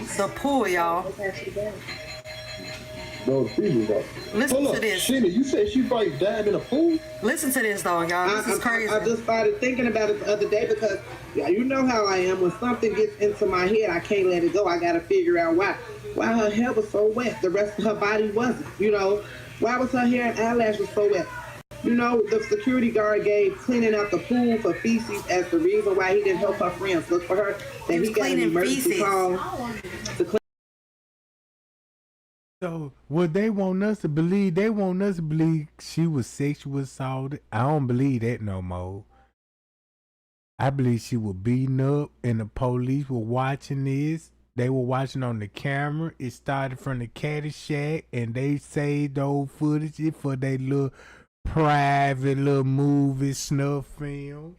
scene. The pool, y'all. No, the freezer though. Listen to this. Shimmy, you said she probably died in a pool? Listen to this, though, y'all. This is crazy. I just started thinking about it the other day because you know how I am. When something gets into my head, I can't let it go. I got to figure out why. Why her hair was so wet. The rest of her body wasn't. You know, why was her hair and eyelashes so wet? You know, the security guard gave cleaning out the pool for feces as the reason why he didn't help her friends look for her. That he got an emergency call to clean. So what they want us to believe, she was sexually assaulted. I don't believe that no more. I believe she was beaten up and the police were watching this. They were watching on the camera. It started from the caddy shack and they saved those footage for their little private little movie snuff films.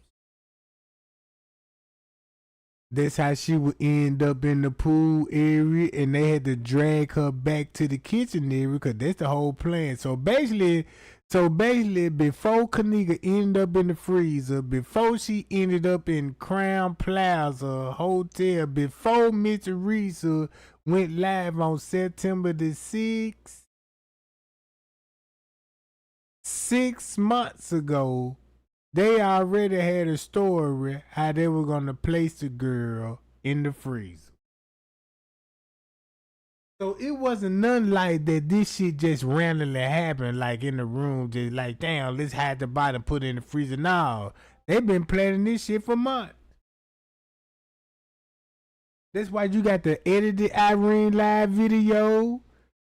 That's how she would end up in the pool area, and they had to drag her back to the kitchen area because that's the whole plan. So basically, before Kenneka ended up in the freezer, before she ended up in Crown Plaza Hotel, before Miss Teresa went live on September the 6th, 6 months ago, they already had a story how they were gonna place the girl in the freezer. So it wasn't nothing like that. This shit just randomly happened, like in the room, just like, damn, let's hide the body and put it in the freezer. No, they've been planning this shit for months. That's why you got the edited Irene live video.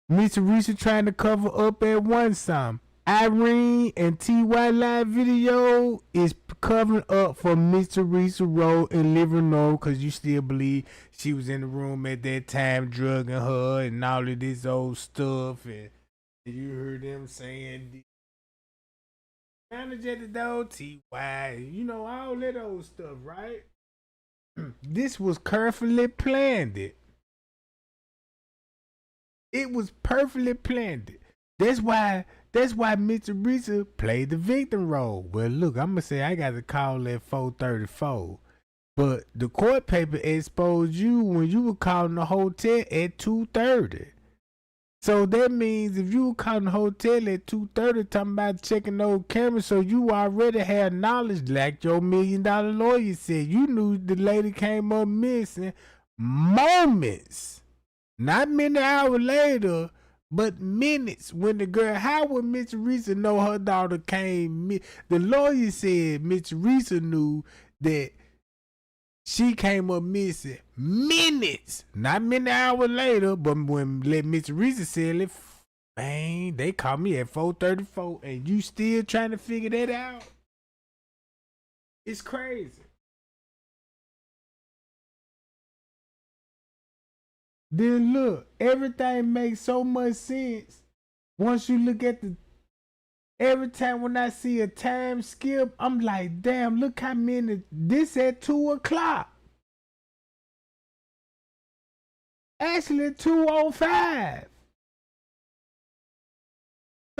Miss Teresa trying to cover up at 1 something. Irene and T.Y. live video is covering up for Miss Teresa Rowe and living on because you still believe she was in the room at that time drugging her and all of this old stuff. And you heard them saying, manager at the door, T.Y., you know, all that old stuff, right? This was carefully planned. It was perfectly planned. That's why Mr. Risa played the victim role. Well, look, I'm gonna say I got the call at 4:34, but the court paper exposed you when you were calling the hotel at 2:30. So that means if you were calling the hotel at 2:30, talking about checking those cameras, so you already had knowledge, like your $1 million lawyer said. You knew the lady came up missing moments, not many hours later, but minutes. When the girl, how would Miss Risa know her daughter came? The lawyer said Miss Risa knew that she came up missing minutes, not many hours later. But when Miss Risa said it, man, they called me at 4:34, and you still trying to figure that out? It's crazy. Then look, everything makes so much sense once you look at the. Every time when I see a time skip, I'm like, damn, look how many. This at 2:00. Actually, 2:05.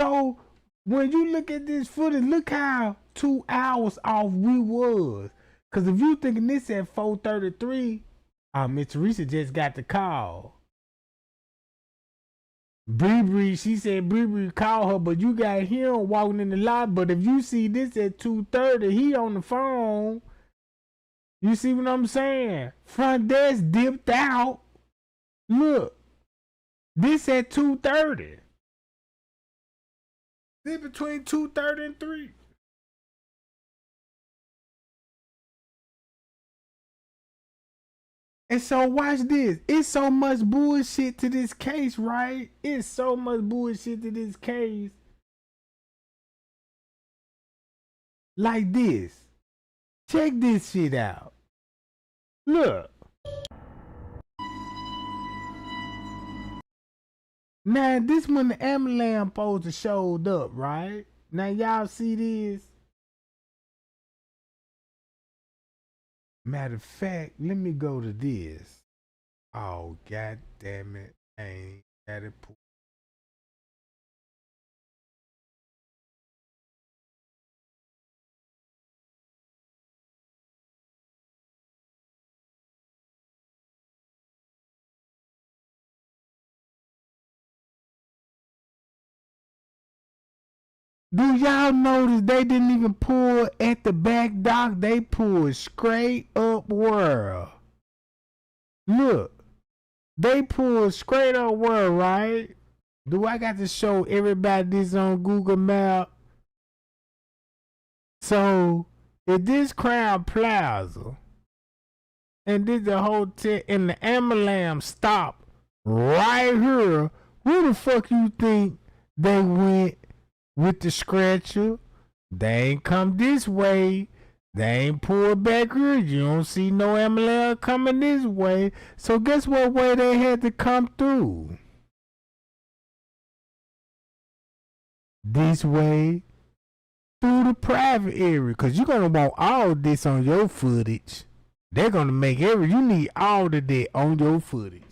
So when you look at this footage, look how 2 hours off we was. Cause if you thinking this at 4:33, Miss Teresa just got the call. Bree, she said Bree called her, but you got him walking in the lobby. But if you see this at 2:30, he on the phone. You see what I'm saying? Front desk dipped out. Look, this at 2:30. This between 2:30 and 3. And so watch this. It's so much bullshit to this case, right? It's so much bullshit to this case. Like this. Check this shit out. Look. Now this when the ambulance poster showed up, right? Now y'all see this? Matter of fact, let me go to this. Oh, god damn it. I ain't got it. Do y'all notice they didn't even pull at the back dock? They pulled straight up world. Look, they pulled straight up world, right? Do I got to show everybody this on Google Maps? So, if this Crown Plaza and this the hotel and the ambulance stop right here, where the fuck you think they went? With the scratcher, they ain't come this way. They ain't pulled back here. You don't see no ambulance coming this way. So guess what way they had to come through? This way, through the private area. Because you're going to want all this on your footage. They're going to make you need all of that on your footage.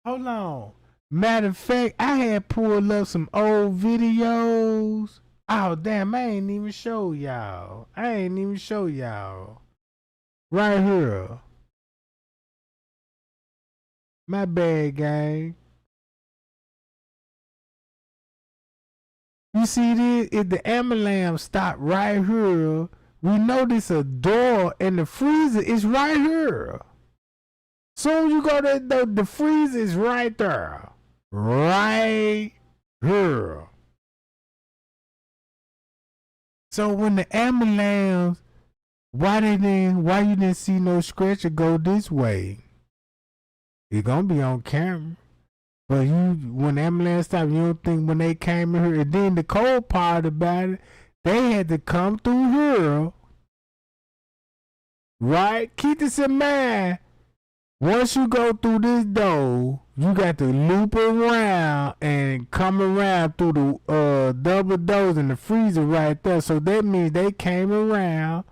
Hold on. Matter of fact, I had pulled up some old videos. Oh, damn, I ain't even show y'all. Right here. My bad, gang. You see this? If the ambulance stop right here, we notice a door and the freezer is right here. Soon you go to the freezer is right there. Right here. So when the ambulance, why you didn't see no scratcher go this way? It's gonna be on camera. But when the ambulance stopped, you don't think when they came in here, and then the cold part about it, they had to come through here. Right? Keep this in mind. Once you go through this door, you got to loop around and come around through the double doors and the freezer right there. So that means they came around,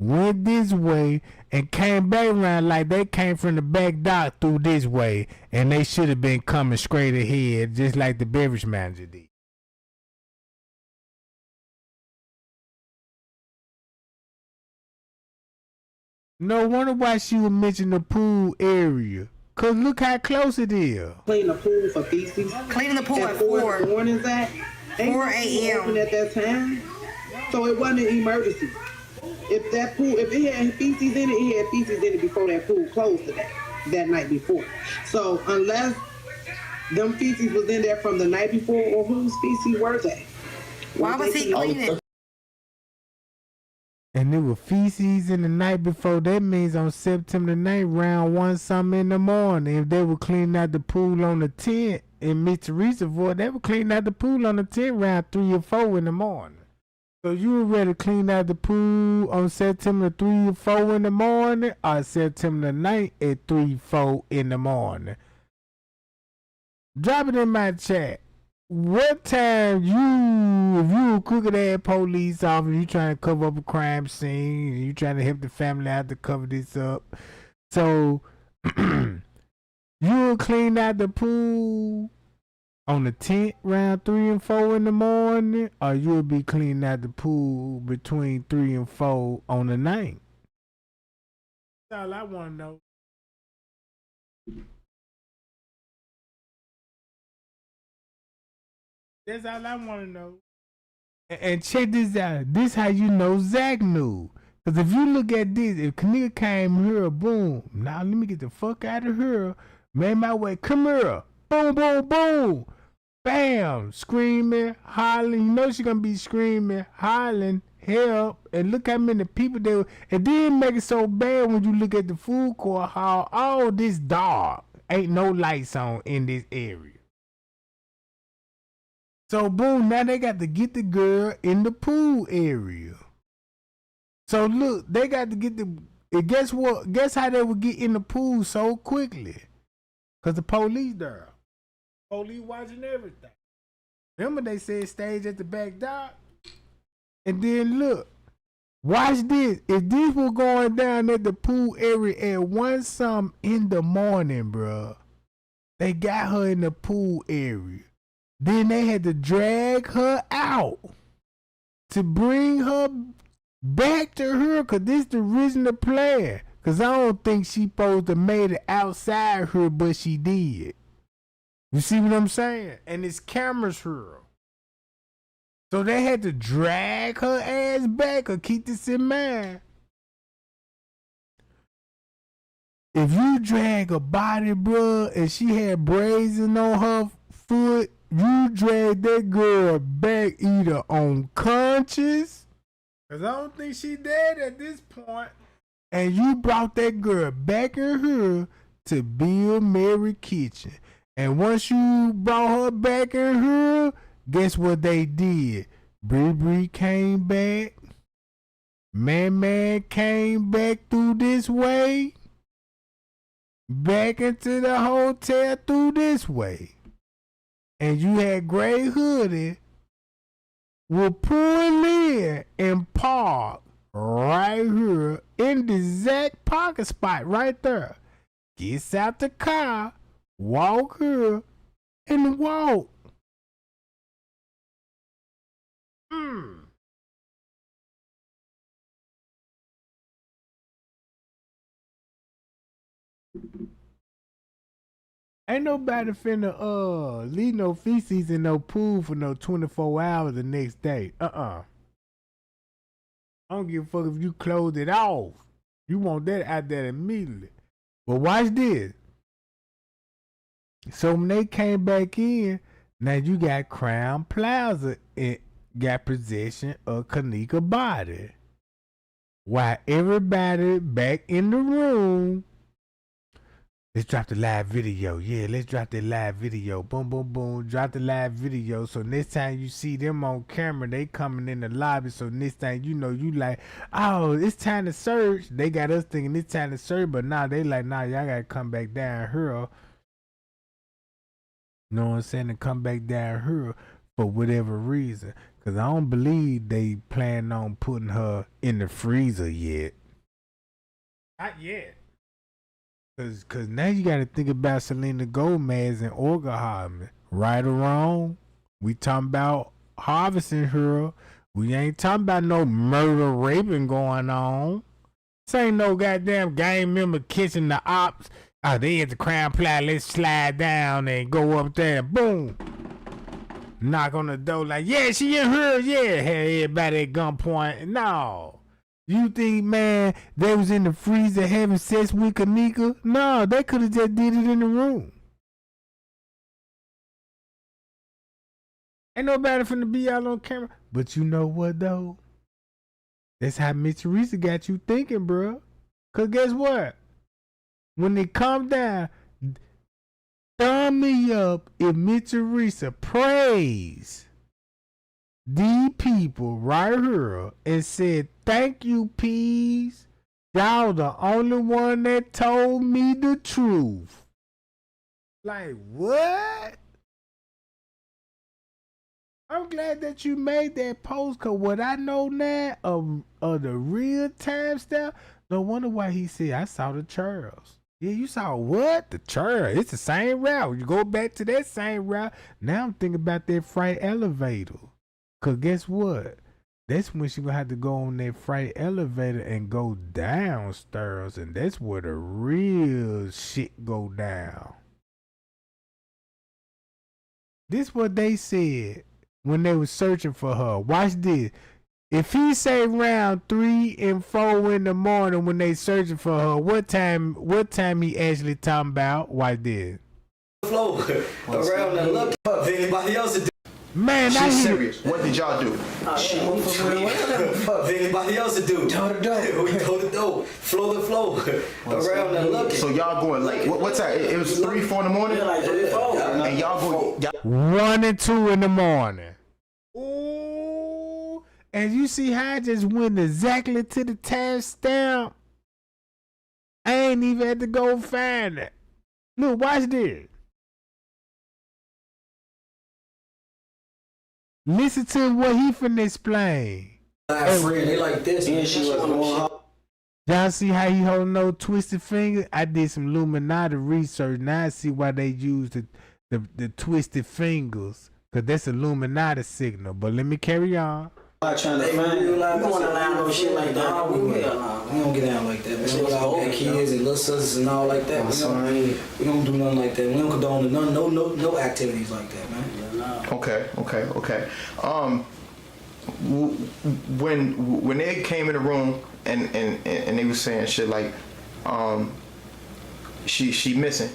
went this way, and came back around like they came from the back dock through this way, and they should have been coming straight ahead, just like the beverage manager did. No wonder why she would mention the pool area. Cause look how close it is. Clean the pool for feces. Cleaning the pool at 4 in the morning, Zach. 4 a.m. Open at that time, so it wasn't an emergency. If that pool, if it had feces in it, it had feces in it before that pool closed that night before. So unless them feces was in there from the night before, or whose feces were they? Why was he cleaning? And there were feces in the night before. That means on September 9th, around 1 something in the morning, if they were cleaning out the pool on the 10th in Mr. Reservoir, they were cleaning out the pool on the 10th around 3 or 4 in the morning. So you would rather clean out the pool on September 3 or 4 in the morning, or September 9th at 3, 4 in the morning? Drop it in my chat. What time if you a crooked ass police officer, you trying to cover up a crime scene, you trying to help the family out to cover this up, so you'll clean out the pool on the 10th around 3 and 4 in the morning, or you'll be cleaning out the pool between 3 and 4 on the 9th? That's all I want to know. That's all I want to know. And check this out. This how you know Zach knew. Because if you look at this, if Kenneka came here, boom. Now let me get the fuck out of here. Made my way. Come here. Boom, boom, boom. Bam. Screaming, hollering. You know she's going to be screaming, hollering, help. And look how many people there were. And then make it so bad when you look at the food court hall. All this dark. Ain't no lights on in this area. So boom, now they got to get the girl in the pool area. So look, they got to get and guess what? Guess how they would get in the pool so quickly? Cause the police there. Police watching everything. Remember they said stage at the back dock? And then look, watch this. If this was going down at the pool area at 1 something in the morning, bruh, they got her in the pool area. Then they had to drag her out to bring her back to her, because this the original plan. Because I don't think she supposed to made it outside her, but she did. You see what I'm saying? And it's cameras here. So they had to drag her ass back, or keep this in mind. If you drag a body, bruh, and she had brazen on her foot, you drag that girl back either unconscious, because I don't think she dead at this point, and you brought that girl back in here to Bill Mary Kitchen. And once you brought her back in here, guess what they did? Bree came back. Man came back through this way. Back into the hotel through this way. And you had Gray Hoodie will pull in and park right here in the exact parking spot right there. Gets out the car, walk here, and walk. Ain't nobody finna leave no feces in no pool for no 24 hours the next day. I don't give a fuck if you close it off. You want that out there immediately. But watch this. So when they came back in, now you got Crown Plaza got possession of Kenneka body. While everybody back in the room. Let's drop the live video. Yeah, let's drop that live video. Boom, boom, boom. Drop the live video. So next time you see them on camera, they coming in the lobby. So next time you know, you like, oh, it's time to search. They got us thinking it's time to search, but now they like, nah, y'all gotta come back down here. You know what I'm saying? And come back down here for whatever reason. Cause I don't believe they plan on putting her in the freezer yet. Not yet. Cause now you gotta think about Selena Gomez and Olga Harvey. Right or wrong, we talking about harvesting her. We ain't talking about no murder raping going on. This ain't no goddamn gang member catching the ops. Oh, they at the Crown Plaza, let's slide down and go up there. Boom. Knock on the door like, yeah, she in here, yeah. Had everybody at gunpoint. No. You think, man, they was in the freezer having sex with Kenneka? No, they could have just did it in the room. Ain't nobody finna be out on camera. But you know what, though? That's how Miss Teresa got you thinking, bro. Because guess what? When they come down, thumb me up if Miss Teresa praise these people right here and said, thank you, Peas. Y'all the only one that told me the truth. Like, what? I'm glad that you made that post, because what I know now of the real time stuff, no wonder why he said, I saw the Charles. Yeah, you saw what? The Charles. It's the same route. You go back to that same route. Now I'm thinking about that freight elevator. Because guess what? That's when she going to have to go on that freight elevator and go downstairs. And that's where the real shit go down. This what they said when they was searching for her. Watch this. If he say around 3 and 4 in the morning when they searching for her, what time he actually talking about? Watch this. Flow around the look up. Anybody else do? Man, she's serious. What did y'all do? Fuck anybody else to do. Toe to door. We toe to door. Flow to flow. Around the look. So y'all going like what time? It was 3, 4 in the morning. Yeah, like 3, 4. And y'all go 1 and 2 in the morning. Ooh, and you see how I just went exactly to the time stamp. I ain't even had to go find it. Look, watch this. Listen to what he finna explain. They like this. And she was going. Y'all see how he holding no twisted finger? I did some Illuminati research. Now I see why they use the twisted fingers. Because that's Illuminati signal. But let me carry on. I'm trying to find you. We want to line no shit like that. We don't get down like that. Man. We all got kids and little sisters and all like that. We don't do nothing like that. We don't condone no activities like that, man. Okay. When they came in the room and they was saying shit like, she missing.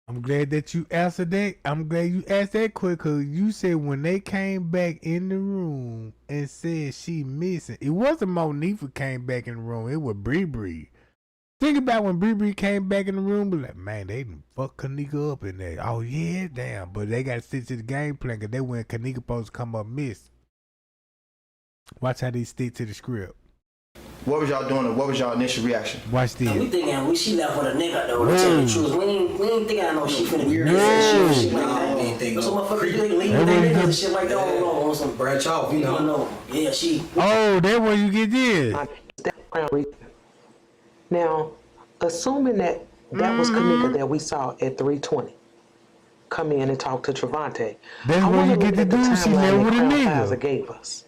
I'm glad that you answered that. I'm glad you asked that quick, because you said when they came back in the room and said she missing, it wasn't Monifa came back in the room. It was Bree Bree. Think about when Bree Bree came back in the room, but like, man, they done fuck Kenneka up in there. Oh yeah, damn. But they got to stick to the game plan, because they when Kenneka supposed to come up miss. Watch how they stick to the script. What was y'all doing? What was y'all initial reaction? Watch this. We thinking she left with a nigga though. To tell the truth, we ain't thinking I know she finna be shit like that. Some motherfuckers you leave with their niggas and shit like that on some branch off, you know. Yeah, she. Oh, that's where you get this. Now, assuming that was Kenneka that we saw at 3:20, come in and talk to Trevante. That's where you get the dude she left with a nigga. Gave us.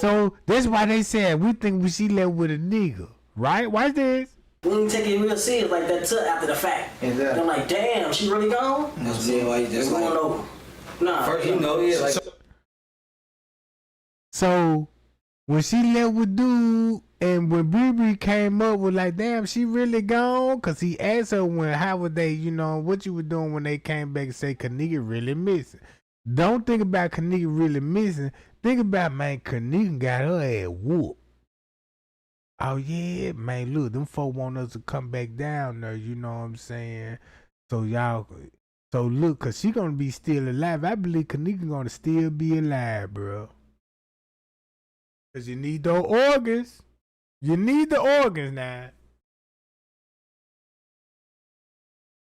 So that's why they said we think she left with a nigga, right? Watch this. We didn't take it real serious like that till after the fact. Exactly. I'm like, damn, she really gone? That's like that's going over. Nah, first you know, yeah, like. So when she left with dude, and when Bree Bree came up with like, damn, she really gone? Cause he asked her how would they, what you were doing when they came back and say Kenneka really missing. Don't think about Kenneka really missing. Think about, man, Kenneka got her ass whooped. Oh, yeah, man, look, them folk want us to come back down there, you know what I'm saying? So look, because she going to be still alive. I believe Kenneka going to still be alive, bro. Because you need those organs. You need the organs now.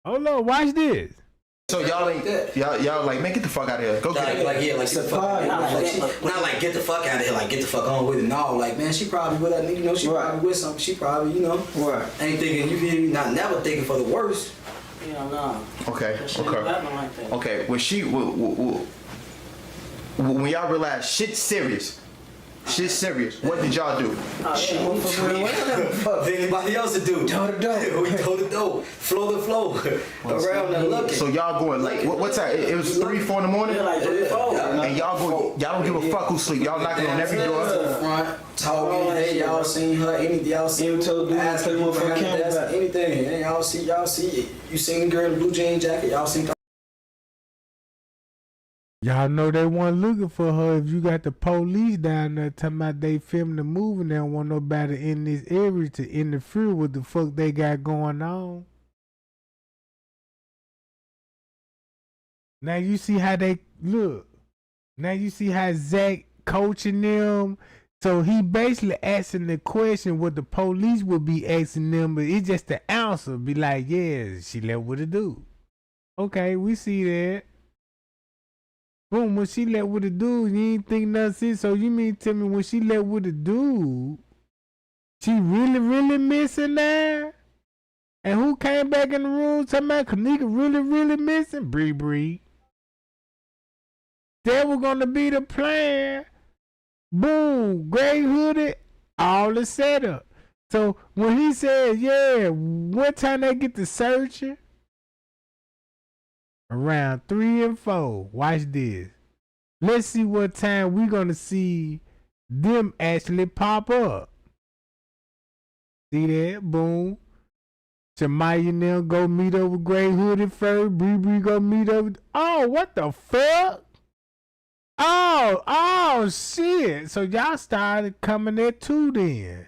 Hold on, watch this. So y'all ain't y'all like, man, get the fuck out of here. Go get it. Like get the fuck. Not like get the fuck out of here. Like get the fuck on with it. No, like man, she probably with that nigga. You know, she probably with something. She probably, you know, ain't thinking. You feel me? Not never thinking for the worst. Yeah, no. Okay. Like Okay. When when y'all realized shit's serious. Shit's serious. What did y'all do? What anybody else to do? Toe to door. We toe to door. Flow to flow. Around and looking. So y'all going like what time? It was 3, 4 in the morning. Yeah, like 3, 4. And y'all don't give a fuck who sleep. Y'all knocking on every door. Front, talking. Hey, y'all seen her? Anything? Y'all seen her? Asking one for the camera. Anything? Hey, y'all see? You seen the girl in the blue jean jacket? Y'all seen? Y'all know they weren't looking for her if you got the police down there talking about they filming the movie and they don't want nobody in this area to interfere with the fuck they got going on. Now you see how they look. Now you see how Zach coaching them. So he basically asking the question what the police would be asking them, but it's just the answer. Be like, yeah, she left with a dude. Okay, we see that. Boom, when she left with a dude, you ain't think nothing. So you mean tell me when she left with a dude, she really missing that? And who came back in the room talking about Kenneka really missing? Bree. That was gonna be the plan. Boom, gray hooded, all the setup. So when he said, yeah, what time they get to searching? Around 3 and 4. Watch this. Let's see what time we gonna see them actually pop up. See that? Boom. Shamaya and them go meet up with Gray Hooded first. Bree go meet up with... Oh, what the fuck? Oh, shit. So y'all started coming at 2 then.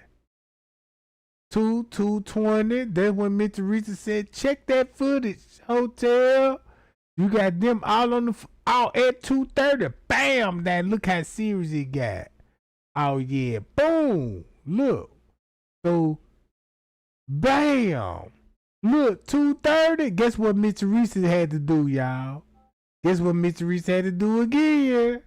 2:20. That's when Mr. Rita said, check that footage, hotel. You got them all on the all at 2:30. Bam! That look how serious it got. Oh yeah, boom! Look, so bam! Look, 2:30. Guess what Mr. Reese had to do, y'all? Guess what Mr. Reese had to do again?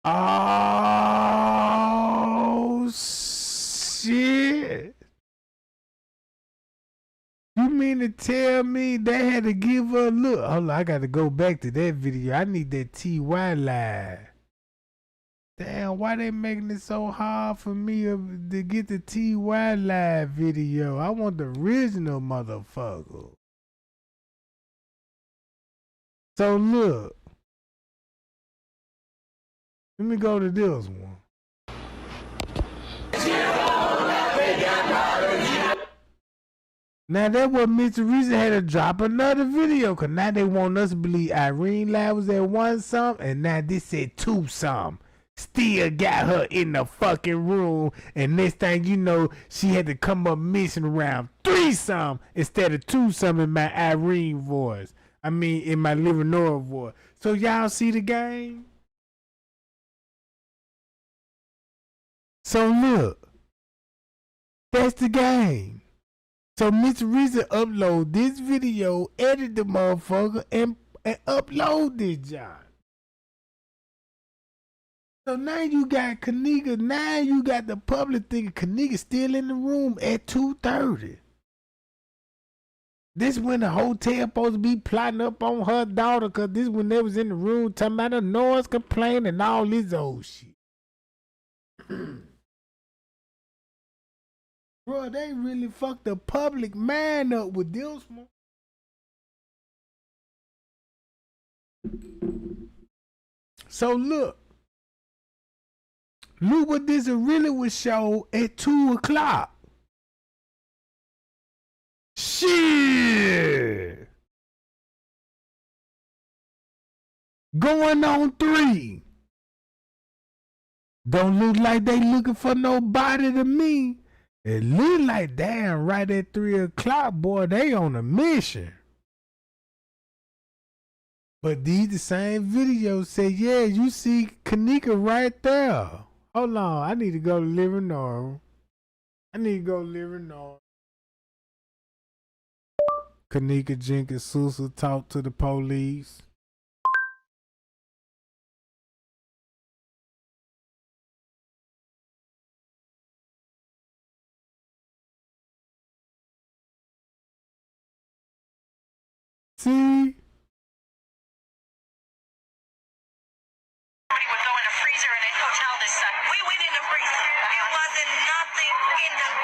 Oh shit! You mean to tell me they had to give her a look? Hold on, I got to go back to that video. I need that TY live. Damn, why they making it so hard for me to get the TY live video? I want the original motherfucker. So look. Let me go to this one. Now that what Mr. Reason had to drop another video, cause now they want us to believe Irene Lab was at 1 something, and now this said 2 something. Still got her in the fucking room, and next thing you know, she had to come up missing around 3 something instead of 2 something in my Irene voice. I mean, in my Livernois voice. So y'all see the game? So look, that's the game. So Mr. Reason upload this video, edit the motherfucker, and upload this job. So now you got Kenneka, now you got the public thinking Kenneka still in the room at 2:30. This when the hotel supposed to be plotting up on her daughter, cause this when they was in the room talking about a noise complaint and all this old shit. Bro, they really fucked the public mind up with this one. So look what this really was show at 2 o'clock. Shit. Going on 3. Don't look like they looking for nobody to me. It look like damn right at 3 o'clock, boy, they on a mission. But these the same videos say, yeah, you see Kenneka right there. Hold on, I need to go to living normal. Kenneka Jenkins sister talk to the police. See?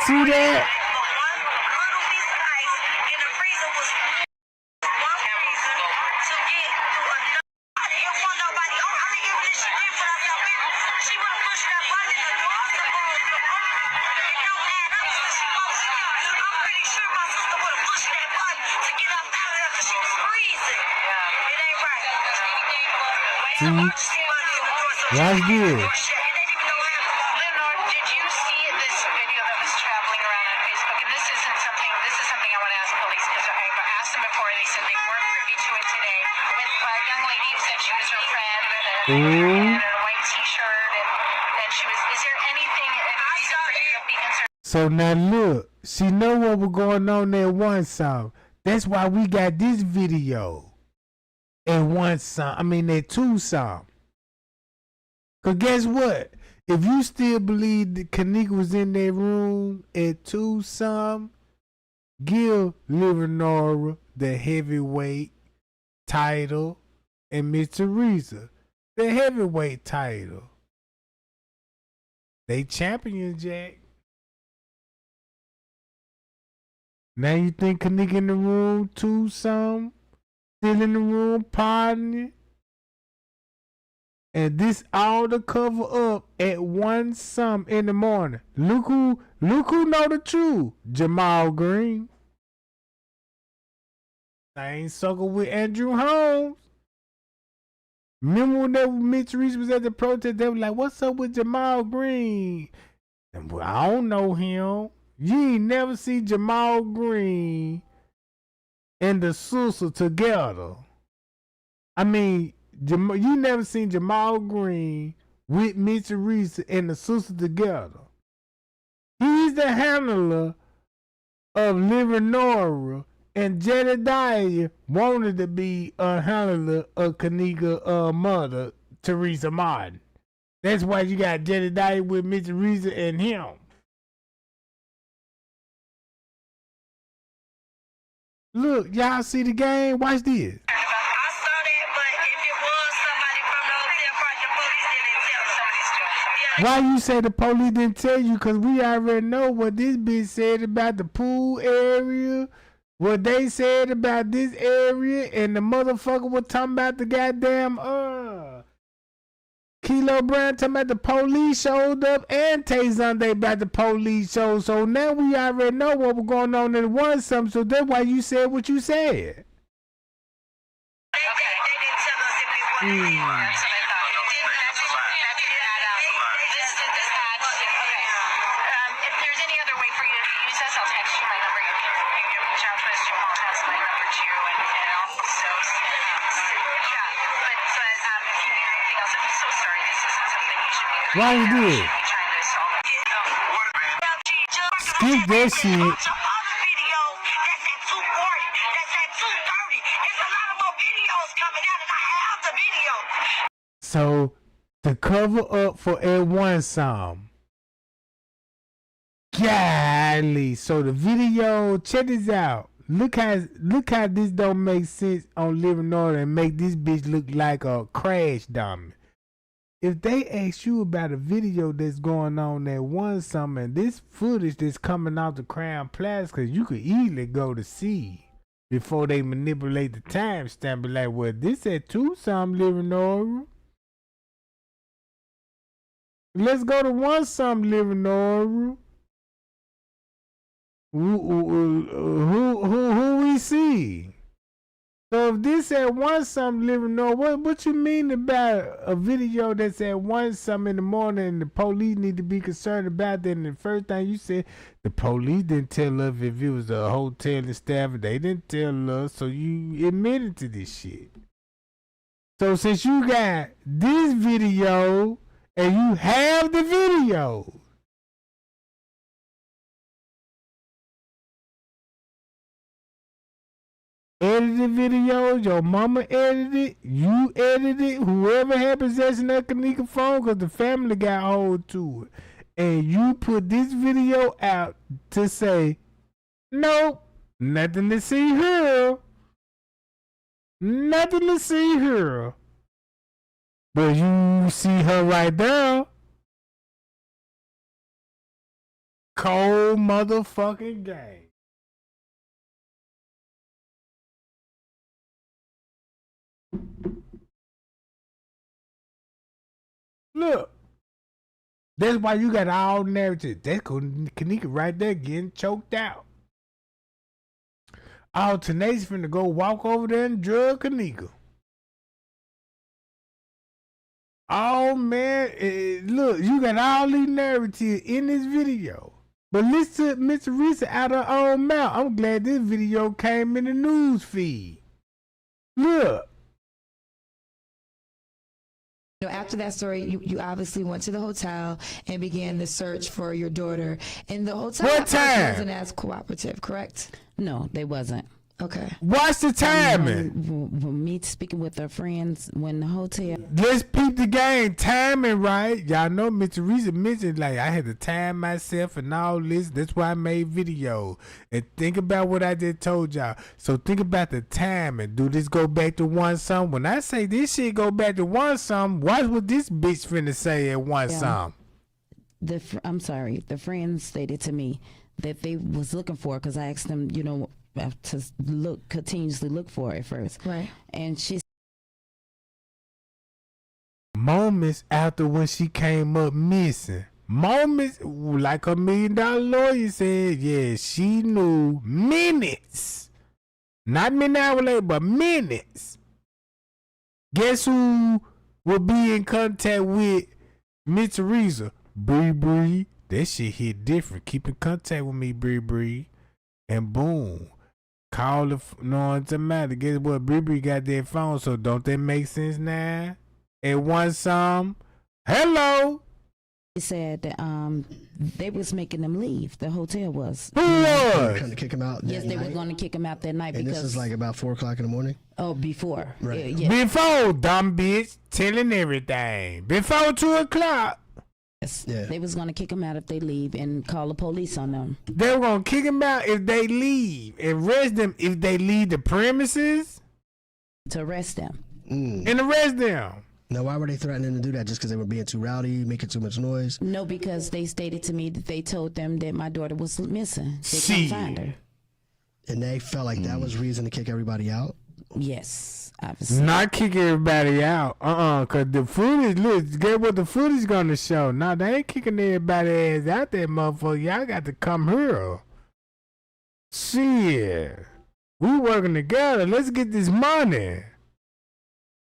See that? See? Watch this. Ooh. And a white t-shirt, and she was. Is there anything reason for you to be concerned? So now look, she know what was going on at one song. That's why we got this video at one song. I mean at two song. Cause guess what? If you still believe that Kenneka was in that room at two song, give Leonora the heavyweight title and Miss Teresa the heavyweight title. They champion, Jack. Now you think Kenneka in the room too, some? Still in the room partying? And this all to cover up at 1 some in the morning. Look who know the truth. Jamal Green. Same sucker with Andrew Holmes. Remember when that Mitch Reese was at the protest, they were like, what's up with Jamal Green? And well, I don't know him. You ain't never see Jamal Green and the sister together. I mean, you never seen Jamal Green with Mitch Reese and the sister together. He's the handler of Leonora, and Jedediah wanted to be a handler of Kenneka's mother, Teresa Martin. That's why you got Jedediah with Mitch Reese and him. Look, y'all see the game? Watch this. Why you say the police didn't tell you? Because we already know what this bitch said about the pool area, what they said about this area, and the motherfucker was talking about the goddamn, Kilo Brown talking about the police showed up, and Tay Zonday about the police showed. So now we already know what was going on in one something, so that's why you said what you said. They didn't tell us if it was why you do it? Skip that shit. So the cover up for Air One song. Golly. So the video, check this out. Look how this don't make sense on Living Order and make this bitch look like a crash dummy. If they ask you about a video that's going on at one summer, and this footage that's coming out the Crown Plaza, cause you could easily go to see before they manipulate the timestamp, be like, well, this at 2 some Living Order. Let's go to 1 some Living Order. Who we see? So if this at one something living no, what you mean about a video that's at one something in the morning and the police need to be concerned about that? And the first thing you said, the police didn't tell us if it was a hotel and staff. They didn't tell us, so you admitted to this shit. So since you got this video and you have the video, edited videos, your mama edited it, you edited it, whoever had possession of Kenneka phone, because the family got hold to it. And you put this video out to say, nope, nothing to see here. Nothing to see here. But you see her right there. Cold motherfucking game. Look, that's why you got all narrative. That's Kenneka right there getting choked out. All Tenacious finna go walk over there and drug Kenneka. Oh man, look, you got all these narratives in this video. But listen to Miss Teresa out of her own mouth. I'm glad this video came in the news feed. Look. After that story, you obviously went to the hotel and began the search for your daughter. And the hotel wasn't as cooperative, correct? No, they wasn't. Okay. What's the timing? Me speaking with her friends when the hotel. Let's peep the game. Timing, right? Y'all know Miss Teresa mentioned like I had to time myself and all this. That's why I made video. And think about what I just told y'all. So think about the timing. Do this go back to one something? When I say this shit go back to one something, watch what this bitch finna say at one something. I'm sorry. The friends stated to me that they was looking for, because I asked them, you know, to continuously look for it first. Right. And she moments after when she came up missing. Moments like a $1 million lawyer said, yeah, she knew minutes. Not minute hour later, but minutes. Guess who will be in contact with Miss Teresa? Bree. That shit hit different. Keep in contact with me, Bree. And boom. Call the no, it doesn't matter. Guess what? Bree got their phone, so don't that make sense now? At one some, hello. He said that they was making them leave. The hotel was. Who was? Trying to kick him out. Yes, they were going to kick him out that night. And because this is like about 4 o'clock in the morning. Oh, before. Right. Yeah. Before, dumb bitch, telling everything. Before 2 o'clock. Yes. Yeah. They was going to kick him out if they leave and call the police on them. They were going to kick him out if they leave. Arrest them if they leave the premises. To arrest them. And arrest them. Now, why were they threatening to do that? Just because they were being too rowdy, making too much noise? No, because they stated to me that they told them that my daughter was missing. They couldn't find her. And they felt like that was reason to kick everybody out? Yes, obviously. Not kick everybody out. Because the footage, look, guess what the footage going to show? Now, they ain't kicking everybody's ass out there, motherfucker. Y'all got to come here. Shit. We working together. Let's get this money.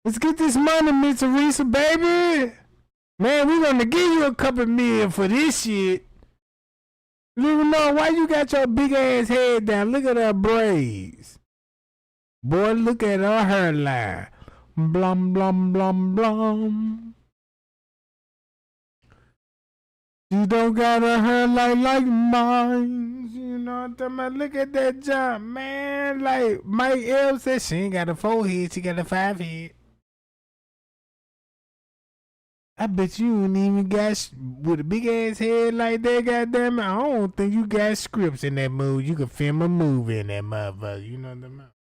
Let's get this money, Miss Teresa, baby. Man, we're going to give you a couple million for this shit. You know, why you got your big ass head down? Look at her braids. Boy, look at her hairline. Blum, blum, blum, blum. You don't got a hair like mine. You know what I'm talking about? Look at that jump, man. Like Mike L said, she ain't got a 4 head, she got a 5 head. I bet you ain't even got, with a big ass head like that, goddamn it, I don't think you got scripts in that movie. You could film a movie in that motherfucker. You know what I'm talking about?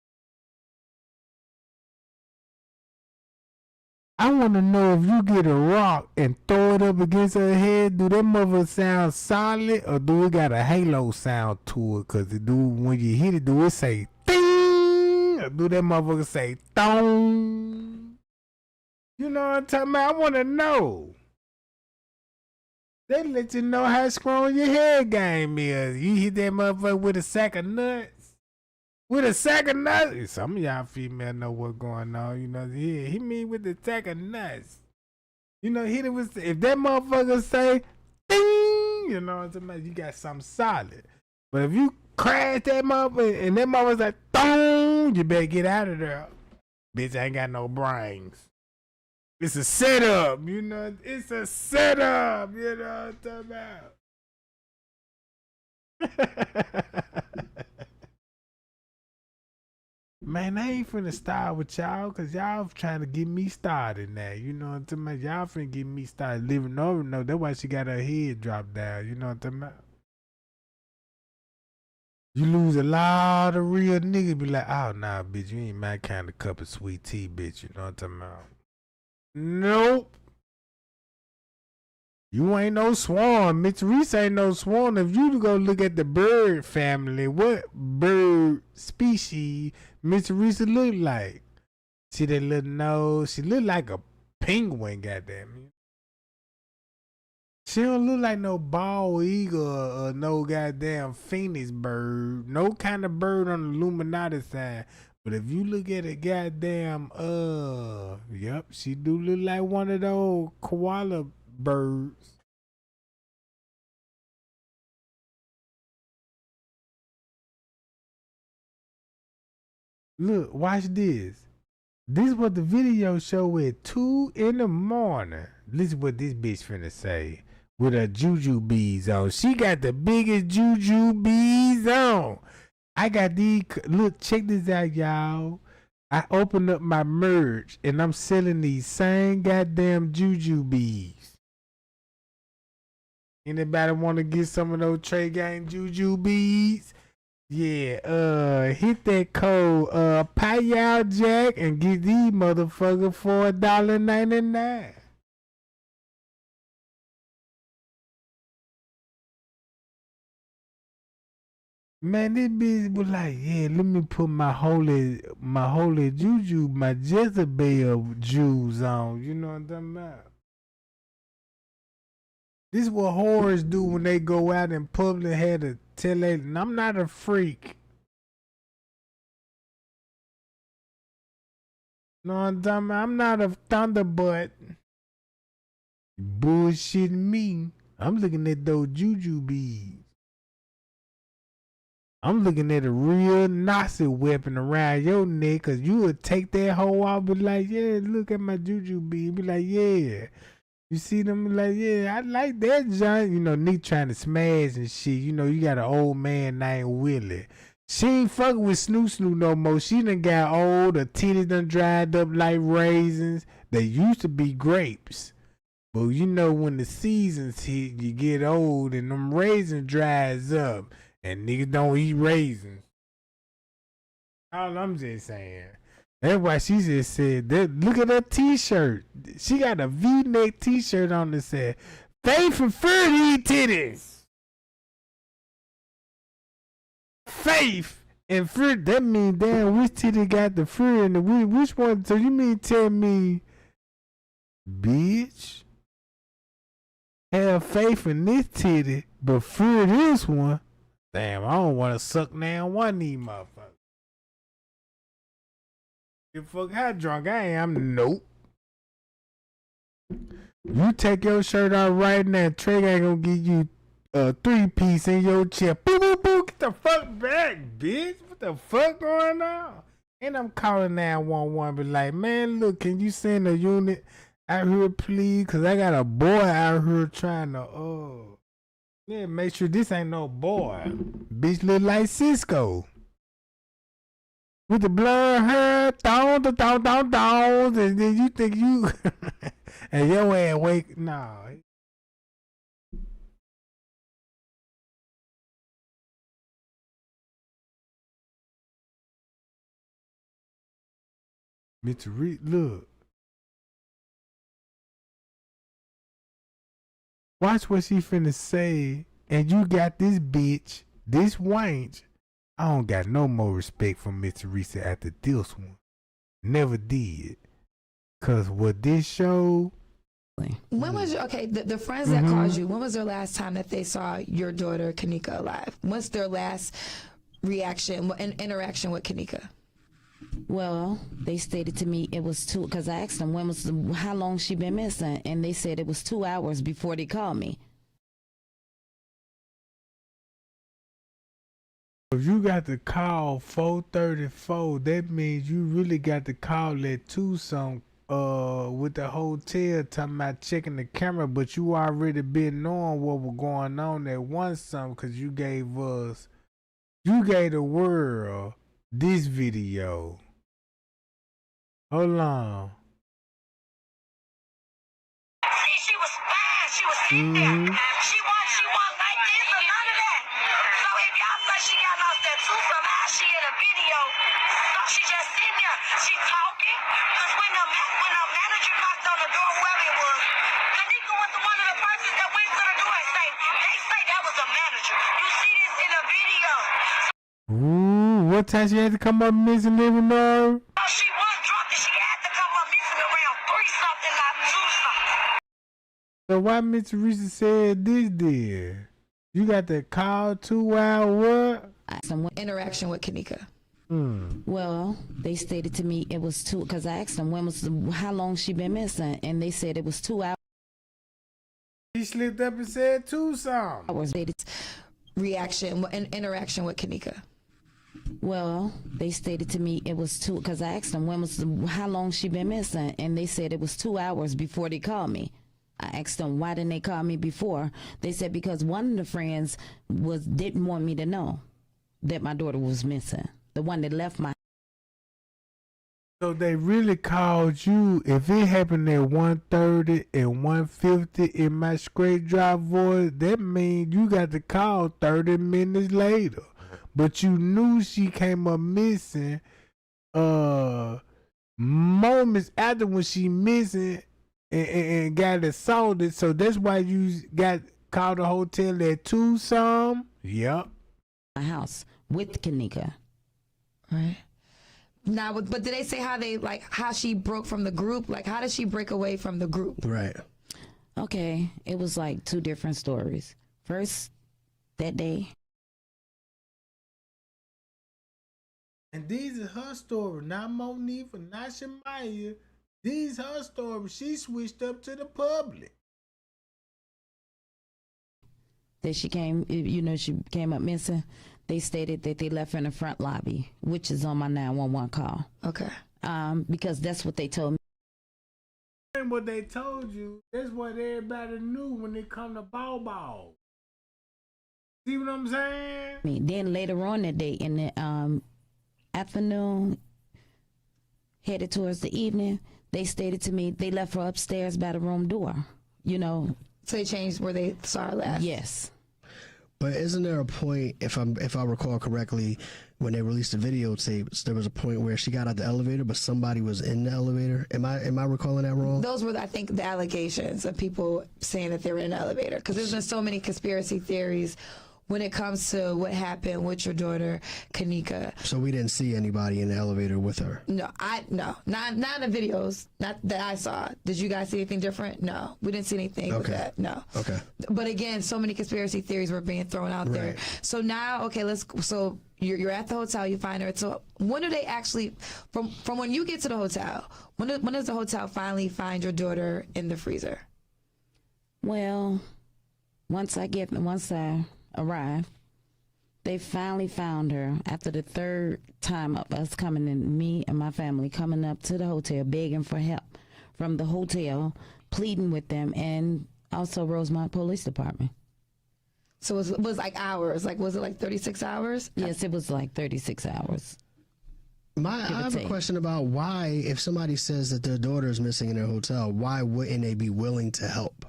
I want to know if you get a rock and throw it up against her head, do that motherfucker sound solid or do it got a halo sound to it? Because it do, when you hit it, do it say ding? Or do that motherfucker say thong? You know what I'm talking about? I want to know. They let you know how strong your head game is. You hit that motherfucker with a sack of nuts. with a sack of nuts. Some of y'all female know what's going on. You know, yeah, he mean with the sack of nuts. You know, hit it with, if that motherfucker say, ding, you know what I'm talking about? You got something solid. But if you crash that motherfucker and that motherfucker's like, dong, you better get out of there. Bitch, I ain't got no brains. It's a setup, you know. It's a setup, you know what I'm talking about. Man, I ain't finna start with y'all because y'all trying to get me started now. You know what I'm talking about? Y'all finna get me started living over. No, that's why she got her head dropped down. You know what I'm talking about? You lose a lot of real niggas be like, oh, nah, bitch, you ain't my kind of cup of sweet tea, bitch. You know what I'm talking about? Nope. You ain't no swan. Mitch Reese ain't no swan. If you go look at the bird family, what bird species Mitch Reese look like? See that little nose? She look like a penguin, goddamn it. She don't look like no bald eagle or no goddamn phoenix bird. No kind of bird on the Illuminati side. But if you look at a goddamn, yep, she do look like one of those koala birds. Look, watch this. This is what the video show at 2 in the morning. Listen what this bitch finna say. With her juju beads on. She got the biggest juju beads on. I got these. Look, check this out, y'all. I opened up my merch and I'm selling these same goddamn juju beads. Anybody want to get some of those Trey Gang juju beads? Yeah, hit that code, Pie Y'all Jack and get these motherfuckers for $1.99. Man, this bitch was like, yeah, let me put my holy juju, my Jezebel Jews on. You know what I'm talking about? This is what whores do when they go out in public, had to tell they, and I'm not a freak. You know what I'm talking about? I'm not a thunderbutt. You bullshitting me. I'm looking at those juju beads. I'm looking at a real Nazi weapon around your neck, cause you would take that hoe off, be like, yeah, look at my juju bead. Be like, yeah. You see them, be like, yeah, I like that joint. You know, Nick trying to smash and shit. You know, you got an old man named Willie. She ain't fucking with Snoo no more. She done got old. Her titties done dried up like raisins. They used to be grapes. But you know, when the seasons hit, you get old and them raisins dries up. And niggas don't eat raisins. All I'm just saying. That's why she just said that. Look at her t-shirt. She got a V-neck t-shirt on that said, Faith and Fur eat titties. Faith and Fur. That mean damn which titty got the fur and the which one? So you mean tell me, bitch, have faith in this titty, but fur this one? Damn, I don't want to suck down one of these motherfuckers. Give a fuck how drunk I am. Nope. You take your shirt off right now, Trey ain't gonna give you a 3-piece in your chest. Boo, boo, boo, get the fuck back, bitch. What the fuck going on? And I'm calling 911, but like, man, look, can you send a unit out here, please? Cause I got a boy out here trying to, yeah, make sure this ain't no boy. Bitch look like Cisco. With the blonde hair, thong, and then you think you, and your ass wake, nah. Mr. Reed, look. Watch what she finna say, and you got this bitch, this wench. I don't got no more respect for Miss Teresa after this one. Never did. Cause what this show. When was the friends that called you? When was their last time that they saw your daughter Kenneka alive? What's their last reaction and interaction with Kenneka? Well, they stated to me it was because I asked them how long she been missing, and they said it was 2 hours before they called me. If you got to call 4:34, that means you really got to call at 2-something with the hotel talking about checking the camera, but you already been knowing what was going on at 1-something because you gave the world this video. Hold on. See, she was fine. She was sitting there. She wasn't like this or none of that. So if y'all say she got lost that tooth somehow, she in a video. So she just sitting there. She talking. Because when the manager knocked on the door, whoever it was, Kenneka was one of the persons that went to the door and they say that was a manager. You see this in a video. Ooh, what time she had to come up missing, every nerve? So she was drunk and she had to come up missing around 3-something, not 2-something. So why Miss Teresa said this then? You got to call 2 hours what? Some interaction with Kenneka. Well, they stated to me it was because I asked them how long she been missing, and they said it was 2 hours. He slipped up and said 2-something. Reaction and interaction with Kenneka. Well, they stated to me it was because I asked them how long she been missing, and they said it was 2 hours before they called me. I asked them why didn't they call me before. They said because one of the friends didn't want me to know that my daughter was missing. The one that left my. So they really called you. If it happened at 1:30 and 1:50 in my straight drive voice, that means you got to call 30 minutes later. But you knew she came up missing moments after when she missing and got assaulted. So that's why you got called the hotel at 2-something. Yep. My house with Kenneka. Right. Now, but did they say how she broke from the group? Like, how did she break away from the group? Right. Okay, it was like 2 different stories. First, that day. And these are her stories, not Monifa, not Shamaya. These her stories. She switched up to the public. That she came up missing. They stated that they left her in the front lobby, which is on my 911 call. Okay. Because that's what they told me. And what they told you, that's what everybody knew when it come to Bow. See what I'm saying? Then later on that day in the afternoon, headed towards the evening, they stated to me they left her upstairs by the room door. So they changed where they saw her last. Yes. But isn't there a point, if I recall correctly, when they released the videotapes, there was a point where she got out the elevator, but somebody was in the elevator? Am I recalling that wrong? Those were, I think, the allegations of people saying that they were in the elevator. Because there's been so many conspiracy theories when it comes to what happened with your daughter, Kenneka. So we didn't see anybody in the elevator with her? No, not in the videos, not that I saw. Did you guys see anything different? No, we didn't see anything with that. No. Okay. But again, so many conspiracy theories were being thrown out there. So now, okay, so you're at the hotel, you find her. So when do they actually, from when you get to the hotel, when does the hotel finally find your daughter in the freezer? Well, once I arrived, they finally found her after the 3rd time of us coming in, me and my family coming up to the hotel begging for help from the hotel, pleading with them, and also Rosemont Police Department. So it was like hours, was it like 36 hours? Yes, it was like 36 hours. I have a question about why, if somebody says that their daughter is missing in their hotel, why wouldn't they be willing to help?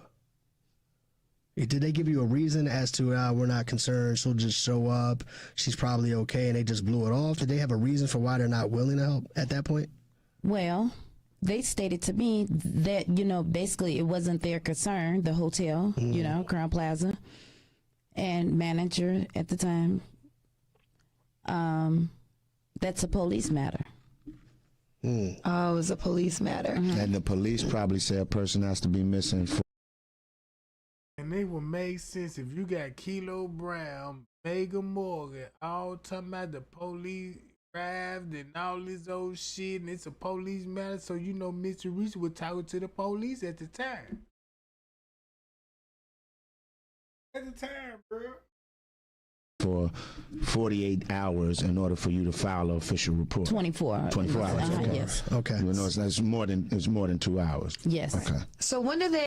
Did they give you a reason as to we're not concerned, she'll just show up, she's probably okay, and they just blew it off? Did they have a reason for why they're not willing to help at that point? Well, they stated to me that, basically it wasn't their concern, the hotel, Crown Plaza, and manager at the time. That's a police matter. Oh, it was a police matter. And the police probably say a person has to be missing for. And and it would make sense if you got Kilo Brown, Megan Morgan, all talking about the police arrived and all this old shit, and it's a police matter. So you know, Mr. Reese was talking to the police at the time. At the time, bro. For 48 hours in order for you to file an official report. 24. 24 hours. Okay. Yes. Okay. You know, it's more than 2 hours. Yes. Okay. So when did they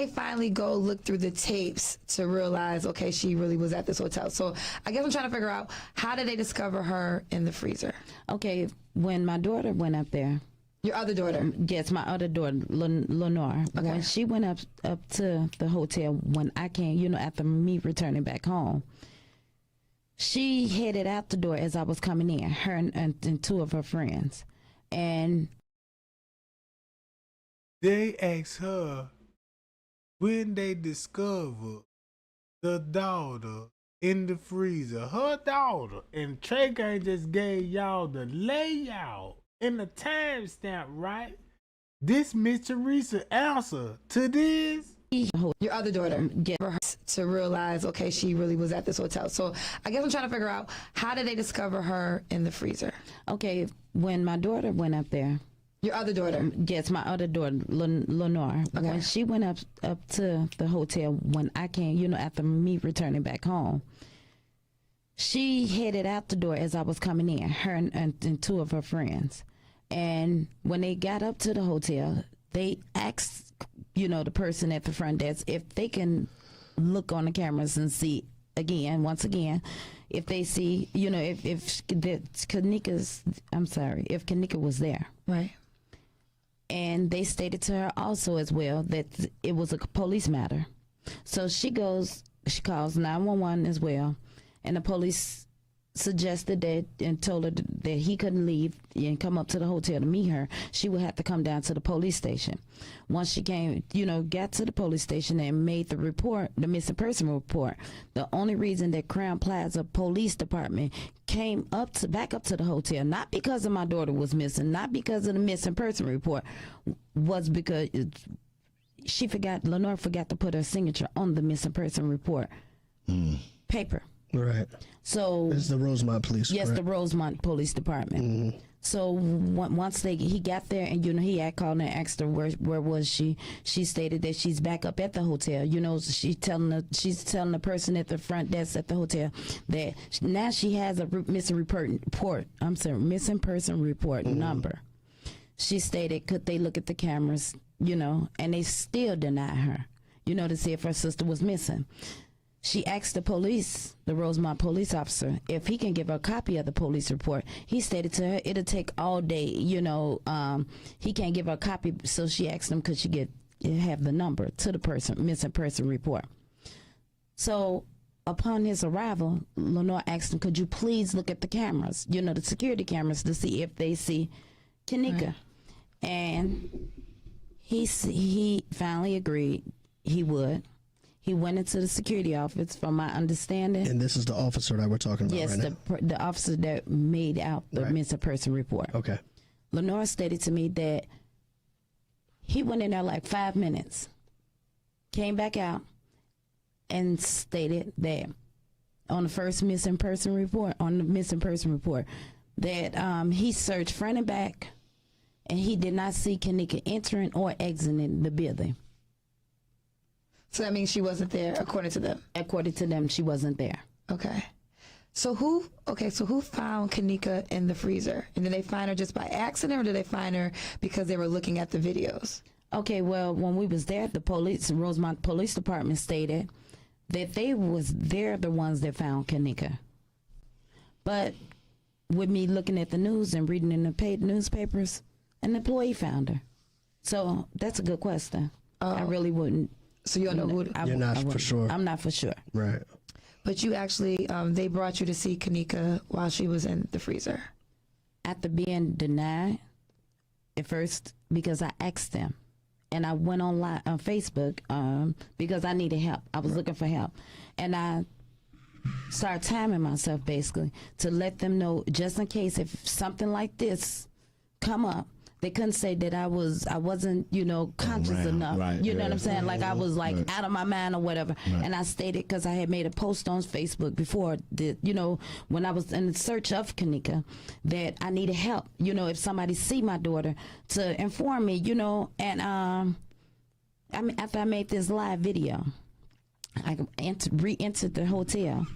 finally go look through the tapes to realize, okay, she really was at this hotel? So I guess I'm trying to figure out, how did they discover her in the freezer? Okay, when my daughter went up there. Your other daughter? Yes, my other daughter, Lenore. Okay. When she went up to the hotel, when I came, you know, after me returning back home, she headed out the door as I was coming in, her and two of her friends. And they asked her when they discovered the daughter in the freezer, her daughter, and Trey Gang just gave y'all the layout and the timestamp, right? This Miss Teresa answer to this. Your other daughter, get her to realize, okay, she really was at this hotel. So I guess I'm trying to figure out, how did they discover her in the freezer? Okay, when my daughter went up there. Your other daughter? Yes, my other daughter, Lenore. Okay. When she went up to the hotel, when I came, you know, after me returning back home, she headed out the door as I was coming in, her and two of her friends. And when they got up to the hotel, they asked, you know, the person at the front desk if they can look on the cameras and see once again, if they see, you know, if Kenneka was there. Right. And they stated to her also as well that it was a police matter. So she calls 911 as well, and the police suggested that and told her that he couldn't leave and come up to the hotel to meet her. She would have to come down to the police station. Once she came, you know, got to the police station and made the report, the missing person report, the only reason that Crown Plaza Police Department came back up to the hotel, not because of my daughter was missing, not because of the missing person report, was because Lenore forgot to put her signature on the missing person report paper. Right. So it's the Rosemont Police. Yes, correct? the Rosemont Police Department. Mm-hmm. So once he got there, and you know, he had called and asked her where was she. She stated that she's back up at the hotel. You know, she's telling the person at the front desk at the hotel that now she has a missing person report number. She stated, could they look at the cameras, you know, and they still denied her, you know, to see if her sister was missing. She asked the police, the Rosemont police officer, if he can give her a copy of the police report. He stated to her it'll take all day, you know, he can't give her a copy. So she asked him, could she have the number to the missing person report. So upon his arrival, Lenore asked him, could you please look at the cameras, you know, the security cameras, to see if they see Kenneka. Right. And he finally agreed he would. He went into the security office, from my understanding. And this is the officer that we're talking about right now? Yes, the officer that made out the missing person report. Okay. Lenore stated to me that he went in there like 5 minutes, came back out, and stated that on the first missing person report, that he searched front and back, and he did not see Kenneka entering or exiting the building. So that means she wasn't there, according to them? According to them, she wasn't there. Okay. So who found Kenneka in the freezer? And did they find her just by accident, or did they find her because they were looking at the videos? Okay, well, when we was there, the Rosemont Police Department stated that they're the ones that found Kenneka. But with me looking at the news and reading in the paid newspapers, an employee found her. So that's a good question. I really wouldn't. So you don't know who? You're not for sure. I'm not for sure. Right. But you actually, they brought you to see Kenneka while she was in the freezer. After being denied at first, because I asked them, and I went online on Facebook because I needed help. I was looking for help, and I started timing myself basically to let them know, just in case if something like this come up, they couldn't say that I wasn't, you know, conscious enough. Right, you know what I'm saying? Like I was like out of my mind or whatever. Right. And I stated, because I had made a post on Facebook before, that, you know, when I was in search of Kenneka, that I needed help. You know, if somebody see my daughter, to inform me, you know. And I mean, after I made this live video, I re-entered the hotel,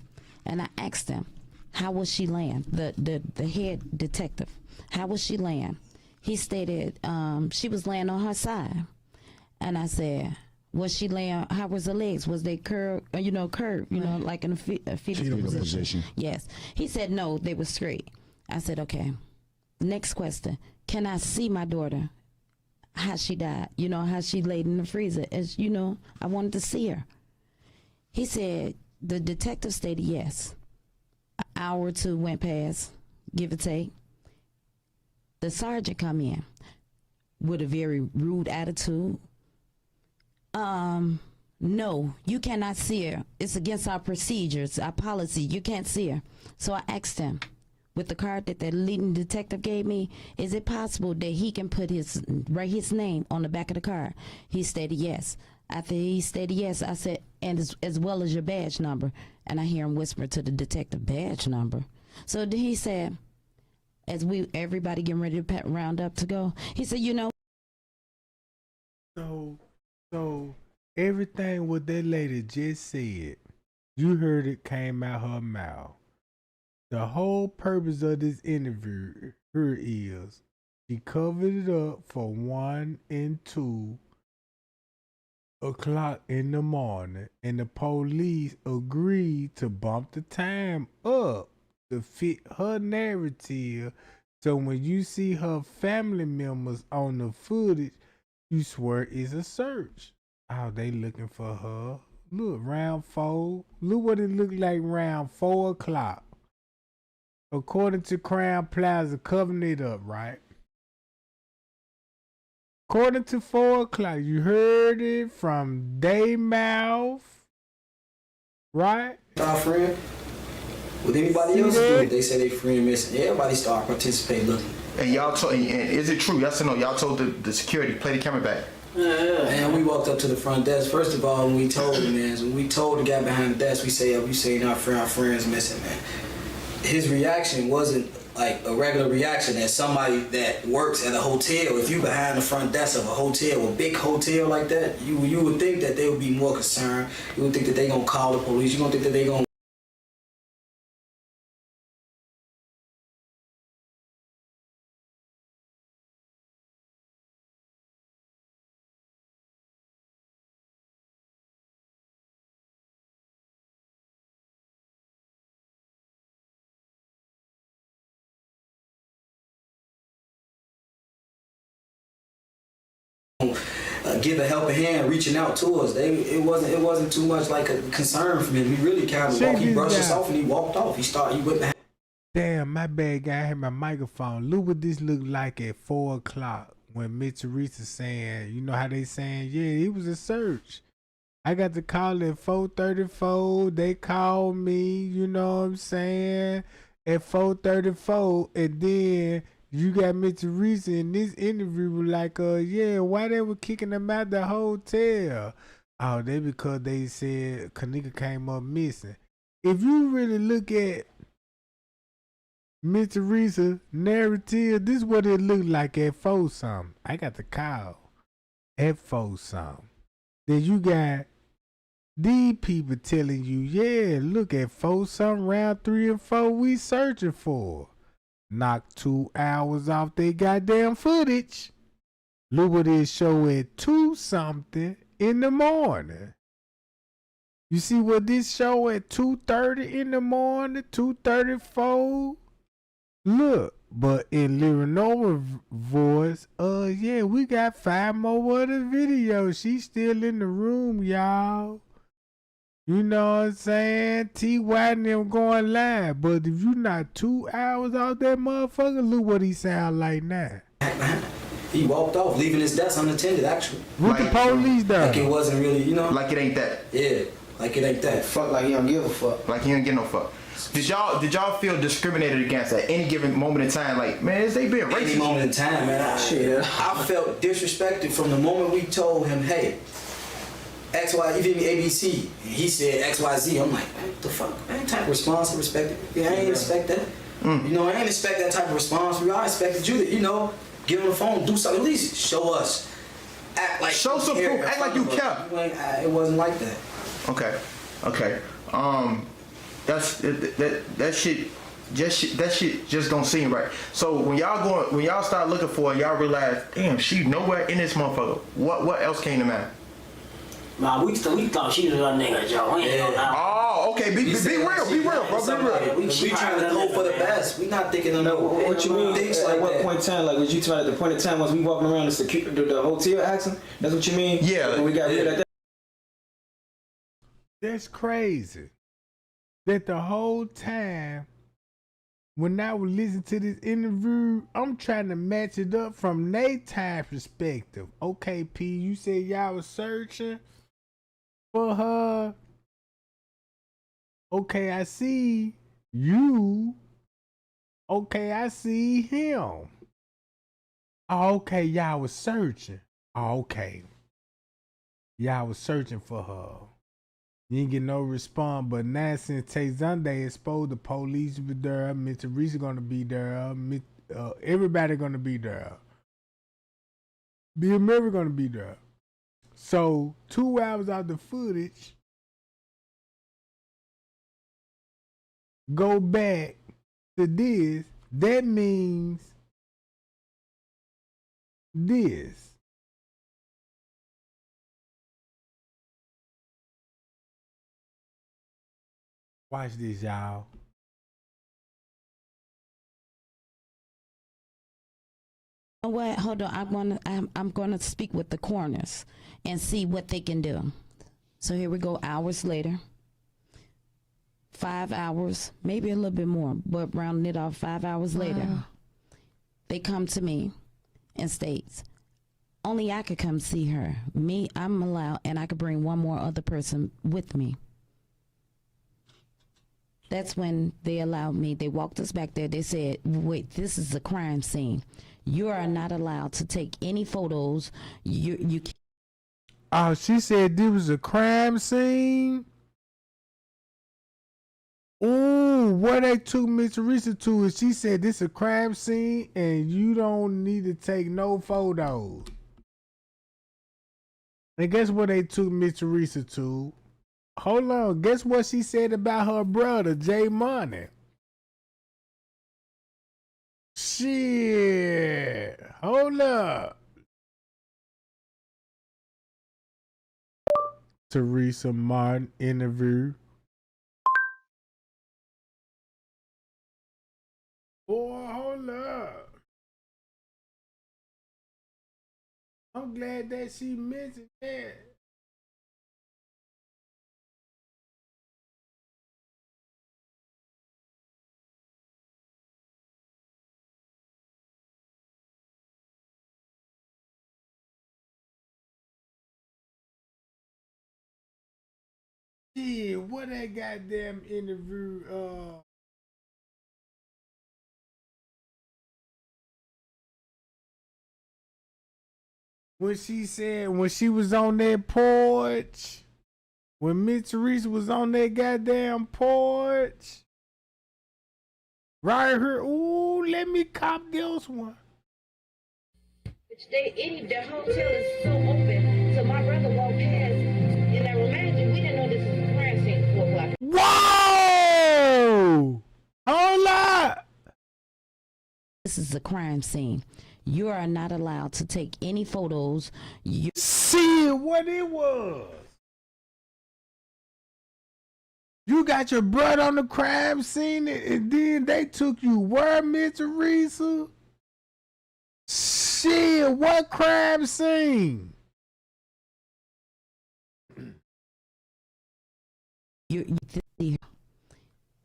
and I asked them, how was she laying? The head detective, how was she laying? He stated she was laying on her side, and I said, was she laying? How was her legs? Was they curved? You know, like in a fetal position? Yes. He said no, they were straight. I said okay. Next question: can I see my daughter? How she died? You know, how she laid in the freezer? As you know, I wanted to see her. He said the detective stated yes. An hour or two went past, give or take. The sergeant come in with a very rude attitude. No, you cannot see her. It's against our procedures, our policy. You can't see her. So I asked him, with the card that the leading detective gave me, is it possible that he can put write his name on the back of the card? He stated yes. After he stated yes, I said, and as well as your badge number. And I hear him whisper to the detective, badge number. So then he said, as everybody getting ready to round up to go, he said, you know. So everything what that lady just said, you heard it came out her mouth. The whole purpose of this interview here is she covered it up for 1 and 2 o'clock in the morning, and the police agreed to bump the time up to fit her narrative. So when you see her family members on the footage, you swear it's a search. Oh, they looking for her. Look, round 4. Look what it looked like round 4 o'clock. According to Crown Plaza, covering it up, right? According to 4 o'clock, you heard it from they mouth, right? Our friend. With anybody else do it, they say they friend missing. Everybody start participating. Looking. And y'all told, and is it true? Yes or no? Y'all told the security play the camera back. Yeah. And we walked up to the front desk. First of all, when we told the guy behind the desk, we say our friend's missing, man. His reaction wasn't like a regular reaction as somebody that works at a hotel. If you behind the front desk of a hotel, a big hotel like that, you would think that they would be more concerned. You would think that they gonna call the police. You don't think that they gonna give a helping hand, reaching out to us. It wasn't too much like a concern for him. He really kind of walked. He brushed us off and he walked off. He went. Damn, my bad guy. I had my microphone. Look what this looked like at 4 o'clock when Miss Teresa saying, you know how they saying, yeah, it was a search. I got the call at 4:34. They called me, you know what I'm saying, at 4:34, and then you got Miss Teresa in this interview was like, yeah, why they were kicking them out the hotel? Oh, they because they said Kenneka came up missing. If you really look at Miss Teresa narrative, this is what it looked like at 4 something. I got the call at 4 something. Then you got these people telling you, yeah, look at 4 something, round 3 and 4 we searching for. Knocked 2 hours off their goddamn footage. Look what it show at 2 something in the morning. You see what this show at 2:30 in the morning, 2:34. Look, but in Leonora voice, yeah, we got 5 more of the video. She's still in the room, y'all. You know what I'm saying? T.Y. and them going live. But if you not 2 hours out that motherfucker, look what he sound like now. He walked off, leaving his desk unattended, actually. What the police done? Like it wasn't really, you know? Like it ain't that. Yeah. Like it ain't that. Fuck like he don't give a fuck. Like he don't give no fuck. Did y'all feel discriminated against at any given moment in time? Like, man, is they being racist? Any moment in time, man. I felt disrespected from the moment we told him, hey, X, Y, you feel me, ABC. And he said X, Y, Z. I'm like, what the fuck? I ain't type of response I respect it. Yeah, I ain't expect that. You know, I ain't expect that type of response from you. I expected you to, you know, get on the phone, do something, at least show us. Act like show some proof, act like you care. It wasn't like that. Okay. That shit just don't seem right. So when y'all start looking for it, y'all realize, damn, she nowhere in this motherfucker. What else came to mind? Nah, we thought she was a nigga, Joe. We ain't know. Oh, okay. Be real, bro. Be real. We trying to go for the best. We not thinking of no. What you mean? Things At like what that. point in time? Like, was you talking at the point in time was we walking around the hotel asking? That's what you mean? Yeah. When we got rid of that. That's crazy. That the whole time when I was listening to this interview, I'm trying to match it up from Nate's perspective. Okay, P, you said y'all was searching for her. Okay, I see you. Okay, I see him. Oh, okay, y'all was searching. Oh, okay. Y'all was searching for her. You didn't get no response, but now since Tay Sunday exposed, the police be there, Miss Teresa gonna be there, everybody gonna be there. Bill Murray gonna be there. So 2 hours out the footage, go back to this, that means this. Watch this, y'all. You know what? Hold on. I'm gonna speak with the coroners and see what they can do. So here we go. Hours later, 5 hours, maybe a little bit more, but rounding it off, 5 hours later, they come to me and states, only I could come see her. Me, I'm allowed, and I could bring one more other person with me. That's when they allowed me. They walked us back there. They said, wait, this is a crime scene. You are not allowed to take any photos. You can't. Oh, she said this was a crime scene? Ooh, what they took Miss Teresa to is she said this is a crime scene and you don't need to take no photos. And guess what they took Miss Teresa to? Hold on, guess what she said about her brother, Jay Money? Shit, hold up. Teresa Martin interview. Boy, hold up. I'm glad that she mentioned that. Yeah, what that goddamn interview, when she said, when she was on that porch, when Miss Teresa was on that goddamn porch, right here, ooh, let me cop this one. The hotel is so open, so my brother walked past, and I remind you, we didn't know this was a crime scene at 4 o'clock. Whoa! Hold up! This is a crime scene. You are not allowed to take any photos. You see what it was. You got your brother on the crime scene, and then they took you where, Miss Teresa? Shit, what crime scene?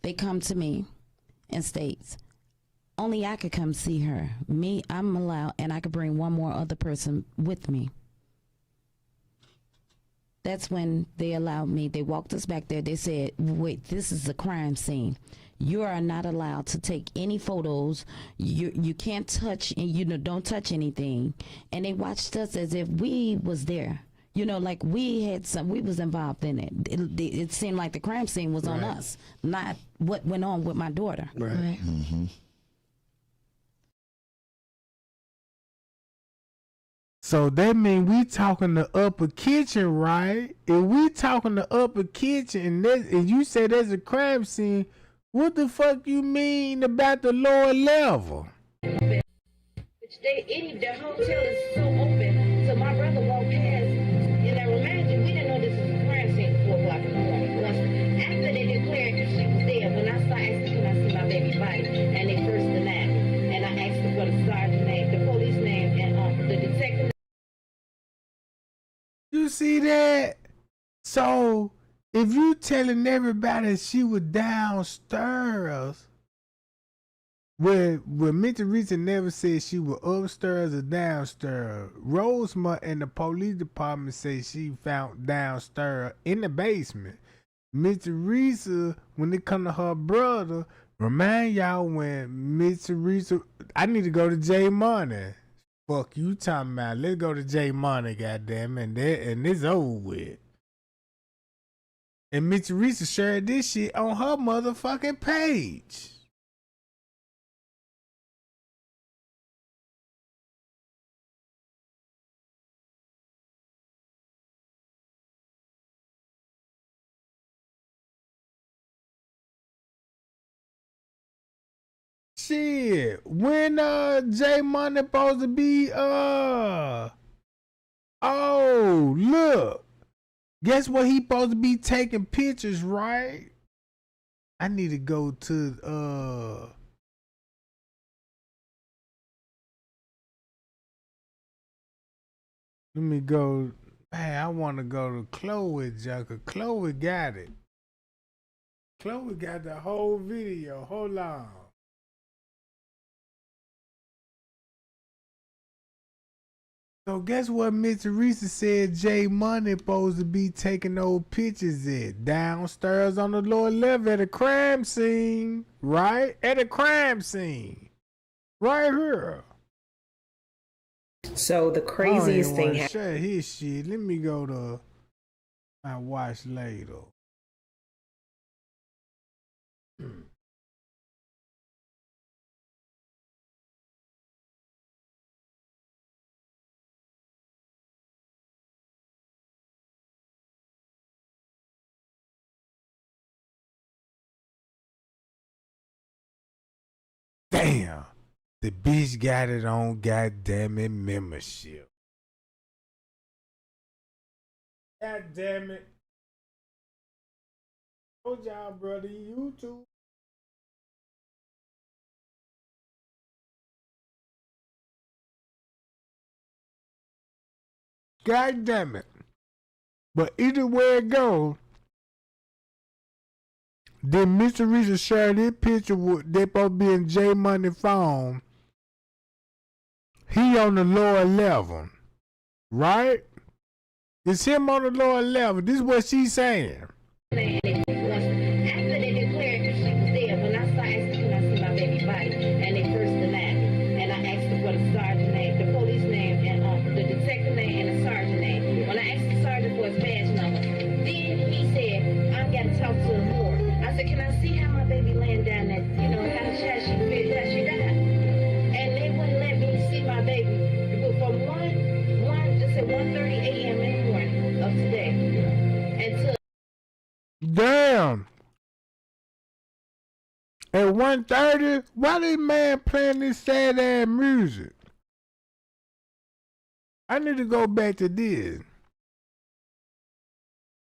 They come to me and states, only I could come see her. Me, I'm allowed, and I could bring one more other person with me. That's when they allowed me. They walked us back there. They said, wait, this is a crime scene. You are not allowed to take any photos. You can't touch, and don't touch anything. And they watched us as if we was there. Like we was involved in it. It seemed like the crime scene was on us, not what went on with my daughter. Right. Mm-hmm. So that mean we talking the upper kitchen, right? If we talking the upper kitchen and you say there's a crime scene, what the fuck you mean about the lower level? The hotel is so open, so my brother walked past, and I remind you, we didn't know this was a crime scene at 4 o'clock in the morning. After they declared that she was there, when I started asking, can I see my baby body, and they first denied me, and I asked them for the sergeant name, the police name, and the detective. You see that? So if you telling everybody she was downstairs, where Mr. Teresa never said she was upstairs or downstairs. Rosemont and the police department say she found downstairs in the basement. Mr. Teresa, when it come to her brother, remind y'all when Mr. Teresa, I need to go to J Money. Fuck you talking about? Let's go to J Money, goddamn, and it's over with. And Miss Teresa shared this shit on her motherfucking page. Shit, when J Money supposed to be oh look, guess what, he supposed to be taking pictures, right? I need to go to let me go. Man, I want to go to Chloe, Junker. Chloe got it. Chloe got the whole video. Hold on. So guess what Miss Teresa said J Money supposed to be taking those pictures at? Downstairs on the lower level at a crime scene. Right? At a crime scene. Right here. So the craziest thing happened. Share his shit. Let me go to my watch later. Damn, the bitch got it on goddamn it membership. God damn it. Told y'all, brother, YouTube. God damn it. But either way it goes, then Mr. Teresa shared this picture with they supposed to be in J Money phone. He on the lower level. Right? It's him on the lower level. This is what she's saying. After they declared that she was there, when I started asking, can I see my baby body, and they first denied me, and I asked them for the sergeant name, the police name, and the detective name, and the sergeant name. When I asked the sergeant for his badge number, then he said, I got to talk to him more. I said, can I see how my baby laying down that, how she died? And they wouldn't let me see my baby. From 1:30 a.m. in the morning of today until. Damn. At 1:30, why this man playing this sad ass music? I need to go back to this.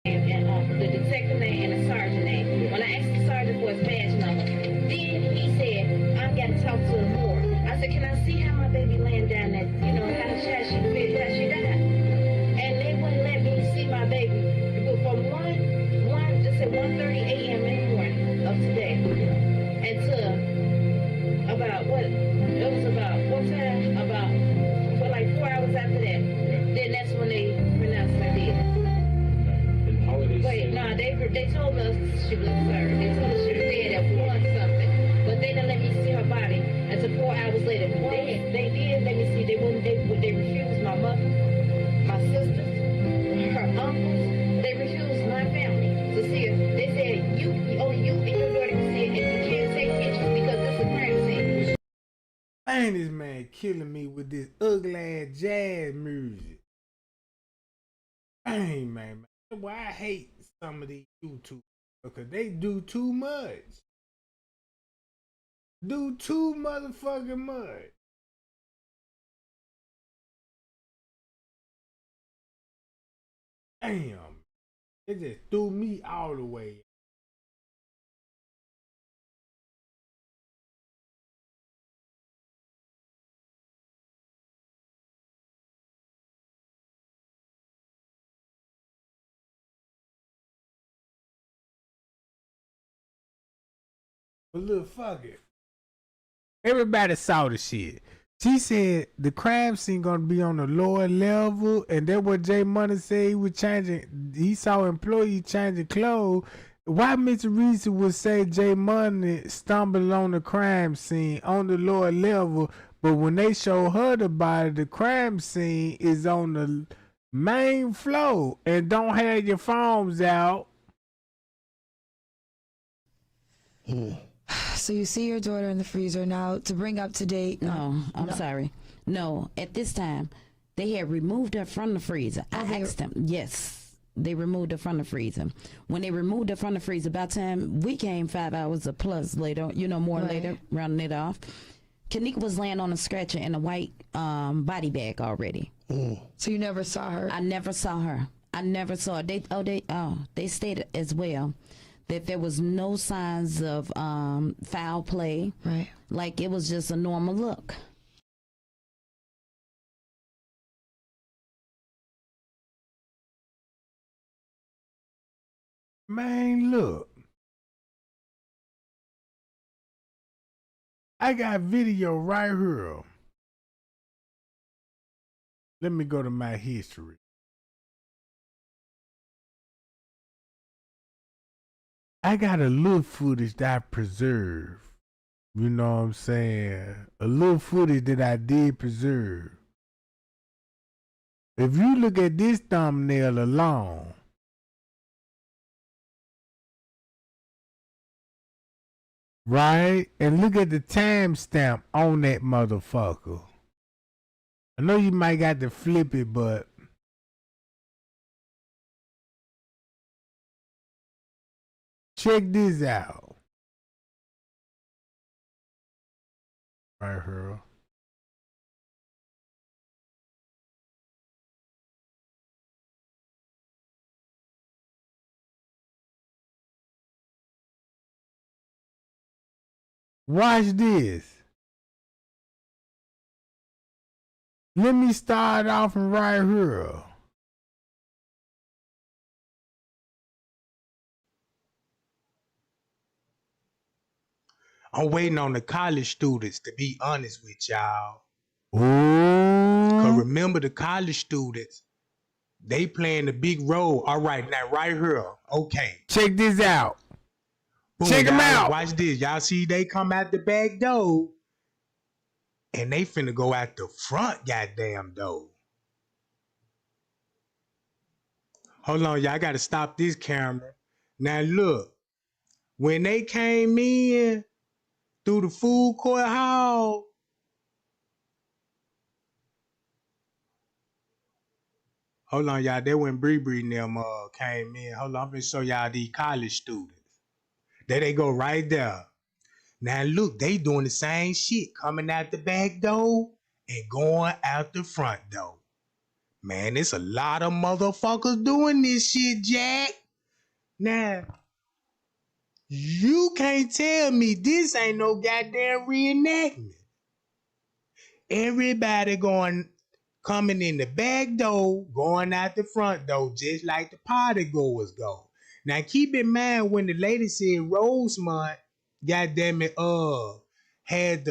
And the detective name and the sergeant name. When I asked the sergeant for his badge number, then he said, I got to talk to him more. I said, can I see how my baby laying down that, how she died? And they wouldn't let me see my baby. From 1:30 a.m. in the morning of today until about what? It was about what time? For like 4 hours after that. Then that's when they pronounced her dead. Man, this man killing me with this ugly ass jazz music. Dang, man. That's why I hate some of these YouTubers. Because they do too much. Do too motherfucking much. Damn. It just threw me all the way. But look, fuck it. Everybody saw the shit. She said the crime scene gonna be on the lower level, and that what Jay Money said he was changing. He saw employee changing clothes. Why Mr. Reese would say Jay Money stumbled on the crime scene on the lower level, but when they show her the body, the crime scene is on the main floor, and don't have your phones out. So you see your daughter in the freezer now. To bring up to date. No, I'm sorry. No, at this time, they had removed her from the freezer. I asked them. Yes, they removed her from the freezer. When they removed her from the freezer, by the time we came 5 hours or plus later, more later, rounding it off, Kenneka was laying on a stretcher in a white body bag already. So you never saw her? I never saw her. I never saw her. They stated as well that there was no signs of foul play. Right. Like it was just a normal look. Man, look. I got video right here. Let me go to my history. I got a little footage that I preserved. You know what I'm saying? A little footage that I did preserve. If you look at this thumbnail alone, right? And look at the timestamp on that motherfucker. I know you might got to flip it, but check this out. Right here. Watch this. Let me start off from right here. I'm waiting on the college students, to be honest with y'all. Cause remember the college students, they playing a big role. All right, now right here. Okay. Check this out. Boom, check them out. Watch this. Y'all see they come out the back door and they finna go out the front goddamn door. Hold on, y'all gotta stop this camera. Now look, when they came in through the food court hall, hold on, y'all. That when Bree and them came in. Hold on, I'm gonna show y'all these college students. There they go right there. Now look, they doing the same shit, coming out the back door and going out the front door. Man, it's a lot of motherfuckers doing this shit, Jack. Now, you can't tell me this ain't no goddamn reenactment. Everybody coming in the back door, going out the front door, just like the party goers go. Now keep in mind when the lady said Rosemont, goddamn it, had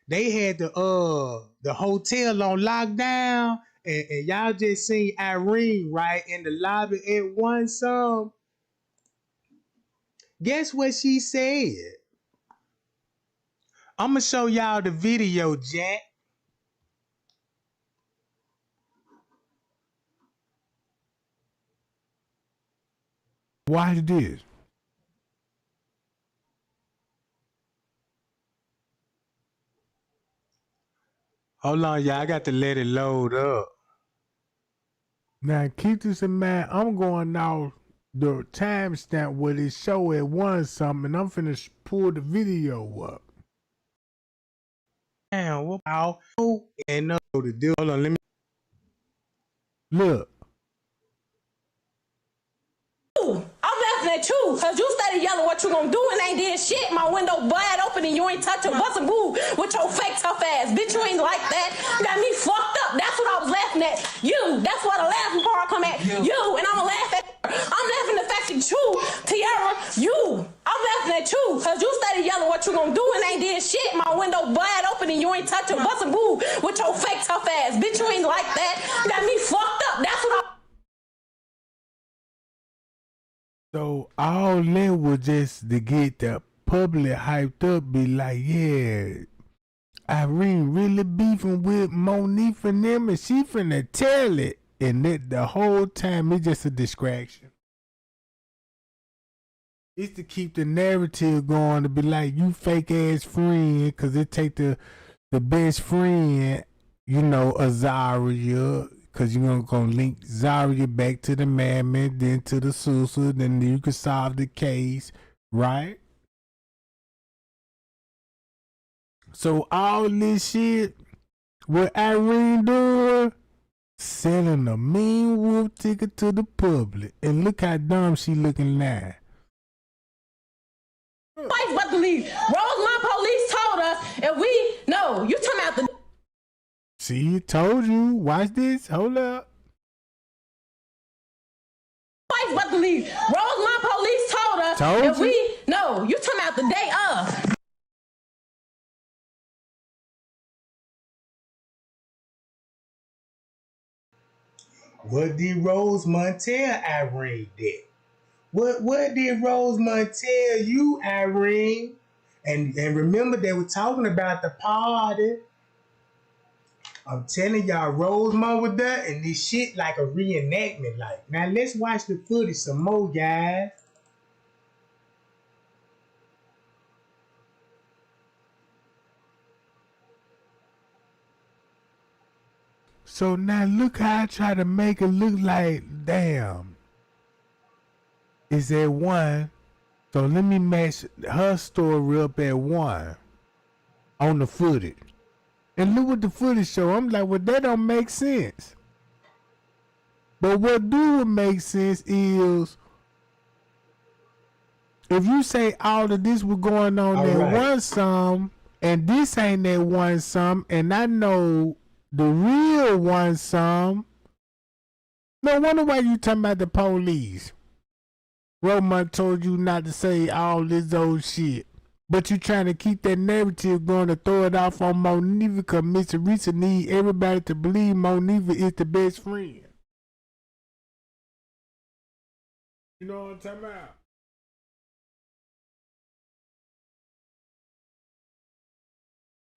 they had the hotel on lockdown, and y'all just seen Irene right in the lobby at one some. Guess what she said? I'ma show y'all the video, Jack. Watch this. Hold on, y'all. I got to let it load up. Now, keep this in mind. I'm going off the timestamp where it show at 1 something. I'm finna pull the video up. Damn, what? And no, the deal. Hold on, let me. Look. I'm laughing at you, cause you started yelling what you gonna do and ain't did shit. My window wide open and you ain't touching bust a boo with your fake tough ass. Bitch, you ain't like that. You got me fucked up. That's what I was laughing at. You. That's why the laughing part come at you. And I'ma laugh at her. I'm laughing at the fact that you, Tiara, you. I'm laughing at you, cause you started yelling what you gonna do and ain't did shit. My window wide open and you ain't touching bust a boo with your fake tough ass. Bitch, you ain't like that. You got me fucked up. That's what I. So all that was just to get the public hyped up, be like, yeah, Irene really beefing with Monique and them, and she finna tell it. And that the whole time it's just a distraction. It's to keep the narrative going, to be like, you fake ass friend, cause it take the best friend, you know, Azaria. Cause you're gonna link Zaria back to the mammoth, then to the Susa, then you can solve the case, right? So all this shit, what Irene doing, selling a mean wolf ticket to the public, and look how dumb she looking now. Wife but to leave. Rosemont police told us if we no, you talking about the. See, told you. Watch this. Hold up. Wife but to leave. Rosemont police told us if we no, you talking about the day of. What did Rosemont tell Irene that? What did Rosemont tell you, Irene? And remember, they were talking about the party. I'm telling y'all, Rosemont with that, and this shit like a reenactment. Like, now let's watch the footage some more, guys. So now look how I try to make it look like, damn, it's at 1. So let me match her story up at 1 on the footage. And look what the footage show. I'm like, well, that don't make sense. But what do make sense is, if you say all of this was going on at 1 some, and this ain't that 1 some, and I know the real 1 some, no wonder why you talking about the police. Rosemont told you not to say all this old shit. But you trying to keep that narrative going to throw it off on Monifa, because Miss Teresa need everybody to believe Monifa is the best friend. You know what I'm talking about?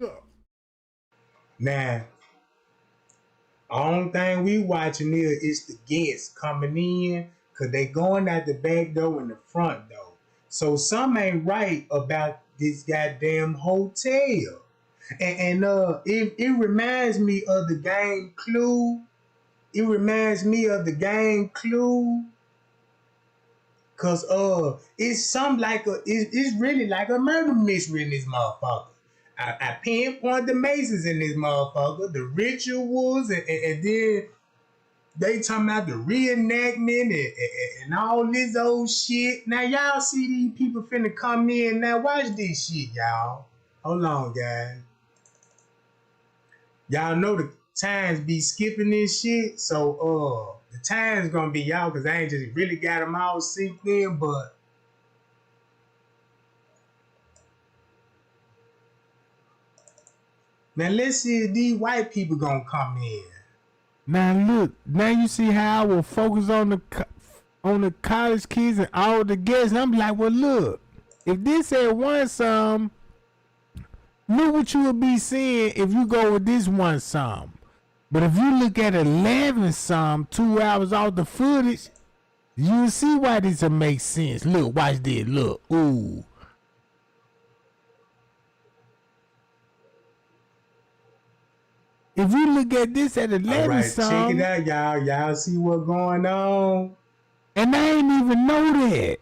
Look. Now, only thing we watching here is the guests coming in, because they going out the back door and the front door. So something ain't right about this goddamn hotel. And it reminds me of the game Clue. It reminds me of the game Clue. Cause it's something like it's really like a murder mystery in this motherfucker. I pinpoint the Masons in this motherfucker, the rituals, and then they talking about the reenactment and all this old shit. Now y'all see these people finna come in. Now watch this shit, y'all. Hold on, guys. Y'all know the times be skipping this shit, so the times gonna be y'all, because I ain't just really got them all synced in, but now let's see if these white people gonna come in. Now look, now you see how I will focus on the college kids and all the guests. I'm like, well, look, if this at 1 some, look what you would be seeing if you go with this 1 some. But if you look at 11 some, 2 hours off the footage, you'll see why this will make sense. Look, watch this. Look, ooh. If you look at this at 11 All right, something, check it out, y'all. Y'all see what's going on? and I ain't even know that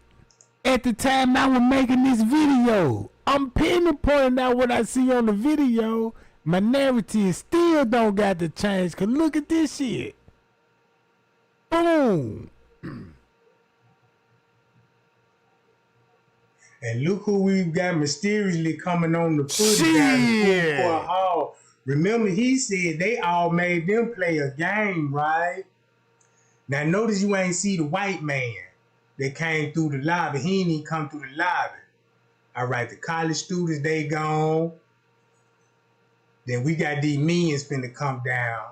at the time I was making this video. I'm pinpointing out what I see on the video. My narrative still don't got to change. Cause look at this shit. Boom. And look who we've got mysteriously coming on the footage down the full court hall. Remember, he said they all made them play a game, right? Now, notice you ain't see the white man that came through the lobby. He ain't even come through the lobby. All right, the college students, they gone. Then we got these minions finna come down.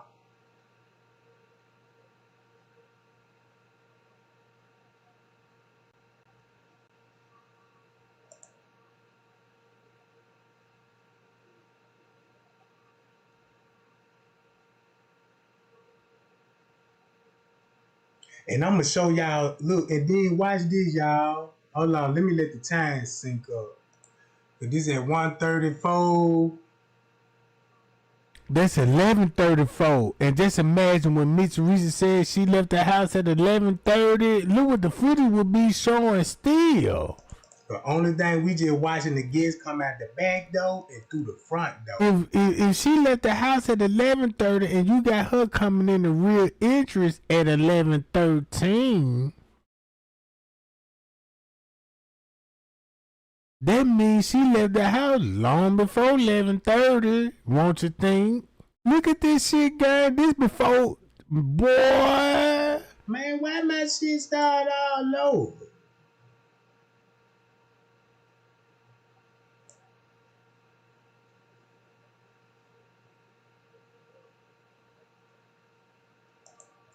And I'm gonna show y'all, look, and then watch this, y'all. Hold on, let me let the time sync up. But this at 1:34. That's 11:34, and just imagine when Miss Teresa said she left the house at 11:30. Look what the footage would be showing still. The only thing we just watching the guests come out the back door and through the front door. If she left the house at 11:30 and you got her coming in the real entrance at 11:13, that means she left the house long before 11:30. Won't you think? Look at this shit, guy. This before, boy. Man, why my shit start all over?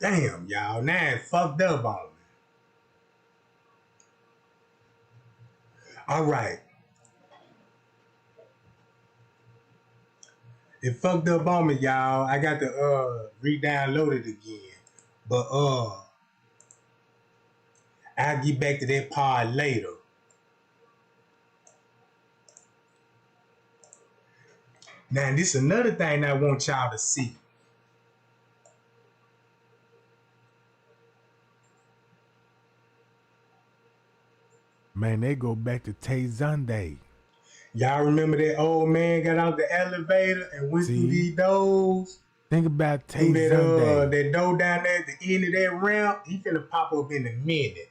Damn, y'all. Now it fucked up on me. All right. It fucked up on me, y'all. I got to re-download it again. But I'll get back to that part later. Now, this is another thing I want y'all to see. Man, they go back to Tay Sunday. Y'all remember that old man got out the elevator and went through these doors? Think about Tay Sunday. That door down there at the end of that ramp, he finna pop up in a minute.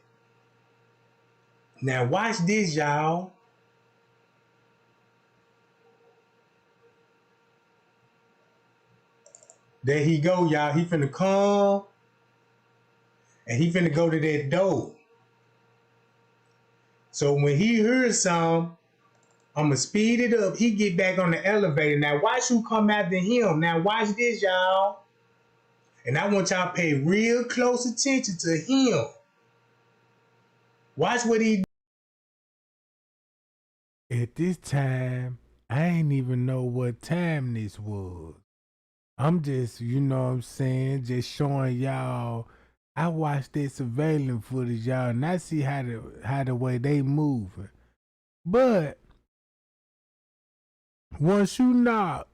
Now watch this, y'all. There he go, y'all. He finna come and he finna go to that door. So when he hears some, I'ma speed it up. He get back on the elevator. Now watch who come after him. Now watch this, y'all. And I want y'all to pay real close attention to him. Watch what he do. At this time, I ain't even know what time this was. I'm just, you know what I'm saying, just showing y'all. I watched that surveillance footage, y'all, and I see how the way they moving. But once you knock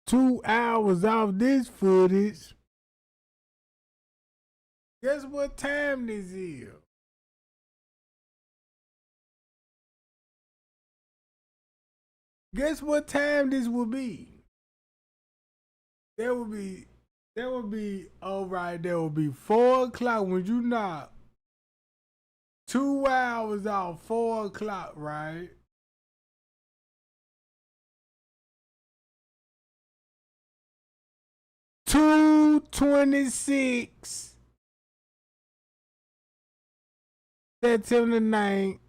2 hours off this footage, guess what time this is? Guess what time this will be? There would be, all right, there will be 4 o'clock when you knock 2 hours off 4 o'clock, right? $2:26 September 9th.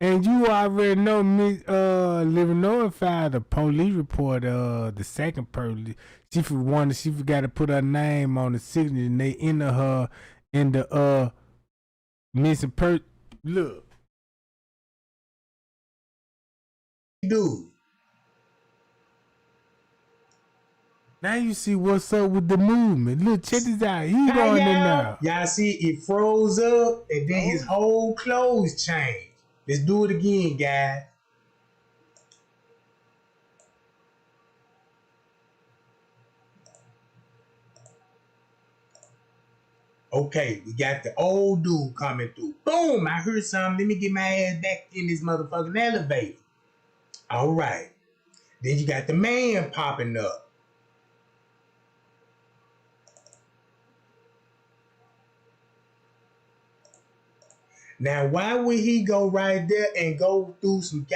And you already know Miss Living notified the police report, the second person. She forgot to put her name on the signature and they enter her in the missing person. Look. Dude. Now you see what's up with the movement. Look, check this out. He going in there. Y'all see it froze up and then his whole clothes changed. Let's do it again, guys. Okay, we got the old dude coming through. Boom, I heard something. Let me get my ass back in this motherfucking elevator. All right. Then you got the man popping up. Now, why would he go right there and go through some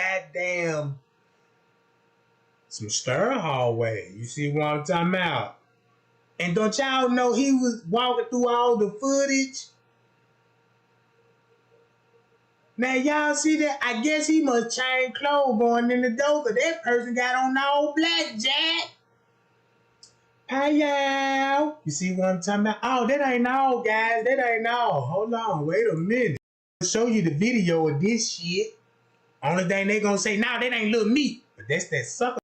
stir hallway? You see what I'm talking about? And don't y'all know he was walking through all the footage? Now, y'all see that? I guess he must change clothes going in the door because that person got on all black, Jack. Hi, you see what I'm talking about? Oh, that ain't all, guys. That ain't all. Hold on. Wait a minute. I'll show you the video of this shit. Only thing they gonna say, nah, that ain't little meat. But that's that sucker.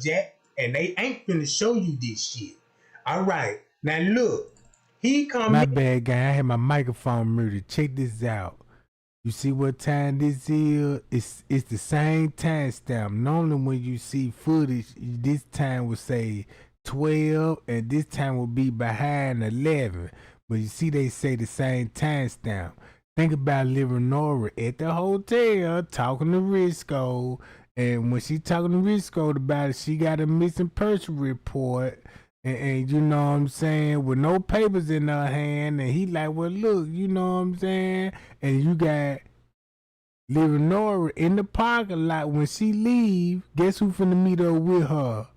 Jack, and they ain't finna show you this shit. All right, now look, he come. My bad, guy. I had my microphone muted. Check this out. You see what time this is? It's the same timestamp. Normally, when you see footage, this time will say 12, and this time will be behind 11. But you see, they say the same timestamp. Think about Nora at the hotel talking to Risco. And when she talking to Risco about it, she got a missing person report. And you know what I'm saying, with no papers in her hand. And he like, well, look, you know what I'm saying? And you got Nora in the parking lot. When she leave, guess who finna meet up with her?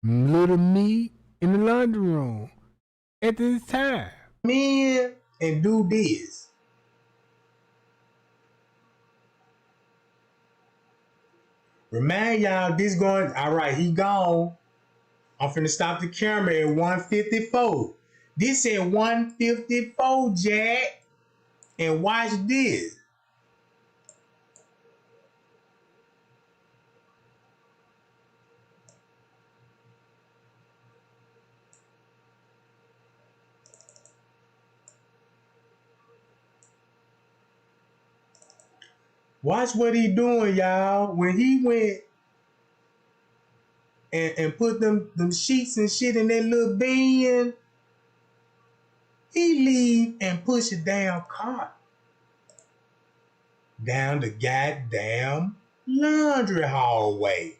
Little me in the laundry room at this time. Come in and do this. Remind y'all, this going, all right, he gone. I'm finna stop the camera at 154. This at 154, Jack. And watch this. Watch what he doing, y'all. When he went and put them sheets and shit in that little bin, he leave and push a damn cart down the goddamn laundry hallway.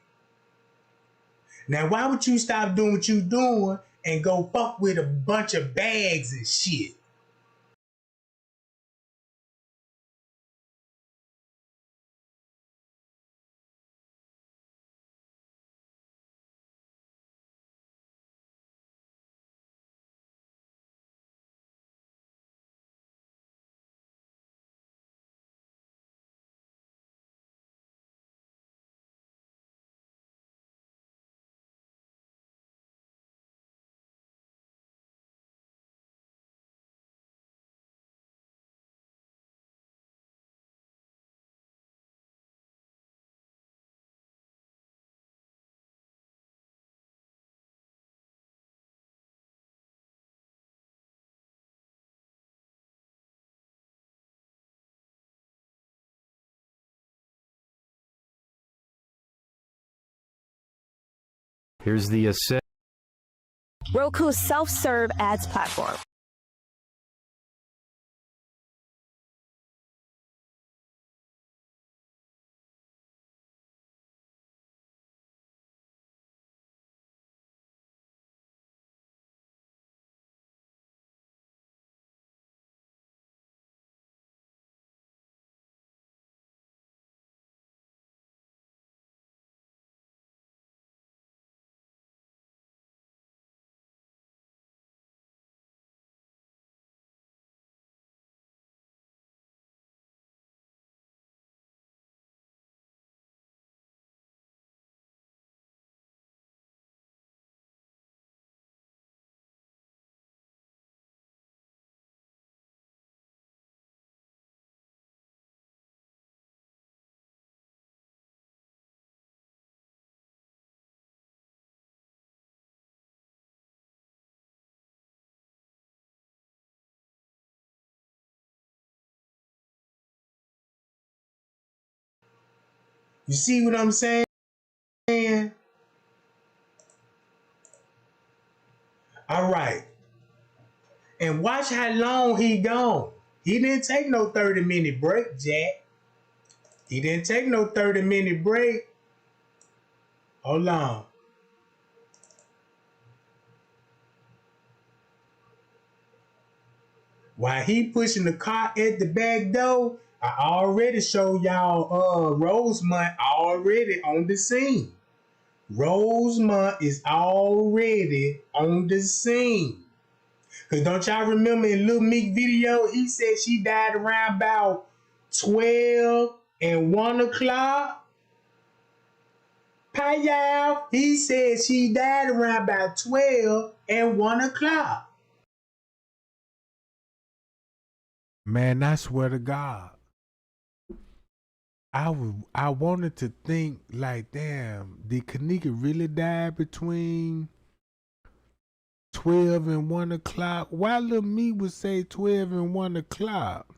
Now, why would you stop doing what you doing and go fuck with a bunch of bags and shit? Here's the assist. Roku's self-serve ads platform. You see what I'm saying? All right. And watch how long he gone. He didn't take no 30-minute break, Jack. He didn't take no 30-minute break. Hold on. While he pushing the car at the back door, I already showed y'all Rosemont already on the scene. Rosemont is already on the scene. Cause don't y'all remember in Lil Meek video, he said she died around about 12 and 1 o'clock. Y'all, he said she died around about 12 and 1 o'clock. Man, I swear to God, I wanted to think like, damn, did Kenneka really die between 12 and 1 o'clock? Why Lil Me would say 12 and 1 o'clock?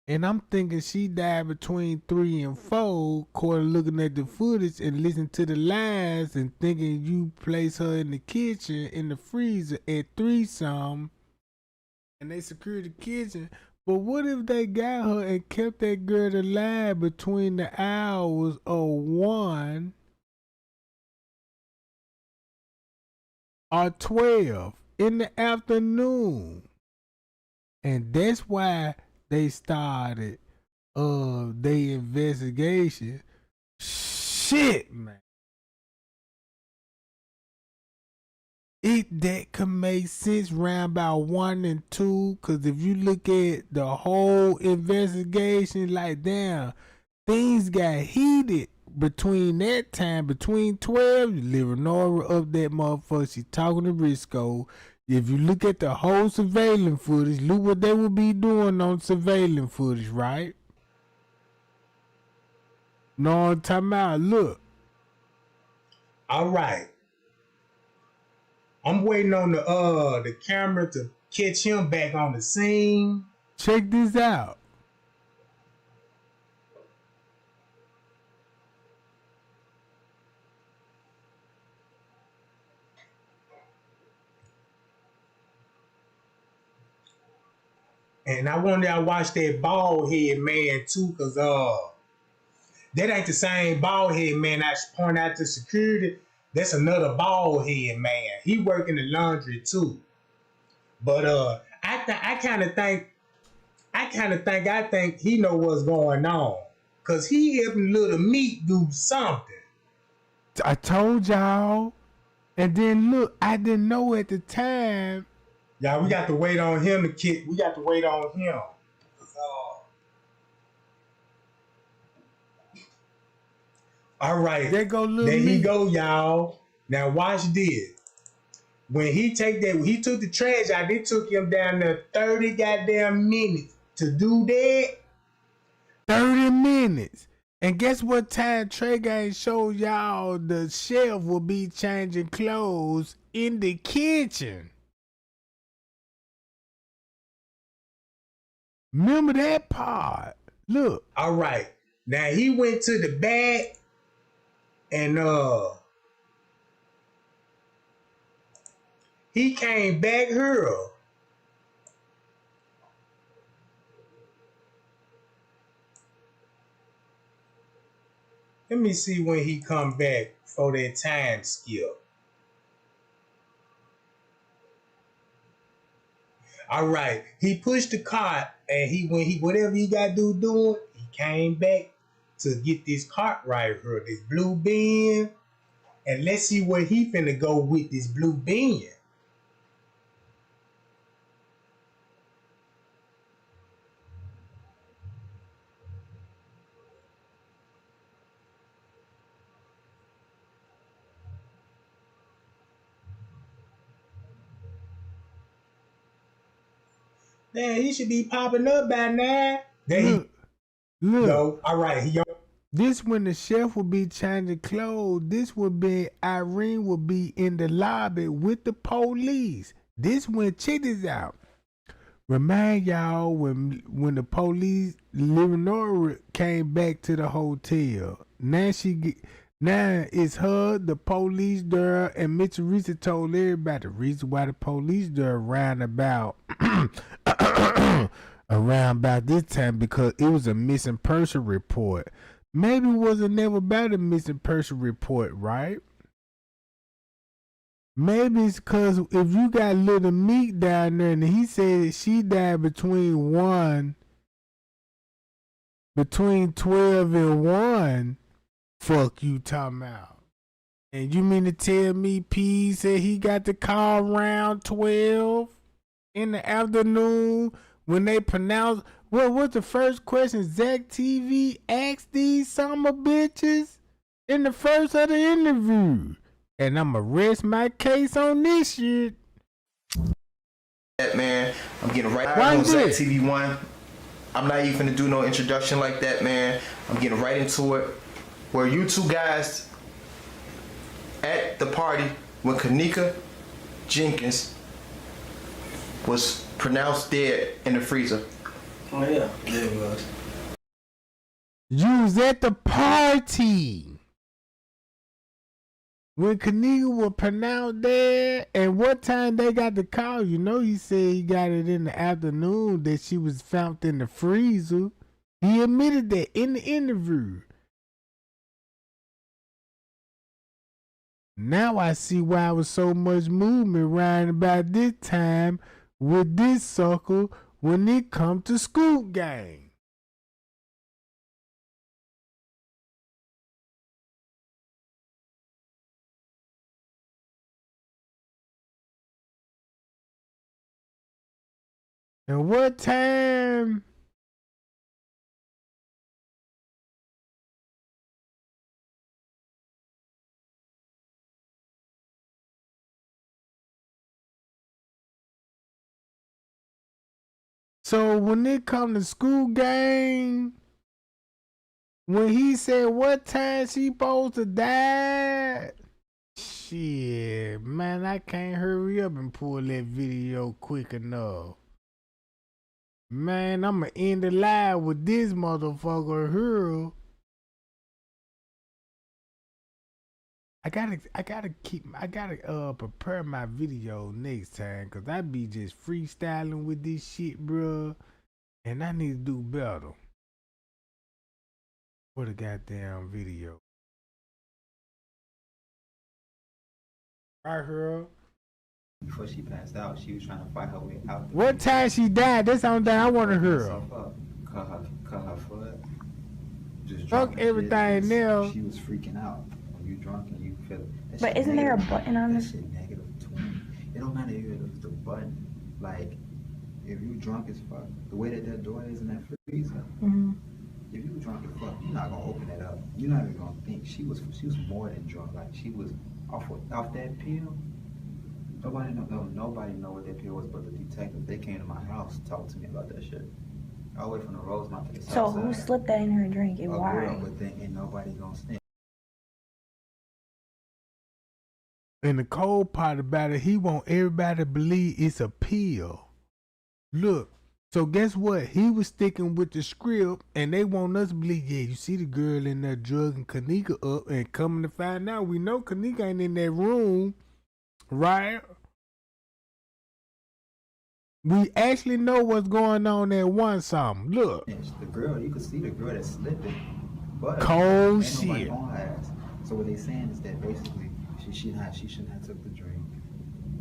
And I'm thinking she died between 3 and 4, according to looking at the footage and listening to the lies and thinking you place her in the kitchen, in the freezer at 3-something. And they secured the kitchen. But what if they got her and kept that girl alive between the hours of 1 or 12 in the afternoon? And that's why they started their investigation. Shit, man. That could make sense round about 1 and 2, cause if you look at the whole investigation, like damn, things got heated between that time, between 12, Leonora up that motherfucker, she talking to Risco. If you look at the whole surveillance footage, look what they would be doing on surveillance footage, right? No, I'm talking about, look. All right. I'm waiting on the camera to catch him back on the scene. Check this out. And I wanted to watch that bald head man too, cause that ain't the same bald head man I should point out to security. That's another bald head man. He work in the laundry too. But I kind of think he know what's going on, cause he helping Little Meat do something. I told y'all, and then look, I didn't know at the time. Yeah, we got to wait on him to kick. We got to wait on him. All right, there he go, y'all. Now watch this. When he took the trash out, it took him down to 30 goddamn minutes to do that. 30 minutes. And guess what time Trey Gang showed y'all the chef will be changing clothes in the kitchen? Remember that part? Look. All right. Now he went to the back and he came back here. Let me see when he come back for that time skip. All right, he pushed the cart and whatever he got to do, he came back to get this cart right here, this blue bin. And let's see where he finna go with this blue bin. Man, he should be popping up by now. Look. Yo, all right, this when the chef will be changing clothes. This would be Irene will be in the lobby with the police. This when check this out. Remind y'all when the police, Leonora came back to the hotel. Now it's her, the police there, and Mitch Teresa told everybody the reason why the police there around about this time because it was a missing person report. Maybe it wasn't never about a missing person report, right? Maybe it's because if you got Little Meat down there and he said she died between 12 and 1, fuck you talking about. And you mean to tell me P said he got the call around 12 in the afternoon when they pronounced, what was the first question Zach TV asked these summer bitches in the first of the interview? And I'ma rest my case on this shit. That man, I'm getting right on Zach TV 1. I'm not even gonna do no introduction like that, man. I'm getting right into it. Were you two guys at the party when Kenneka Jenkins was pronounced dead in the freezer? Oh yeah, it was. You was at the party when Kenneka was pronounced dead, and what time they got the call? You know, he said he got it in the afternoon that she was found in the freezer. He admitted that in the interview. Now I see why there was so much movement around about this time with this sucker when it come to Scoop Gang. And what time? So when it come to School Gang, when he said what time she supposed to die, shit, man, I can't hurry up and pull that video quick enough. Man, I'ma end the live with this motherfucker here. I gotta prepare my video next time, cause I be just freestyling with this shit, bruh, and I need to do better. What a goddamn video. Right here. Before she passed out, she was trying to fight her way out. What time she died? That's the only thing I want to hear. Cut her foot. Just fuck everything else. She was freaking out. When you drunk and you feel it. But isn't there a button on this? That shit negative 20. It don't matter if it's the button. Like, if you drunk as fuck, the way that door is in that freezer. Mm-hmm. If you drunk as fuck, you're not gonna open it up. You're not even gonna think. She was more than drunk. Like, she was off that pill. Nobody know what that pill was but the detective. They came to my house, talked to me about that shit. All the way from the Rosemont to the south So side. who slipped that in her drink and why? Girl, but then ain't nobody gonna stand. And the cold part about it, he want everybody to believe it's a pill. Look, so guess what? He was sticking with the script, and they want us to believe, yeah, you see the girl in there drugging Kenneka up, and coming to find out, we know Kenneka ain't in that room, right? We actually know what's going on at one something. Look. The girl, you can see the girl that's slipping. But cold ain't shit. nobody on her ass. So what they saying is that basically she shouldn't have took the drink.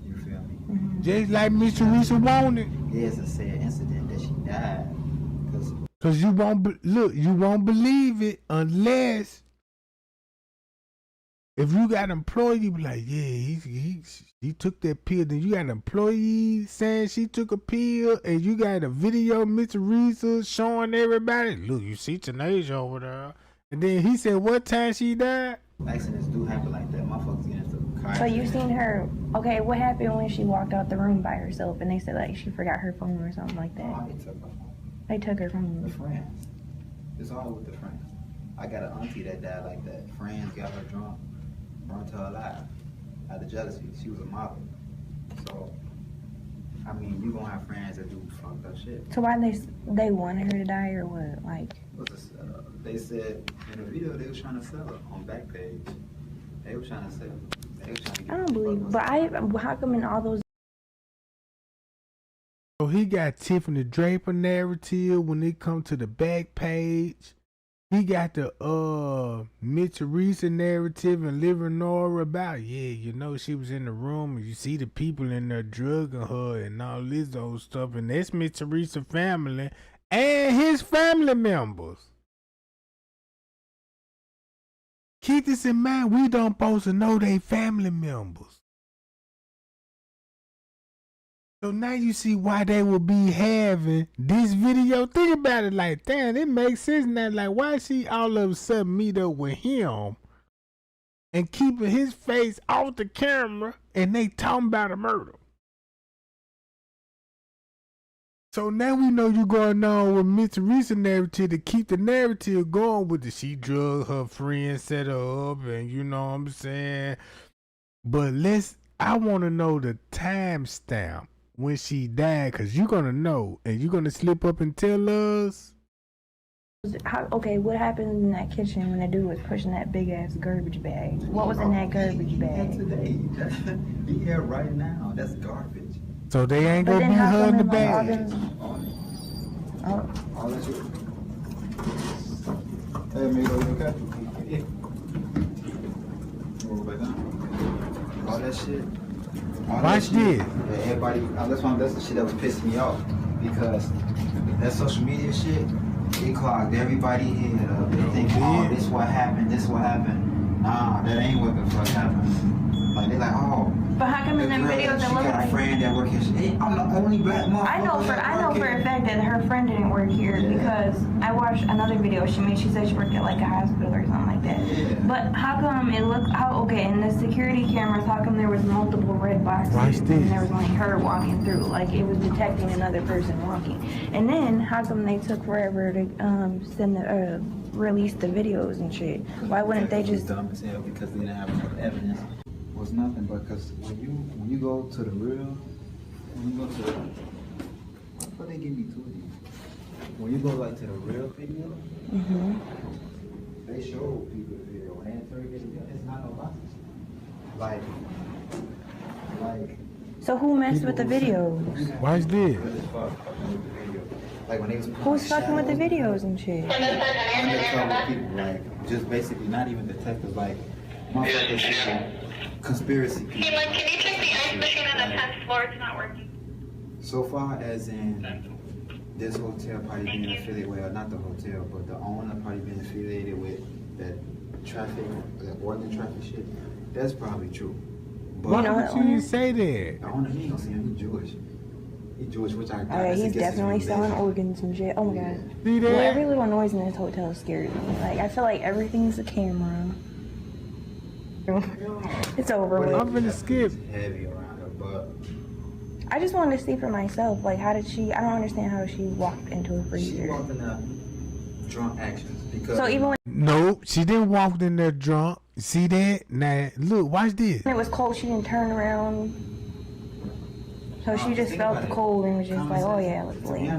You feel me? Mm-hmm. Just like Miss Teresa wanted. Yeah, it's a sad incident that she died. Cause you won't believe it unless if you got an employee, you be like, yeah, he took that pill. Then you got an employee saying she took a pill, and you got a video of Miss Teresa showing everybody, look, you see Tanasia over there. And then he said, what time she died? Accidents do happen like that. Motherfuckers get into car. So you seen her? Okay, what happened when she walked out the room by herself and they said like she forgot her phone or something like that? Oh, they took her phone. They took her phone. The friends. It's all with the friends. I got an auntie that died like that. Friends got her drunk, burnt her alive out of jealousy. She was a model. So I mean, you gonna have friends that do fucked up shit. So why they wanted her to die or what? Like, They said in the video they was trying to sell her on Backpage. They were trying to sell her. They were trying to get I don't believe. But how come in all those? So he got Tiffany Draper narrative when it come to the Backpage. He got the Mitch Teresa narrative and Living Nora about, yeah, you know, she was in the room and you see the people in there drugging her and all this old stuff. And that's Mitch Teresa family and his family members. Keep this in mind, we don't supposed to know they family members. So now you see why they will be having this video. Think about it like, damn, it makes sense now. Like, why she all of a sudden meet up with him and keeping his face off the camera and they talking about a murder? So now we know you going on with Mr. Teresa narrative to keep the narrative going with the she drug her friend, set her up, and you know what I'm saying? But I want to know the timestamp when she died, because you're going to know, and you're going to slip up and tell us. Okay, what happened in that kitchen when the dude was pushing that big ass garbage bag? What was in that garbage bag? Today, be here right now. That's garbage. So they ain't going to be her in the bag. All that shit. Hey, amigo, you okay? Yeah. Roll back down. All that shit. Watch this. Everybody, that's the shit that was pissing me off, because that social media shit, it clogged everybody head up. They think, oh, this what happened. Nah, that ain't what the fuck happened. Like, they like, oh. But how come in them videos it look like? She got a friend that work here. Hey, I'm the only black motherfucker. I know for a fact that her friend didn't work here because I watched another video she made. She said she worked at like a hospital or something like that. Yeah. But how come it looked? In the security cameras, how come there was multiple red boxes and there was only her walking through? Like it was detecting another person walking. And then how come they took forever to release the videos and shit? Why wouldn't they just? Dumb as hell because they didn't have enough evidence. Was nothing but because when you go to the real, what they give me two of these? When you go like to the real video, they show people the video. When they interrogate the video, it's not no boxes. Like. So who messed with the videos? Watch this. Like when they was who's fucking with the videos and shit? Undercover people, like just basically not even detectives, like motherfuckers. Conspiracy people. Hey, can you check the ice machine on the 10th floor? It's not working. So far as in this hotel probably being affiliated with, not the hotel, but the owner probably being affiliated with that traffic, that ordinance traffic shit, that's probably true. But why would you say that? The owner, he ain't gonna see him, he's Jewish. He's Jewish, which I guess he's definitely selling organs and shit. Oh my god. See that? Well, every little noise in this hotel scares me. Like, I feel like everything's a camera. It's over with. I'm gonna skip. Heavy around her, but I just wanted to see for myself. Like, how did she? I don't understand how she walked into a freezer. She walked in there drunk actions because. So even when no, she didn't walk in there drunk. See that? Now look, watch this. When it was cold, she didn't turn around. So she just felt the cold and was just like, oh yeah, let's lay here.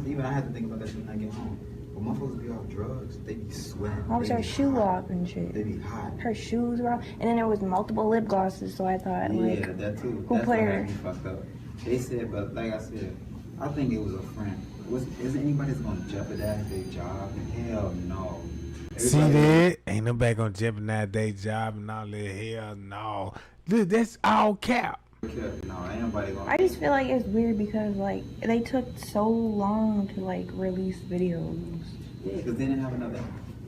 Even I had to think about that shit when I get home. When motherfuckers be off drugs, they be sweating. How was her shoe off and shit? They be hot. Her shoes were off. And then there was multiple lip glosses, so I thought, yeah, that too. Who put her? Fucked up. They said, but like I said, I think it was a friend. Is anybody that's gonna jeopardize their job? Hell no. See that? Ain't nobody gonna jeopardize their job and all that. Hell no. Look, that's all cap. No, ain't nobody gonna. I just feel like it's weird because like they took so long to like release videos. Yeah, because they didn't have enough.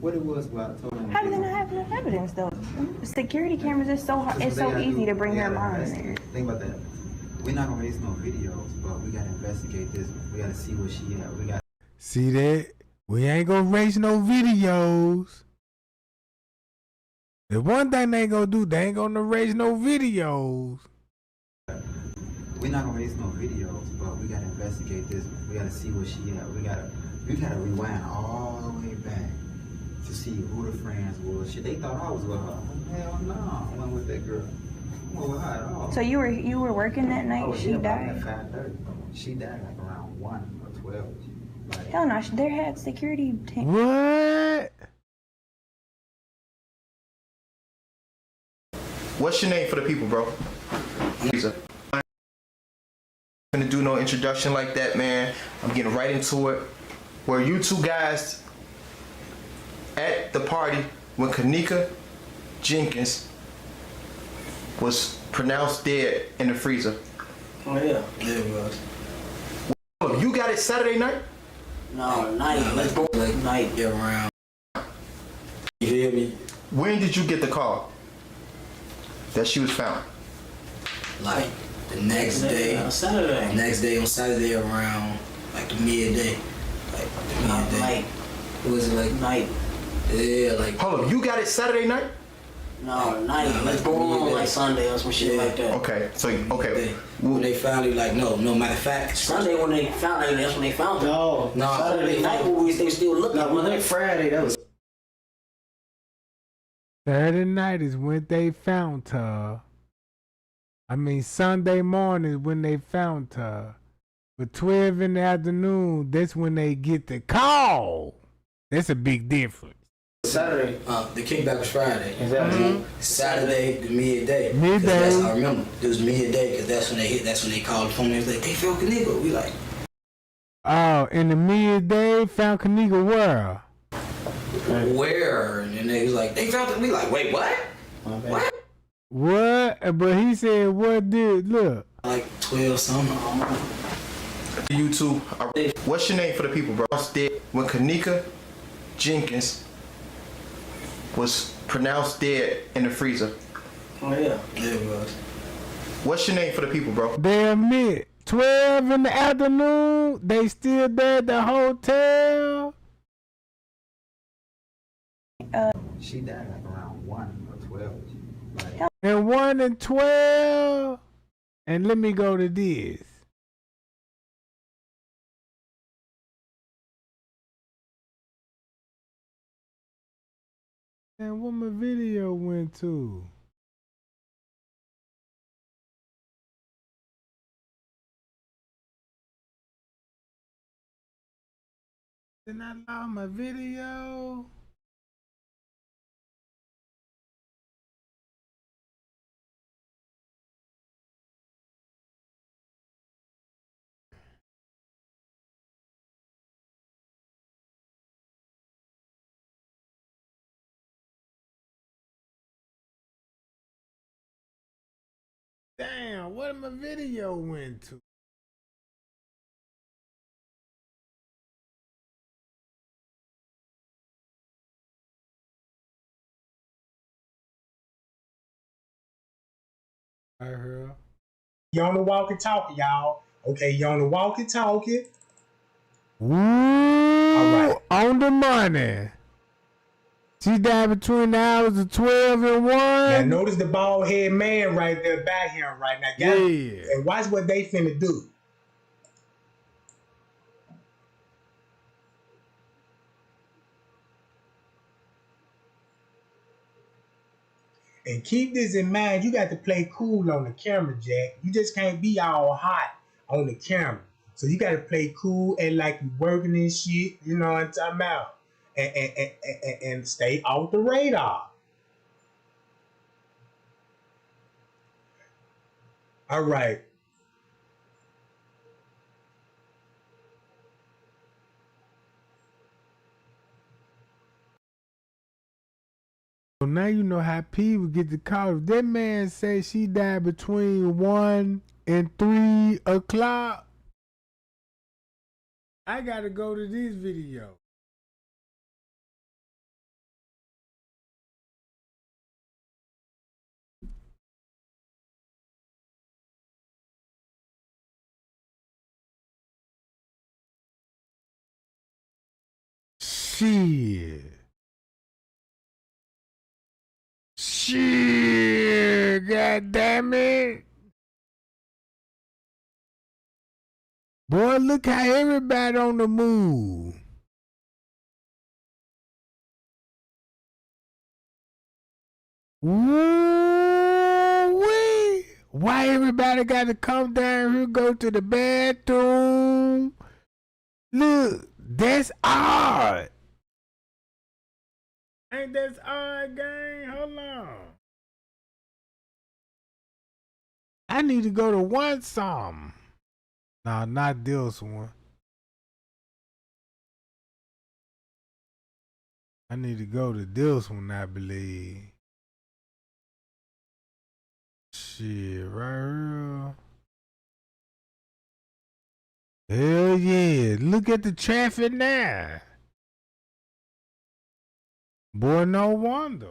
What it was, what I told them. How did they not have enough evidence though? Security cameras is so hard. It's so easy to bring her mom in there. Think about that. We're not gonna release no videos, but we gotta investigate this. We gotta see what she had. We got. See that? We ain't gonna raise no videos. The one thing they ain't gonna do, they ain't gonna raise no videos. We're not gonna release no videos, but we gotta investigate this. We gotta see what she had. We gotta rewind all the way back to see who the friends was. Shit, they thought I was with her. Hell no, I went with that girl. went with her at all. So you were working that night? Oh, She yeah, about died. at 5:30. She died like around 1 or 12. Like, Hell no, there had security. What? What's your name for the people, bro? Lisa. I'm not gonna do no introduction like that, man. I'm getting right into it. Were you two guys at the party when Kenneka Jenkins was pronounced dead in the freezer? Oh yeah, there it was. Oh, you got it Saturday night? No, night. Let's go like night around. You hear me? When did you get the call that she was found? Like the next day. On Saturday. Next day on Saturday around like the midday. Like the midday. Night. It was like night. Yeah, like. Hold up, you got it Saturday night? No, night. Let's go on like Sunday or some shit like that. Okay, so okay. When they finally like no matter of fact. Sunday when they found it, that's when they found it. No, Saturday night when they still looking. No, when they Friday that was. Saturday night is when they found her. I mean, Sunday morning is when they found her. But 12 in the afternoon, that's when they get the call. That's a big difference. Saturday. The kickback was Friday. Exactly. Saturday, the midday. Midday. I remember. It was midday because that's when they hit. That's when they called the phone. They was like, they found Kenneka. We like. Oh, in the midday, found Kenneka where? Where? And then they was like, they found it. We like, wait, what? What? What? But he said, what did, look. Like 12 something. You two, what's your name for the people, bro? Dead when Kenneka Jenkins was pronounced dead in the freezer. Oh yeah, there it was. What's your name for the people, bro? They admit 12 in the afternoon, they still there at the hotel. she died like around 1 or 12. Like, And 1 and 12. And let me go to this. And what my video went to? Did I allow my video? Damn, what my video went to? I heard. You on the walkie-talkie, y'all. Okay, you on the walkie-talkie. All right. On the money. She died between the hours of 12 and 1. Now notice the bald head man right there back here right now. Yeah. And watch what they finna do. And keep this in mind, you got to play cool on the camera, Jack. You just can't be all hot on the camera. So you got to play cool and like you working and shit, you know what I'm talking about? And stay off the radar. All right. So now you know how people get the call. If that man say she died between 1 and 3 o'clock, I gotta go to this video. Shit. Shit, god damn it. Boy, look how everybody on the move. Woo-wee. Why everybody got to come down here, go to the bathroom? Look, that's odd. Ain't that odd, gang? Hold on. I need to go to one something. Nah, not this one. I need to go to this one, I believe. Shit, right here. Hell yeah. Look at the traffic now. Boy, no wonder.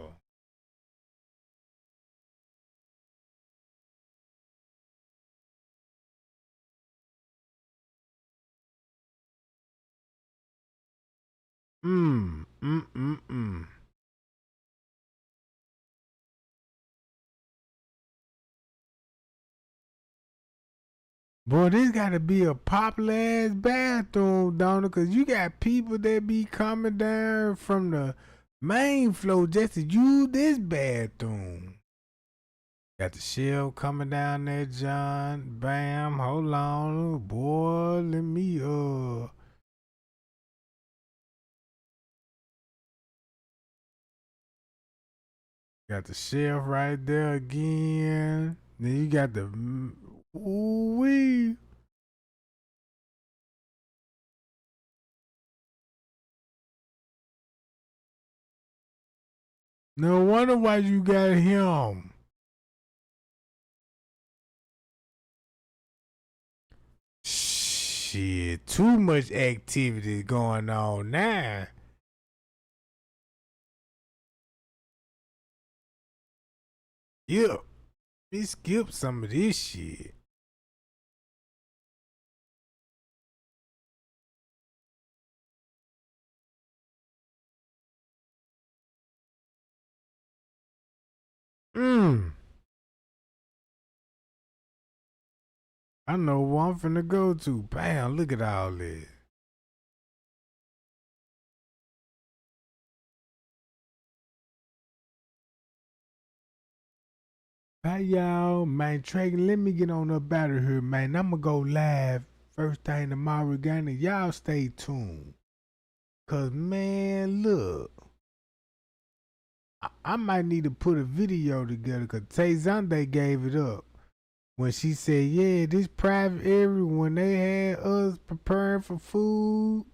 Boy, this gotta be a popular ass bathroom, don't it? Cause you got people that be coming down from the main floor just to use this bathroom. Got the shelf coming down there, John. Bam, hold on, boy. Let me got the shelf right there again. Then you got the ooh-wee. No wonder why you got him. Shit, too much activity going on now. Yep, we skip some of this shit. I know where I'm finna go to. Bam, look at all this. Hi y'all, man. Tragan, let me get on up out of here, man. I'ma go live first thing tomorrow again, and y'all stay tuned. Cause man, look, I might need to put a video together. Cause Tay Zande gave it up when she said, "Yeah, this private area when they had us preparing for food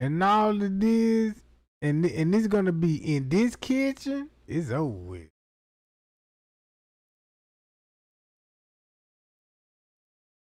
and all of this, and it's gonna be in this kitchen. It's over with."